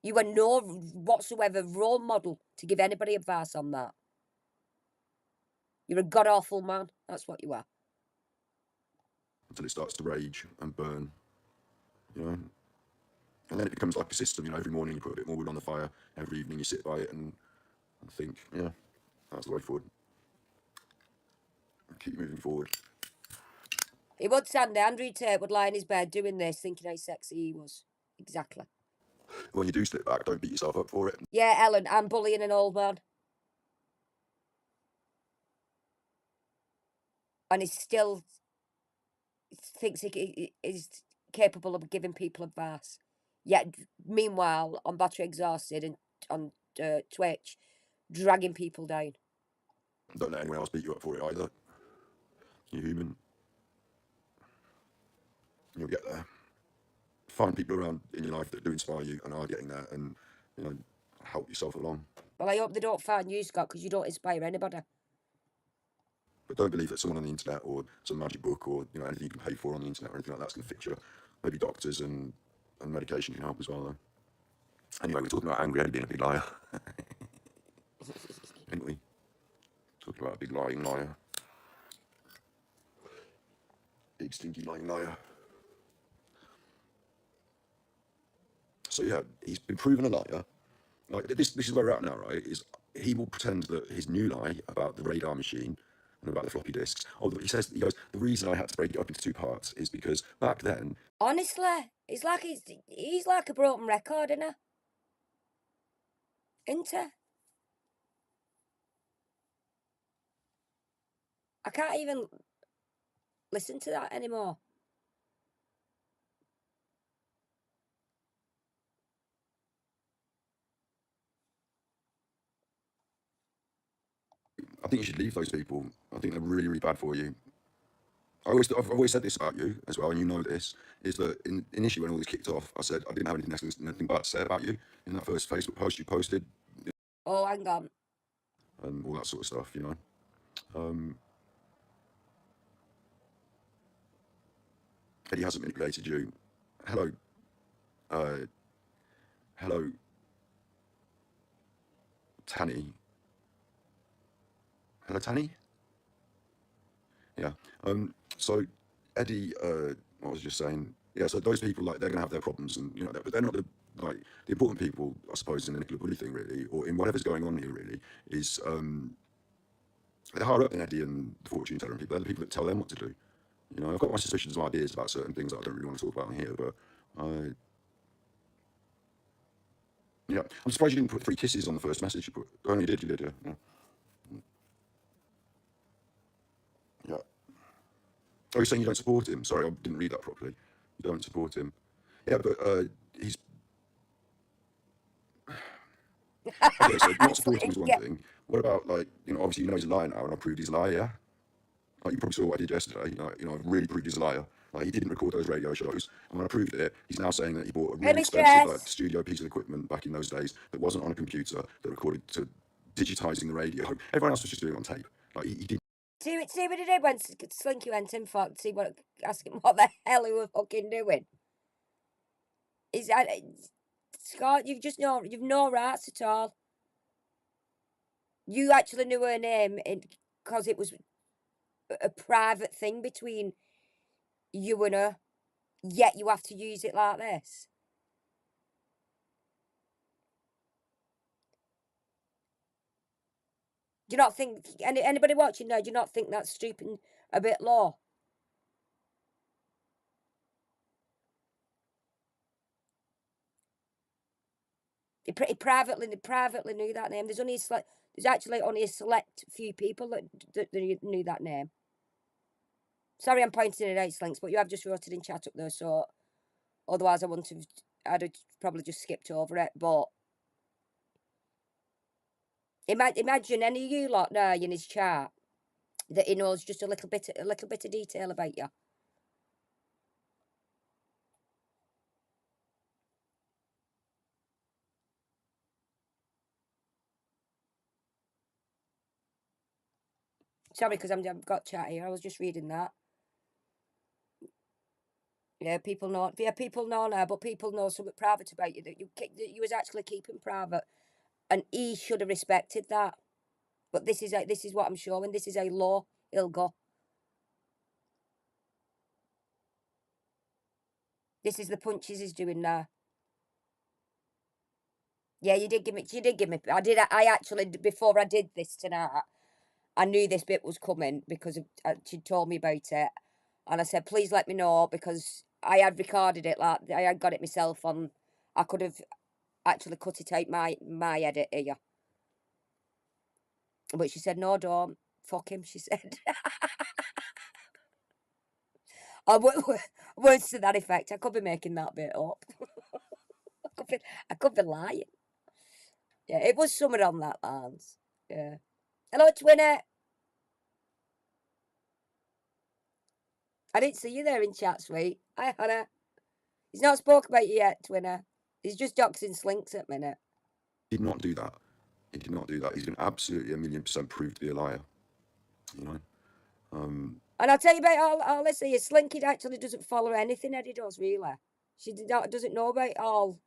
You are no whatsoever role model to give anybody advice on that. You're a god-awful man. That's what you are. Until it starts to rage and burn, And then it becomes like a system, Every morning you put a bit more wood on the fire. Every evening you sit by it and think, that's the way forward. And keep moving forward. He would stand there. Andrew Tate would lie in his bed doing this, thinking how sexy he was. Exactly. When you do slip back, don't beat yourself up for it. Yeah, Ellen, I'm bullying an old man. And he still thinks he is capable of giving people advice. Yet, meanwhile, on battery exhausted and on Twitch, dragging people down. Don't let anyone else beat you up for it either. You're human. You'll get there. Find people around in your life that do inspire you and are getting there, and help yourself along. Well, I hope they don't find you, Scott, because you don't inspire anybody. But don't believe that someone on the internet or some magic book or anything you can pay for on the internet or anything like that's going to fix you. Maybe doctors and medication can help as well, though. Anyway, we're talking about Angry Eddie being a big liar. Ain't we? Talking about a big lying liar. Big stinky lying liar. So yeah, he's been proven a liar. Like this is where we're at now, right? Is he will pretend that his new lie about the radar machine and about the floppy disks. He goes, the reason I had to break it up into 2 parts is because back then. Honestly, he's like a broken record, isn't he? I can't even listen to that anymore. I think you should leave those people. I think they're really, really bad for you. I've always said this about you as well, and you know this, is that initially when all this kicked off, I said I didn't have anything bad to say about you in that first Facebook post you posted. Oh, hang on. And all that sort of stuff, Eddie hasn't manipulated you. Hello, Tanny. Hello, Tanny? Yeah. So Eddie, I was just saying, yeah, so those people, like, they're going to have their problems, and, but they're not the important people, I suppose, in the Nicola Bully thing, really, or in whatever's going on here, really, is, they're higher up than Eddie and the fortune teller and people. They're the people that tell them what to do. I've got my suspicions and ideas about certain things that I don't really want to talk about in here, but I'm surprised you didn't put 3 kisses on the first message you put. Oh, you did, yeah. Yeah. Oh, you're saying you don't support him? Sorry, I didn't read that properly. You don't support him. Yeah, but he's... Okay, so not supporting him is one thing. What about, obviously he's a liar now, and I proved he's a liar, yeah? Like, you probably saw what I did yesterday. I've really proved he's a liar. Like, he didn't record those radio shows, and when I proved it, he's now saying that he bought a really expensive studio piece of equipment back in those days that wasn't on a computer, that recorded to digitising the radio. Everyone else was just doing it on tape. Like, he did. See what he did when Slinky went in for ask him what the hell he was fucking doing. Is that Scott? You've no rights at all. You actually knew her name because it was a private thing between you and her. Yet you have to use it like this. Do you not think anybody watching now? Do you not think that's stooping a bit low? He privately knew that name. There's actually only a select few people that knew that name. Sorry, I'm pointing it out, Slinks, but you have just wrote it in chat up there, so otherwise I'd have probably just skipped over it. But imagine any of you lot now in his chat that he knows just a little bit of detail about you. Sorry, because I've got chat here. I was just reading that. Yeah, people know. Yeah, people know now, but people know something private about you that you was actually keeping private, and he should have respected that. But this is what I'm showing. This is a law. He'll go. This is the punches he's doing now. Yeah, you did give me. I actually, before I did this tonight, I knew this bit was coming because she told me about it, and I said, please let me know because I had recorded it. Like I had got it myself on. I could have actually cut it out my edit here, but she said no, don't fuck him. She said. Words to that effect. I could be making that bit up. I could be lying. Yeah, it was somewhere on that lines. Yeah. Hello, Twinner. I didn't see you there in chat, sweet. Hi, Hannah. He's not spoke about you yet, Twinner. He's just doxing Slinks at minute. He did not do that. He did not do that. He's been absolutely 1,000,000% proved to be a liar. You know. And I'll tell you about all this here. Slinky actually doesn't follow anything Eddie does, really. She doesn't know about all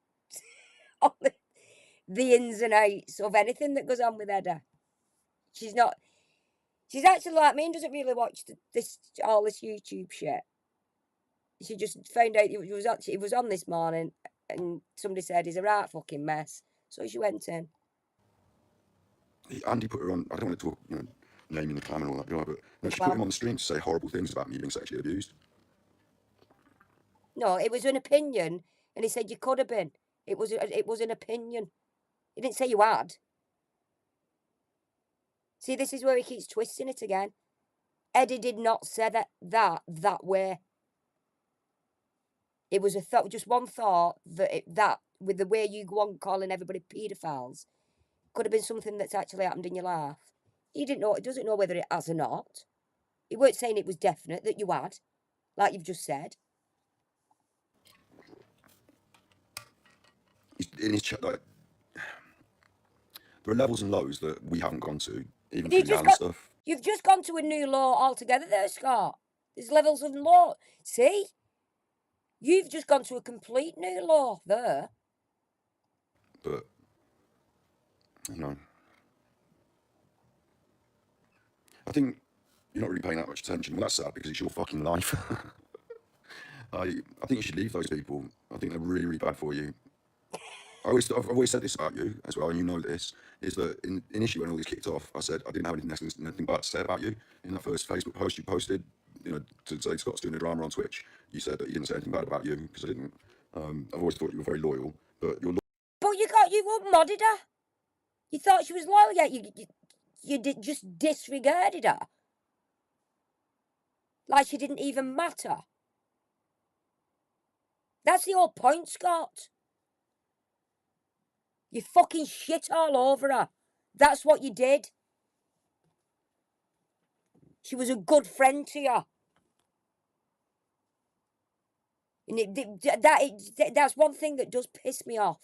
the ins and outs of anything that goes on with Eddie. She's not. She's actually like me and doesn't really watch all this YouTube shit. She just found out it was on this morning, and somebody said he's a right fucking mess, so she went in. Andy put her on. I don't want to talk, naming the clan and all that, but she put him on the stream to say horrible things about me being sexually abused. No, it was an opinion, and he said you could have been. It was an opinion. He didn't say you had. See, this is where he keeps twisting it again. Eddie did not say that way. It was a thought, just one thought that with the way you go on calling everybody paedophiles, could have been something that's actually happened in your life. He doesn't know whether it has or not. He weren't saying it was definite that you had, like you've just said. In his chat, like, there are levels and lows that we haven't gone to, even through the stuff. You've just gone to a new law altogether there, Scott. There's levels of law. See? You've just gone to a complete new law there. But, I think you're not really paying that much attention. Well, that's sad because it's your fucking life. I think you should leave those people. I think they're really, really bad for you. I've always said this about you as well, and you know this, is that initially when all this kicked off, I said I didn't have anything bad to say about you. In that first Facebook post you posted, to say Scott's doing a drama on Twitch, you said that you didn't say anything bad about you, because I didn't. I've always thought you were very loyal, but you're But you modded her. You thought she was loyal, yet you just disregarded her. Like she didn't even matter. That's the whole point, Scott. You fucking shit all over her. That's what you did. She was a good friend to you. And that's one thing that does piss me off.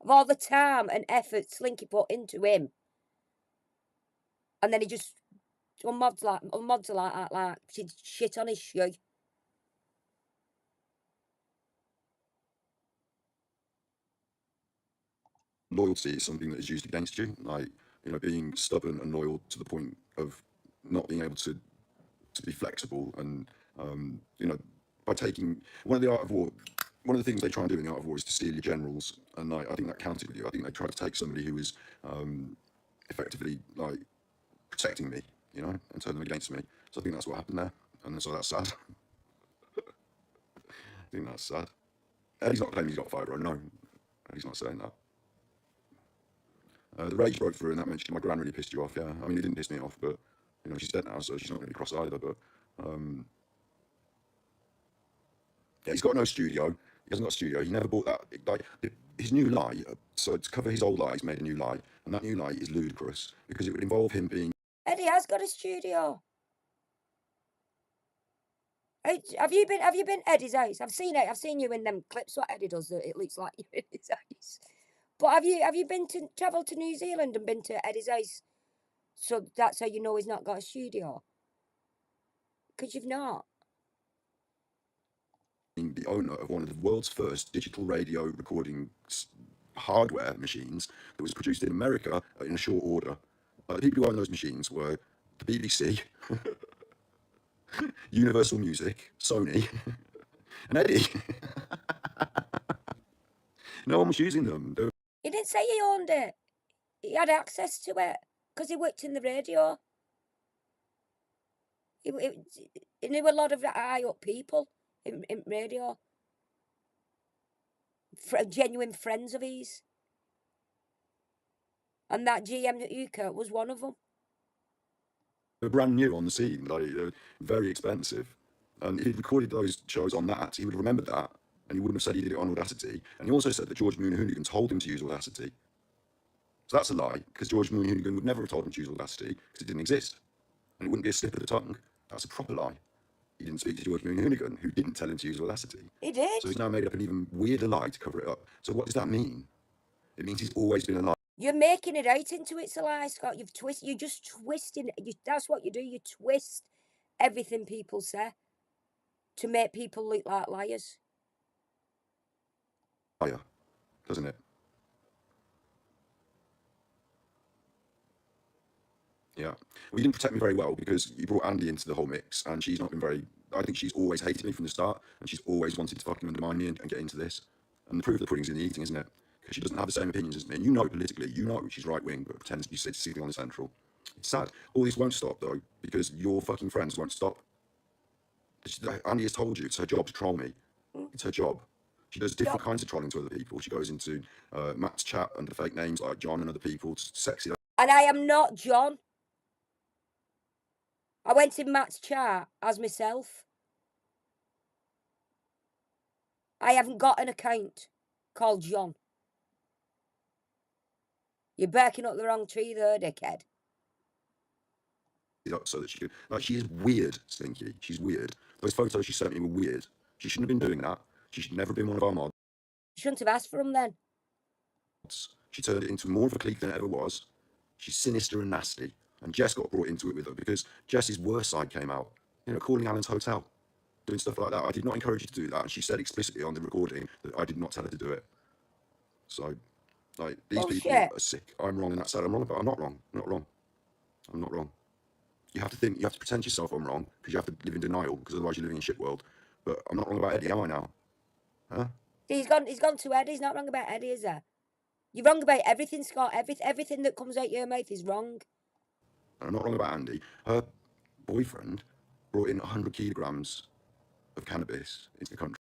Of all the time and effort Slinky put into him. And then he just mods are like that, like shit on his shoe. Loyalty is something that is used against you, like, you know, being stubborn and loyal to the point of not being able to be flexible. And you know, by taking one of the things they try and do in the art of war is to steal your generals, and I think that counted with you. I think they tried to take somebody who was effectively like protecting me, you know, and turn them against me. So I think that's what happened there, and so that's sad. I think that's sad. Eddie's not claiming he's got fibro, no, he's not saying that. The rage broke through, and that mentioned my gran really pissed you off. Yeah, I mean, it didn't piss me off, but you know, she's dead now, so she's not going to be cross either. But yeah, he's got no studio. He hasn't got a studio. He never bought that. Like his new lie. So to cover his old lie, he's made a new lie, and that new lie is ludicrous because it would involve him being. Eddie has got a studio. Have you been Eddie's house? I've seen it. I've seen you in them clips. What Eddie does, it looks like you're in his house. But have you been to travel to New Zealand and been to Eddie's house? So that's how you know he's not got a studio. Because you've not. The owner of one of the world's first digital radio recording hardware machines that was produced in America in a short order. The people who owned those machines were the BBC, Universal Music, Sony, and Eddie. No one was using them. He didn't say he owned it. He had access to it because he worked in the radio. He knew a lot of high up people in radio. Genuine friends of his. And that GM UK was one of them. They were brand new on the scene, like very expensive. And if he'd recorded those shows on that, he would have remembered that, and he wouldn't have said he did it on Audacity. And he also said that George Mooney-Hoonigan told him to use Audacity. So that's a lie, because George Mooney-Hoonigan would never have told him to use Audacity, because it didn't exist. And it wouldn't be a slip of the tongue. That's a proper lie. He didn't speak to George Mooney-Hoonigan, who didn't tell him to use Audacity. He did. So he's now made up an even weirder lie to cover it up. So what does that mean? It means he's always been a lie. You're making it out into it's a lie, Scott. You're just twisting it. That's what you do. You twist everything people say to make people look like liars. Liar, doesn't it? Yeah. Well, you didn't protect me very well because you brought Andy into the whole mix, and she's not been very. I think she's always hated me from the start, and she's always wanted to fucking undermine me and get into this. And the proof of the pudding's in the eating, isn't it? Because she doesn't have the same opinions as me. And you know politically, you know she's right wing, but pretends to be sitting on the central. It's sad. All this won't stop though, because your fucking friends won't stop. Andy has told you it's her job to troll me. It's her job. She does different kinds of trolling to other people. She goes into Matt's chat under fake names like John and other people, sexy. And I am not John. I went in Matt's chat as myself. I haven't got an account called John. You're barking up the wrong tree there, dickhead. So that she could, like, she is weird, Stinky. She's weird. Those photos she sent me were weird. She shouldn't have been doing that. She should never have been one of our mods. You shouldn't have asked for them then. She turned it into more of a clique than it ever was. She's sinister and nasty. And Jess got brought into it with her because Jess's worst side came out. You know, calling Alan's hotel, doing stuff like that. I did not encourage her to do that, and she said explicitly on the recording that I did not tell her to do it. So, like, these people are sick. I'm wrong in that side. I'm wrong, but I'm not wrong. I'm not wrong. I'm not wrong. You have to think, you have to pretend to yourself I'm wrong, because you have to live in denial, because otherwise you're living in shit world. But I'm not wrong about Eddie, am I now? Huh? He's gone to Eddie. He's not wrong about Eddie, is there? You're wrong about everything, Scott. Everything that comes out your mouth is wrong. And I'm not wrong about Andy. Her boyfriend brought in 100 kilograms of cannabis into the country.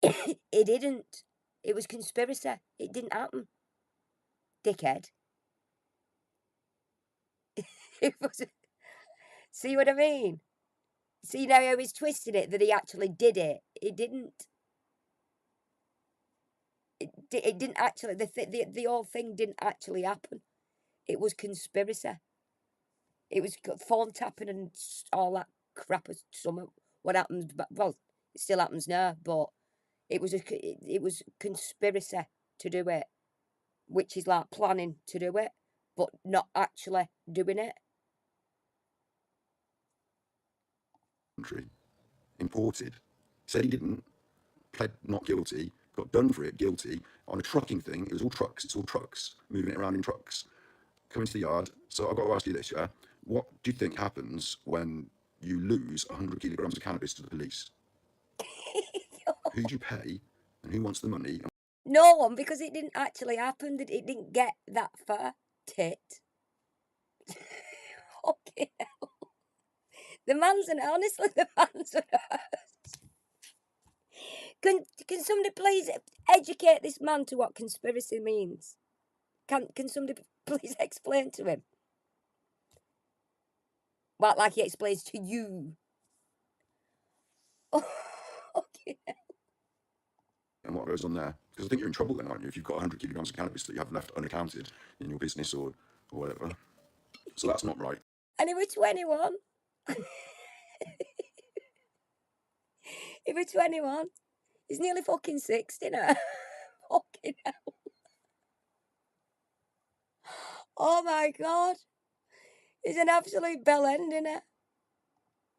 It didn't. It was conspiracy. It didn't happen. Dickhead. It was. See what I mean? See now how he's twisted it that he actually did it. It didn't. It didn't actually. The whole thing didn't actually happen. It was conspiracy. It was phone tapping and all that crap. What happens? Well, it still happens now, but it was conspiracy to do it, which is like planning to do it, but not actually doing it. country, imported, said he didn't, pled not guilty, got done for it, guilty, on a trucking thing. It was all trucks, it's all trucks, moving it around in trucks, coming to the yard. So I've got to ask you this, yeah? What do you think happens when you lose 100 kilograms of cannabis to the police? Who do you pay, and who wants the money? No one, because it didn't actually happen. It didn't get that far. Tit. Okay. The man's honestly, the man's an ass. Can somebody please educate this man to what conspiracy means? Can somebody please explain to him? Well, like he explains to you. Okay. And what goes on there? Because I think you're in trouble then, aren't you, if you've got 100 kilograms of cannabis that you have left unaccounted in your business or whatever. So that's not right. And he was 21. He was 21. He's nearly fucking 60 now. Fucking hell. Oh my God. He's an absolute bell end, isn't it?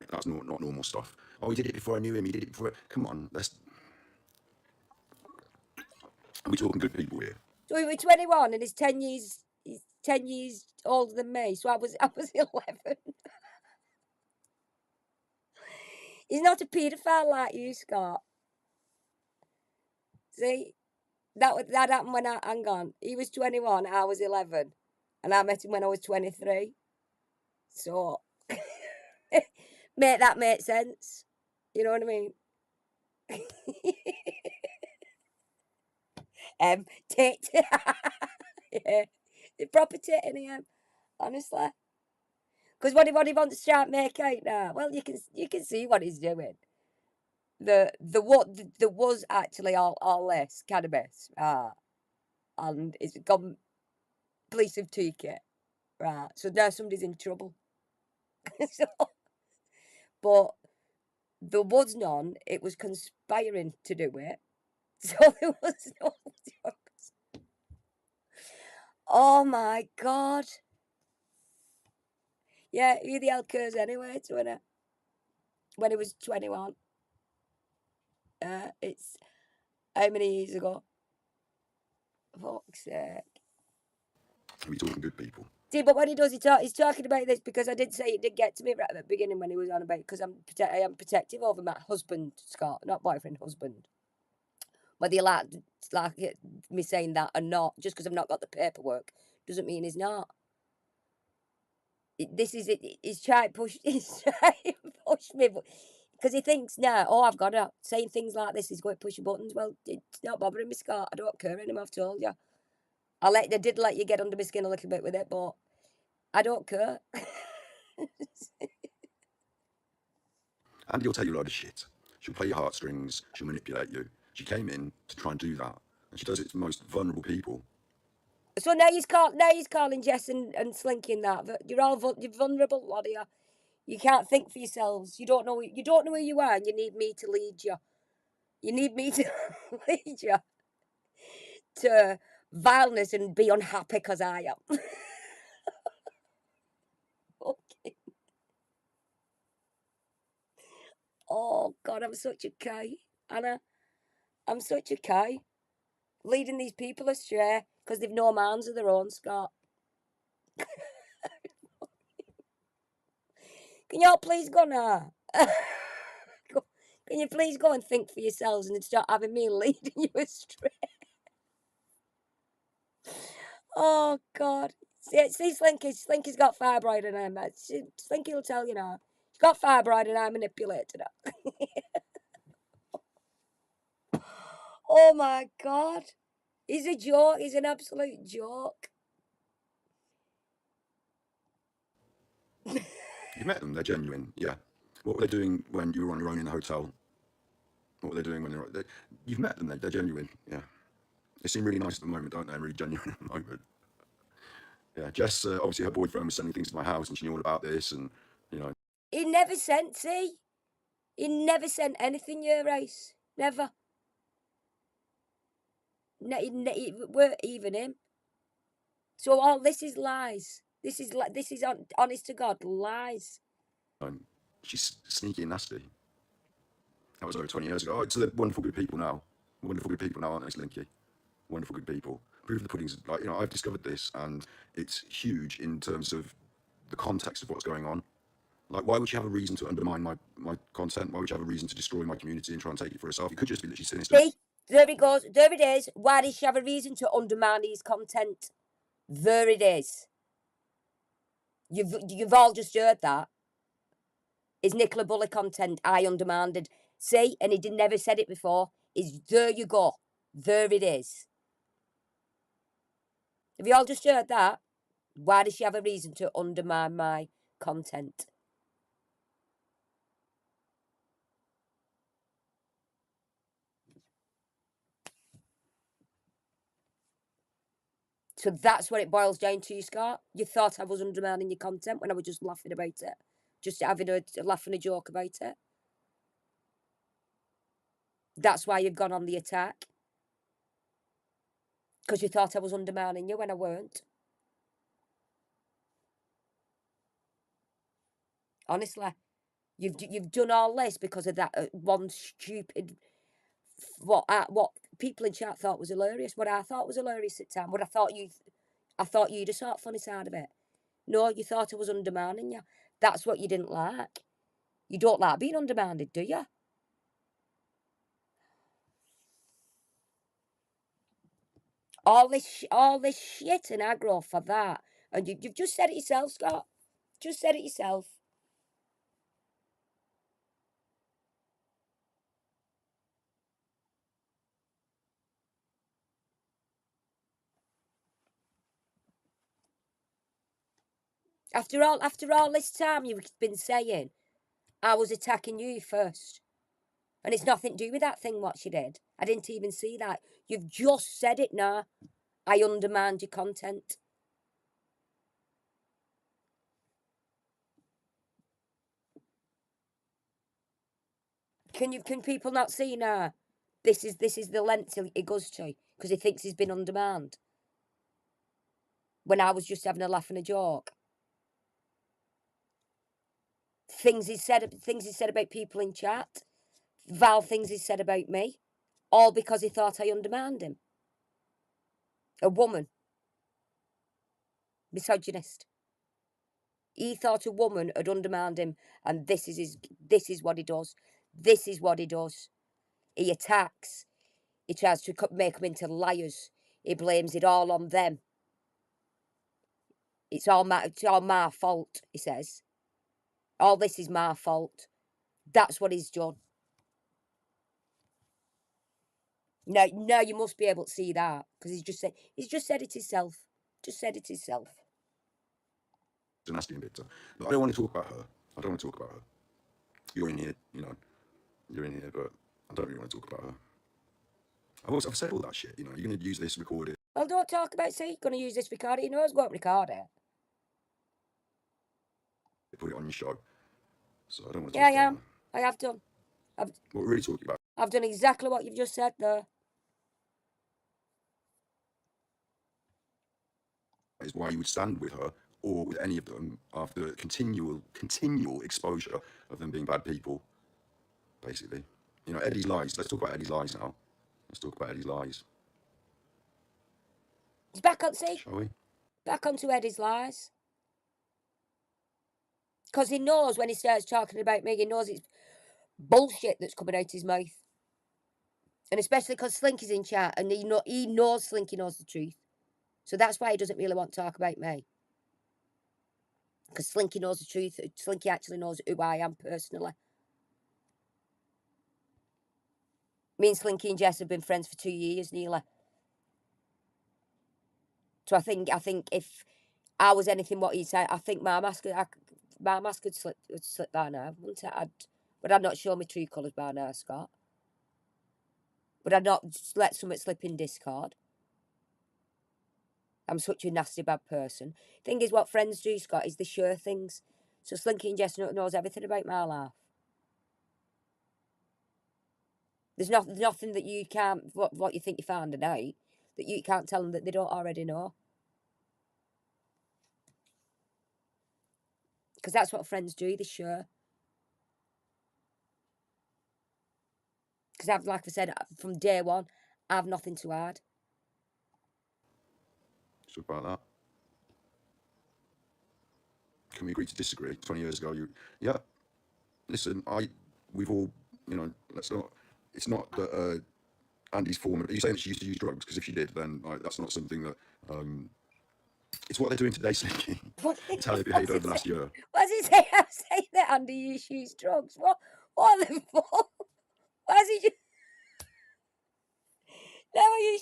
That's not normal stuff. Oh, he did it before I knew him. He did it before. Come on, we're talking good people here. So he was 21 and he's 10 years older than me. So I was 11. He's not a paedophile like you, Scott. See, that happened when hang on. He was 21, I was 11, and I met him when I was 23. So, that made sense. You know what I mean? Tit. Yeah, the proper tit in him, honestly. Because what he wants to try and make out now. Well, you can see what he's doing. There was actually all this cannabis, and it's gone. Police have taken it, right? So now somebody's in trouble. So, but there was none. It was conspiring to do it. So there was no drugs. Oh my God. Yeah, who the hell cares anyway, to it? When he was 21. It's how many years ago? Fuck's sake. We're talking good people. See, but when he does, he's talking about this because I did say it did get to me right at the beginning when he was on about, because I am protective over my husband, Scott, not boyfriend, husband. Whether you like me saying that or not, just because I've not got the paperwork, doesn't mean he's not. This is it. He's trying to push. He's trying to push me, because he thinks now, oh, I've got to saying things like this. He's going to push your buttons. Well, it's not bothering me, Scott. I don't care anymore. I've told you. I did let you get under my skin a little bit with it, but I don't care. And he'll tell you a lot of shit. She'll play your heartstrings. She'll manipulate you. She came in to try and do that, and she does it to the most vulnerable people. So now he's calling Jess and Slinky that. You're all you're vulnerable, lot of you. You can't think for yourselves. You don't know who you are, and you need me to lead you. You need me to lead you to vileness and be unhappy because I am. Okay. Oh God, I'm such a cow, Anna. I'm such a cow, leading these people astray because they've no minds of their own, Scott. Can y'all please go now? Can you please go and think for yourselves and stop having me leading you astray? Oh God. See Slinky's got fibroid in her. Slinky will tell you now. She's got fibroid and I manipulated her. Oh my God. He's a joke. He's an absolute joke. You met them, they're genuine, yeah. What were they doing when you were on your own in the hotel? What were they doing when they're... You've met them, they're genuine, yeah. They seem really nice at the moment, don't they? And really genuine at the moment. Yeah, Jess, obviously her boyfriend was sending things to my house and she knew all about this and, you know. He never sent, see? He never sent anything your race. Never. It weren't even him. So all this is lies. This is honest to God lies. she's sneaky and nasty. That was over 20 years ago. Oh, so they're wonderful good people now. Wonderful good people now, aren't they, Slinky? Wonderful good people. Proof of the pudding's like, you know, I've discovered this, and it's huge in terms of the context of what's going on. Like, why would she have a reason to undermine my content? Why would she have a reason to destroy my community and try and take it for herself? It could just be that she's sinister. See, there it goes. There it is. Why does she have a reason to undermine his content? There it is. You've all just heard that. Is Nicola Bully content I undermined? See, and he never said it before. Is there you go. There it is. Have you all just heard that? Why does she have a reason to undermine my content? So that's what it boils down to, Scott. You thought I was undermining your content when I was just laughing about it. Just having a laughing a joke about it. That's why you've gone on the attack. Because you thought I was undermining you when I weren't. Honestly. You've done all this because of that one stupid... What people in chat thought was hilarious. What I thought was hilarious at the time. What I thought you'd have sort of funny side of it. No, you thought I was undermining you. That's what you didn't like. You don't like being undermined, do you? All this shit and aggro for that. And you've just said it yourself, Scott. Just said it yourself. After all this time you've been saying, I was attacking you first. And it's nothing to do with that thing what she did. I didn't even see that. You've just said it now. I undermined your content. Can people not see now? This is the length he goes to because he thinks he's been undermined. When I was just having a laugh and a joke. Things he said about people in chat. Vile things he said about me. All because he thought I undermined him. A woman. Misogynist. He thought a woman had undermined him, and this is what he does. This is what he does. He attacks. He tries to make them into liars. He blames it all on them. It's all my fault, he says. All this is my fault. That's what he's done. No, you must be able to see that because he's just said it himself. Just said it himself. Nasty and bitter. But I don't want to talk about her. I don't want to talk about her. You're in here, you know. You're in here, but I don't really want to talk about her. I've said all that shit, you know. You're going to use this, record it. Well, don't talk about, see, going to use this, record it. He knows go and record it. Put it on your show. So I don't want to Yeah, talk I about am. her. I have done. What we're really talking about I've done exactly what you've just said there. is why you would stand with her or with any of them after continual exposure of them being bad people, basically. You know, Eddie's lies. Let's talk about Eddie's lies now. Let's talk about Eddie's lies. He's back on, see? Shall we? Back onto Eddie's lies. Because he knows when he starts talking about me, he knows it's bullshit that's coming out his mouth. And especially because Slinky's in chat and he knows Slinky knows the truth. So that's why he doesn't really want to talk about me. Because Slinky knows the truth. Slinky actually knows who I am personally. Me and Slinky and Jess have been friends for 2 years nearly. So I think if I was anything what he said, I think my mask could slip by now, wouldn't it? But I'd not show my true colours by now, Scott. But I'd not just let something slip in Discord. I'm such a nasty bad person. Thing is, what friends do, Scott, is they share things. So Slinky and Jess knows everything about my life. There's nothing that you can't, what you think you found out, that you can't tell them that they don't already know. Because that's what friends do, they share. Because I've, like I said, from day one, I've nothing to hide. It's about that. Can we agree to disagree? 20 years ago, yeah. Listen, we've all, let's not. It's not that Andy's former. Are you saying that she used to use drugs? Because if she did, then that's not something that. It's what they're doing today, Slinky. It's how they behaved over the last year. What does he say? I'm saying that Andy used to use drugs. What the fuck? Why does he just... Now he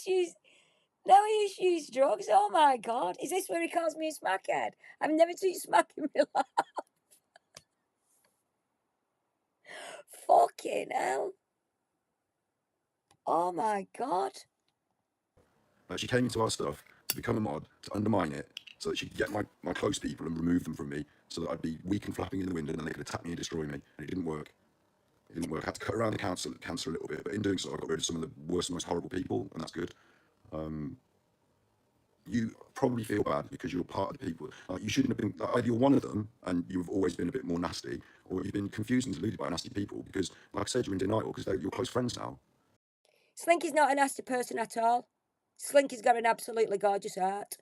used to use drugs. Oh my god. Is this where he calls me a smackhead? I've never seen smack in my life. Fucking hell. Oh my god. She came into our stuff to become a mod, to undermine it, so that she could get my close people and remove them from me, so that I'd be weak and flapping in the wind and then they could attack me and destroy me. And it didn't work. It didn't work. I had to cut around the cancer a little bit, but in doing so, I got rid of some of the worst and most horrible people, and that's good. You probably feel bad because you're part of the people. Like, you shouldn't have been. Either you're one of them and you've always been a bit more nasty, or you've been confused and deluded by nasty people because, like I said, you're in denial because they're your close friends now. Slinky's not a nasty person at all. Slinky's got an absolutely gorgeous heart.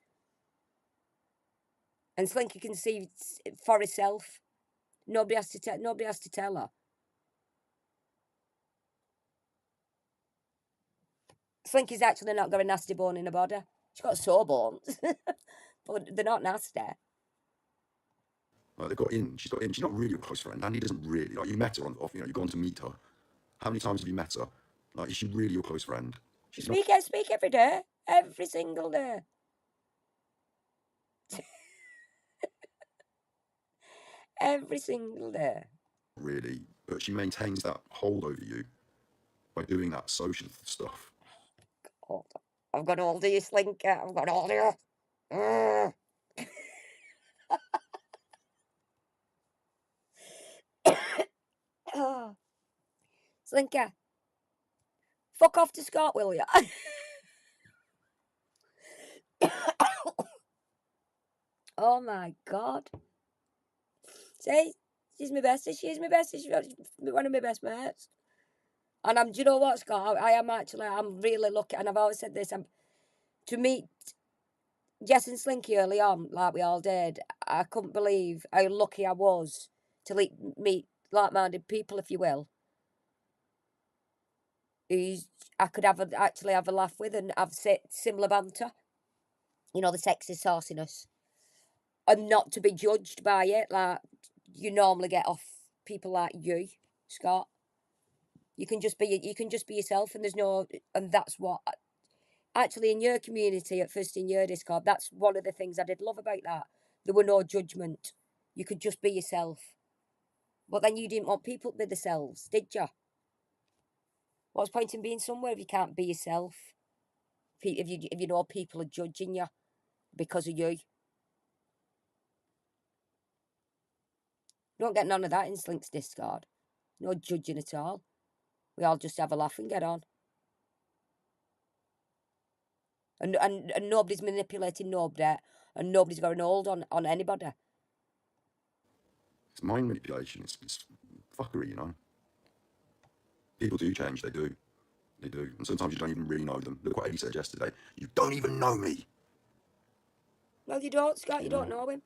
And Slinky can see for herself. Nobody has to tell her. Slinky's actually not got a nasty bone in her body. She's got sore bones, but they're not nasty. Like, they've got in. She's got in. She's not really your close friend. Andy doesn't really. Like, you met her off. You've gone to meet her. How many times have you met her? Like, is she really your close friend? I speak every day. Every single day. Every single day. Really, but she maintains that hold over you by doing that social stuff. Oh, I've got hold of you, Slinky. I've got hold of you. Oh. Slinky, fuck off to Scott, will you? Oh my god. See, she's my bestie. She's my bestie. She's one of my best mates. And do you know what, Scott? I'm really lucky. And I've always said this. To meet Jess and Slinky early on, like we all did, I couldn't believe how lucky I was to meet like-minded people, if you will, who I could actually have a laugh with and have similar banter. You know, the sexy sauciness. And not to be judged by it, like you normally get off people like you, Scott. You can just be yourself, and that's what. Actually, in your community, at first in your Discord, that's one of the things I did love about that. There were no judgment. You could just be yourself. But then you didn't want people to be themselves, did you? What's the point in being somewhere if you can't be yourself? If you know people are judging you because of you. Don't get none of that in Slink's Discord. No judging at all. We all just have a laugh and get on. And nobody's manipulating nobody, and nobody's got an hold on anybody. It's mind manipulation. It's fuckery, People do change. They do. They do. And sometimes you don't even really know them. Look what Eddie said yesterday. You don't even know me. Well, you don't, Scott. You don't know him.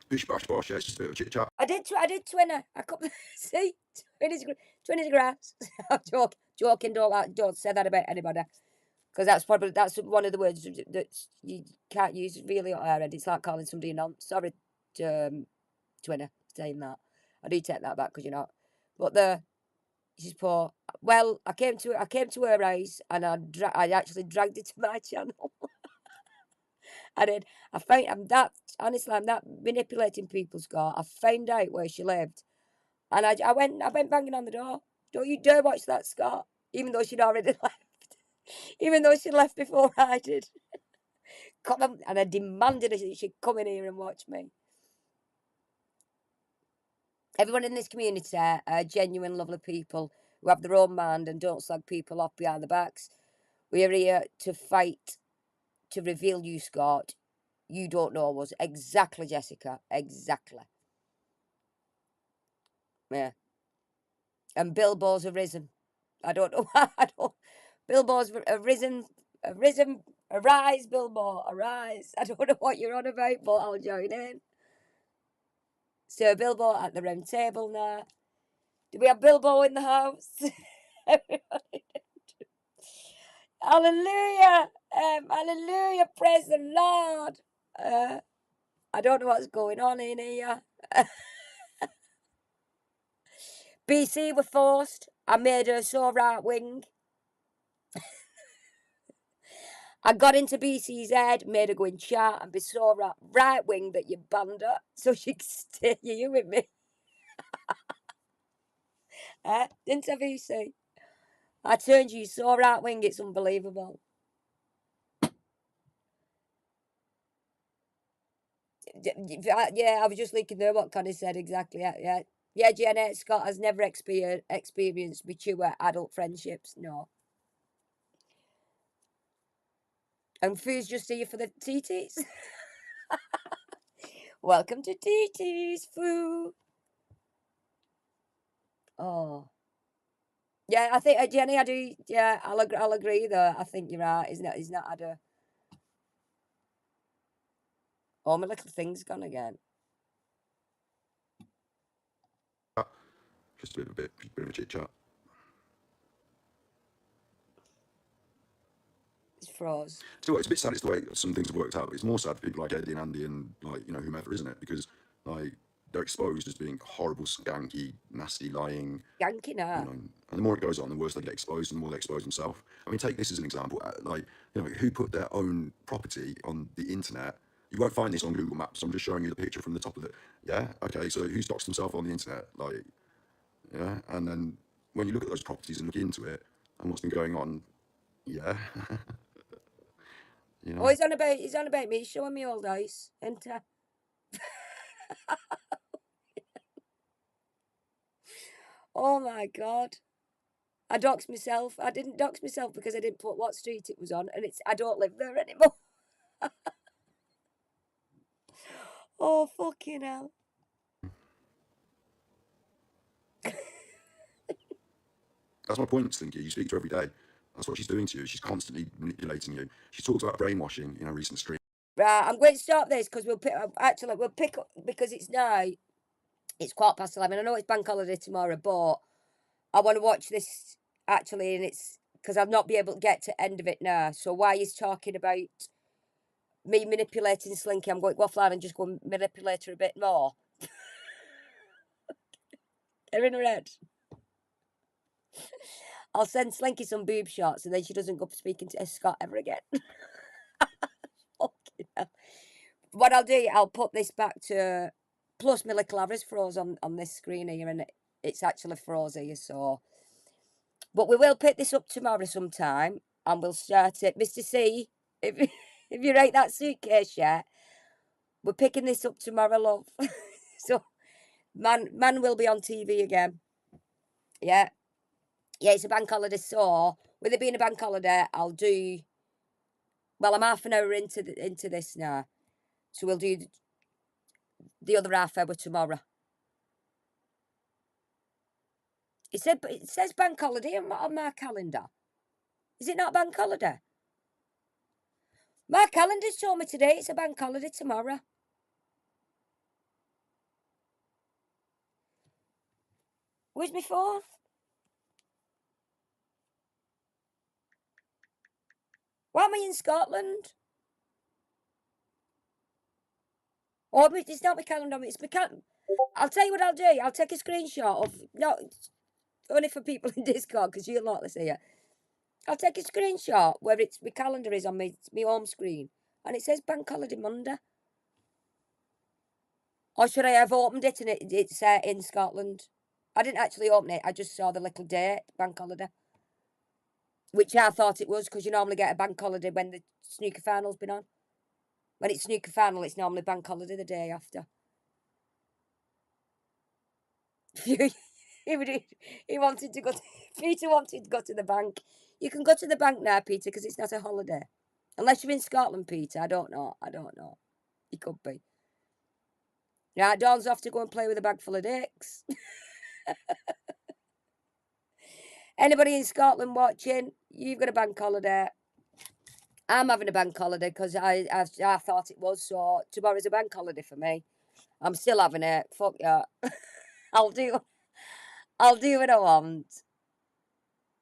Bish bash bosh. Yeah, it's just a bit of chit chat. I did Twinner. I couldn't see Twinner's grass. I'm joking. Don't say that about anybody, because that's one of the words that you can't use really on air. It's like calling somebody a nonce. Sorry, Twinner, saying that. I do take that back because you're not. But she's poor. Well, I came to her house and I actually dragged it to my channel. I did. I'm that manipulating people, Scott. I found out where she lived, and I went banging on the door. Don't you dare watch that, Scott. Even though she'd already left. Even though she left before I did. Come on, and I demanded that she'd come in here and watch me. Everyone in this community are genuine, lovely people who have their own mind and don't slag people off behind the backs. We are here to fight to reveal you, Scott. You don't know us. Exactly, Jessica. Exactly. Yeah. And billboards have risen. I don't know why. I don't. Billboards have risen. Arise, billboard, arise. I don't know what you're on about, but I'll join in. So, billboard at the round table now. Do we have billboard in the house? Hallelujah. Hallelujah. Praise the Lord. I don't know what's going on in here. BC were forced. I made her so right wing. I got into BC's head, made her go in chat and be so right wing that you banned her so she could stay you with me. Didn't I, BC? I turned you so right wing, it's unbelievable. Yeah, I was just looking there what Connie said exactly. Yeah, Jenna Scott has never experienced mature adult friendships. No. And Foo's just here for the TTs. Welcome to TTs, Foo. Oh. Yeah, I think Jenny, I do. Yeah, I'll agree though. I think you're right. He's not had a. Oh, my little thing's gone again. Just a bit of a chit chat. It's froze. So it's a bit sad. It's the way some things have worked out. But it's more sad for people like Eddie and Andy and like whomever, isn't it? Because like they're exposed as being horrible, skanky, nasty, lying. Yanking her. And the more it goes on, the worse they get exposed, and the more they expose themselves. I mean, take this as an example. Like, who put their own property on the internet? You won't find this on Google Maps. I'm just showing you the picture from the top of it. Yeah. Okay. So who stocks themselves on the internet? Like, yeah. And then when you look at those properties and look into it and what's been going on, yeah. Oh, he's on about me showing me all dice. And oh my god. I doxed myself. I didn't dox myself because I didn't put what street it was on, and I don't live there anymore. Oh fucking hell. That's my point, Slinky. You speak to her every day. That's what she's doing to you. She's constantly manipulating you. She talks about brainwashing in her recent stream. Right, I'm going to stop this because we'll pick up because it's 11:15. I know it's bank holiday tomorrow, but I want to watch this actually, and it's because I'll not be able to get to end of it now. So while he's talking about me manipulating Slinky, I'm going to go offline and just go and manipulate her a bit more. They're in her head. I'll send Slinky some boob shots and then she doesn't go speaking to Scott ever again. Fucking hell. What I'll do, I'll put this back to. Plus, my little arrows froze on this screen here, and it's actually froze here, so. But we will pick this up tomorrow sometime, and we'll start it. Mr. C, if you rate that suitcase yet, we're picking this up tomorrow, love. So, man will be on TV again. Yeah. Yeah, it's a bank holiday, so with it being a bank holiday, I'll do. Well, I'm half an hour into this now, so we'll do the other half hour tomorrow. It says bank holiday on my calendar. Is it not bank holiday? My calendar's told me today it's a bank holiday tomorrow. Where's my phone? Why am I in Scotland? Oh, it's not my calendar. It's my I'll tell you what I'll do. I'll take a screenshot of. No, only for people in Discord because you'll not see it. I'll take a screenshot where my calendar is on my home screen and it says bank holiday Monday. Or should I have opened it and it's in Scotland? I didn't actually open it. I just saw the little date, bank holiday. Which I thought it was because you normally get a bank holiday when the snooker final's been on. When it's snooker final, it's normally bank holiday the day after. He wanted to go. Peter wanted to go to the bank. You can go to the bank now, Peter, because it's not a holiday. Unless you're in Scotland, Peter. I don't know. He could be. Right, Dawn's off to go and play with a bag full of dicks. Anybody in Scotland watching? You've got a bank holiday. I'm having a bank holiday because I thought it was, so tomorrow's a bank holiday for me. I'm still having it. Fuck yeah. I'll do what I want.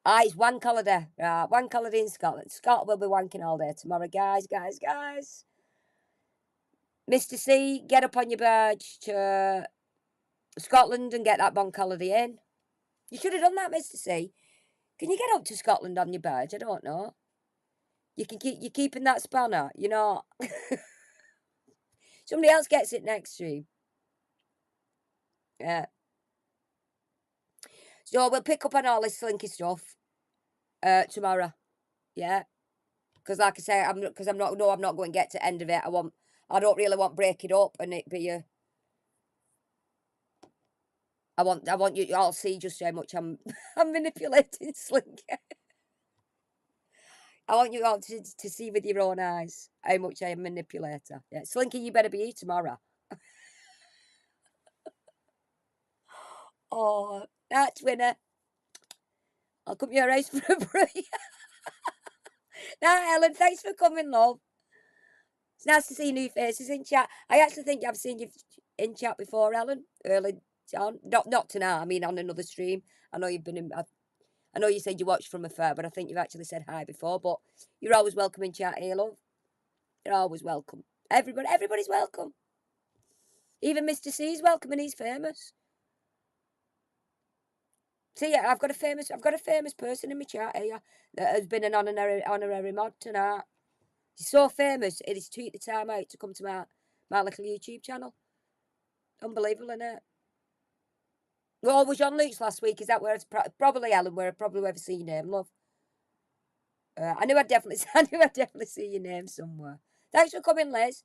Ah, it's wank holiday. Right, wank holiday in Scotland. Scott will be wanking all day tomorrow, guys. Mr. C, get up on your barge to Scotland and get that bank holiday in. You should have done that, Mr. C. Can you get up to Scotland on your barge? I don't know. You're keeping that spanner, you know. Somebody else gets it next stream. Yeah. So we'll pick up on all this slinky stuff tomorrow. Yeah. Because like I say, I'm not going to get to the end of it. I don't really want break it up and it be a. I want you all see just how much I'm manipulating Slinky. I want you all to see with your own eyes how much I am manipulator. Yeah, Slinky, you better be here tomorrow. Oh, that's winner. I'll come to your house for a break. Now, Ellen, thanks for coming, love. It's nice to see new faces in chat. I actually think I've seen you in chat before, Ellen, early on. Not tonight, I mean on another stream. I know you've been in. I know you said you watched from afar, but I think you've actually said hi before. But you're always welcome in chat here, love. You're always welcome. Everybody's welcome. Even Mr. C's welcome, and he's famous. See, yeah, I've got a famous person in my chat here that has been an honorary mod tonight. He's so famous, it is took the time out to come to my little YouTube channel. Unbelievable, isn't it? Well, was John Luke's last week? Is that where it's probably Ellen? Where I probably ever see your name, love. I knew I'd definitely see your name somewhere. Thanks for coming, Liz.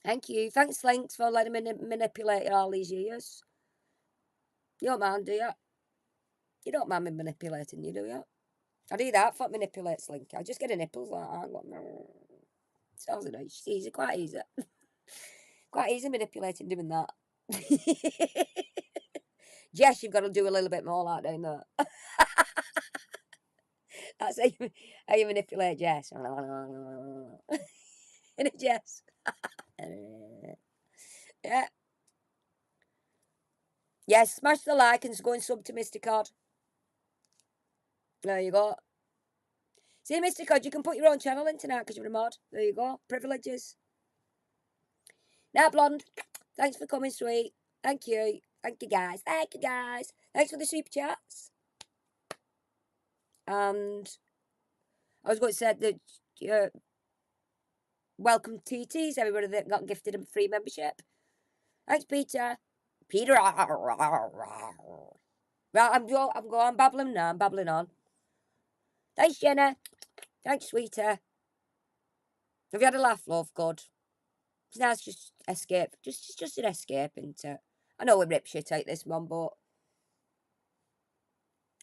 Thank you. Thanks, Links, for letting me manipulate all these years. You don't mind, do you? You don't mind me manipulating you, do you? I do that. Fuck manipulate Slink. I just get a nipples like that. Sounds nice. Easy, quite easy. Quite easy manipulating doing that. Jess, you've got to do a little bit more like doing that. That's how you manipulate Jess. In it, Jess. Yeah. Yes, smash the like and go and sub to Mr. Cod. There you go. See, Mr. Cod, you can put your own channel in tonight because you're a mod. There you go. Privileges. Now, Blonde, thanks for coming, sweet. Thank you. Thank you, guys. Thank you, guys. Thanks for the super chats. And I was going to say that welcome TTs, everybody that got gifted a free membership. Thanks, Peter. Peter. Right, I'm babbling now. I'm babbling on. Thanks, Jenna. Thanks, sweeter. Have you had a laugh, love? Good. It's nice just escape. Just an escape into. I know we rip shit out this one, but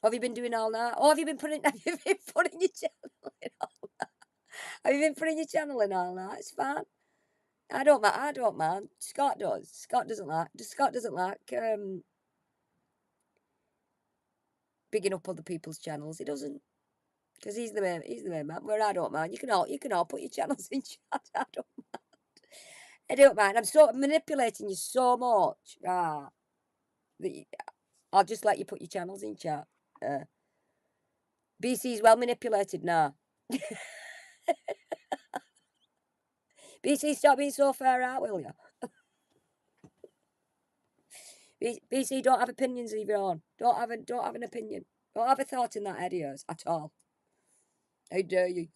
have you been doing all that? Or have you been putting your channel in all that? Have you been putting your channel in all that? It's fine. I don't mind. Scott does. Scott doesn't like bigging up other people's channels. He doesn't. Because he's the main man. Where I don't mind. You can all put your channels in chat. I don't mind. I'm so manipulating you so much. I'll just let you put your channels in chat. BC's well manipulated now. BC, stop being so far out, will you? BC, don't have opinions of your own. Don't have an opinion. Don't have a thought in that head of yours at all. How dare you?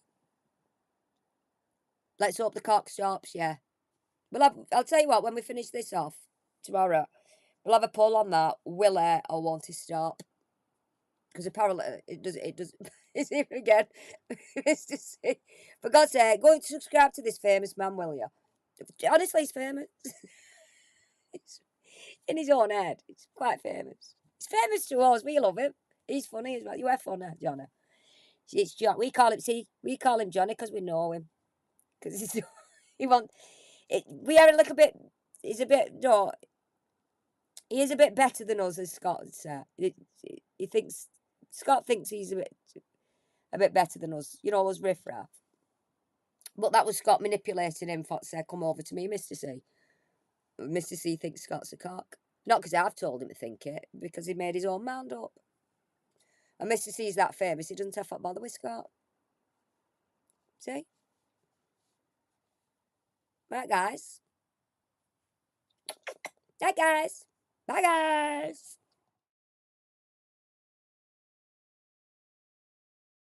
Let's hope the cock stops, yeah. I'll tell you what, when we finish this off tomorrow, we'll have a poll on that. Will it or won't it stop? Because apparently it does. It's here again. Mr. C. For God's sake, go and subscribe to this famous man, will you? Honestly, he's famous. It's in his own head. It's quite famous. He's famous to us. We love him. He's funny as well. You are funny, Johnny. It's John. We call him Johnny because we know him. Because he wants. We are a little bit. He's a bit. No. He is a bit better than us, as Scott said. He thinks Scott thinks he's a bit better than us. You know, us riffraff. But that was Scott manipulating him for to say, "Come over to me, Mr. C." Mr. C thinks Scott's a cock. Not because I've told him to think it, because he made his own mind up. And Mr. C's that famous, he doesn't have to bother with Scott. See? Right, guys. Right, guys. Bye, guys.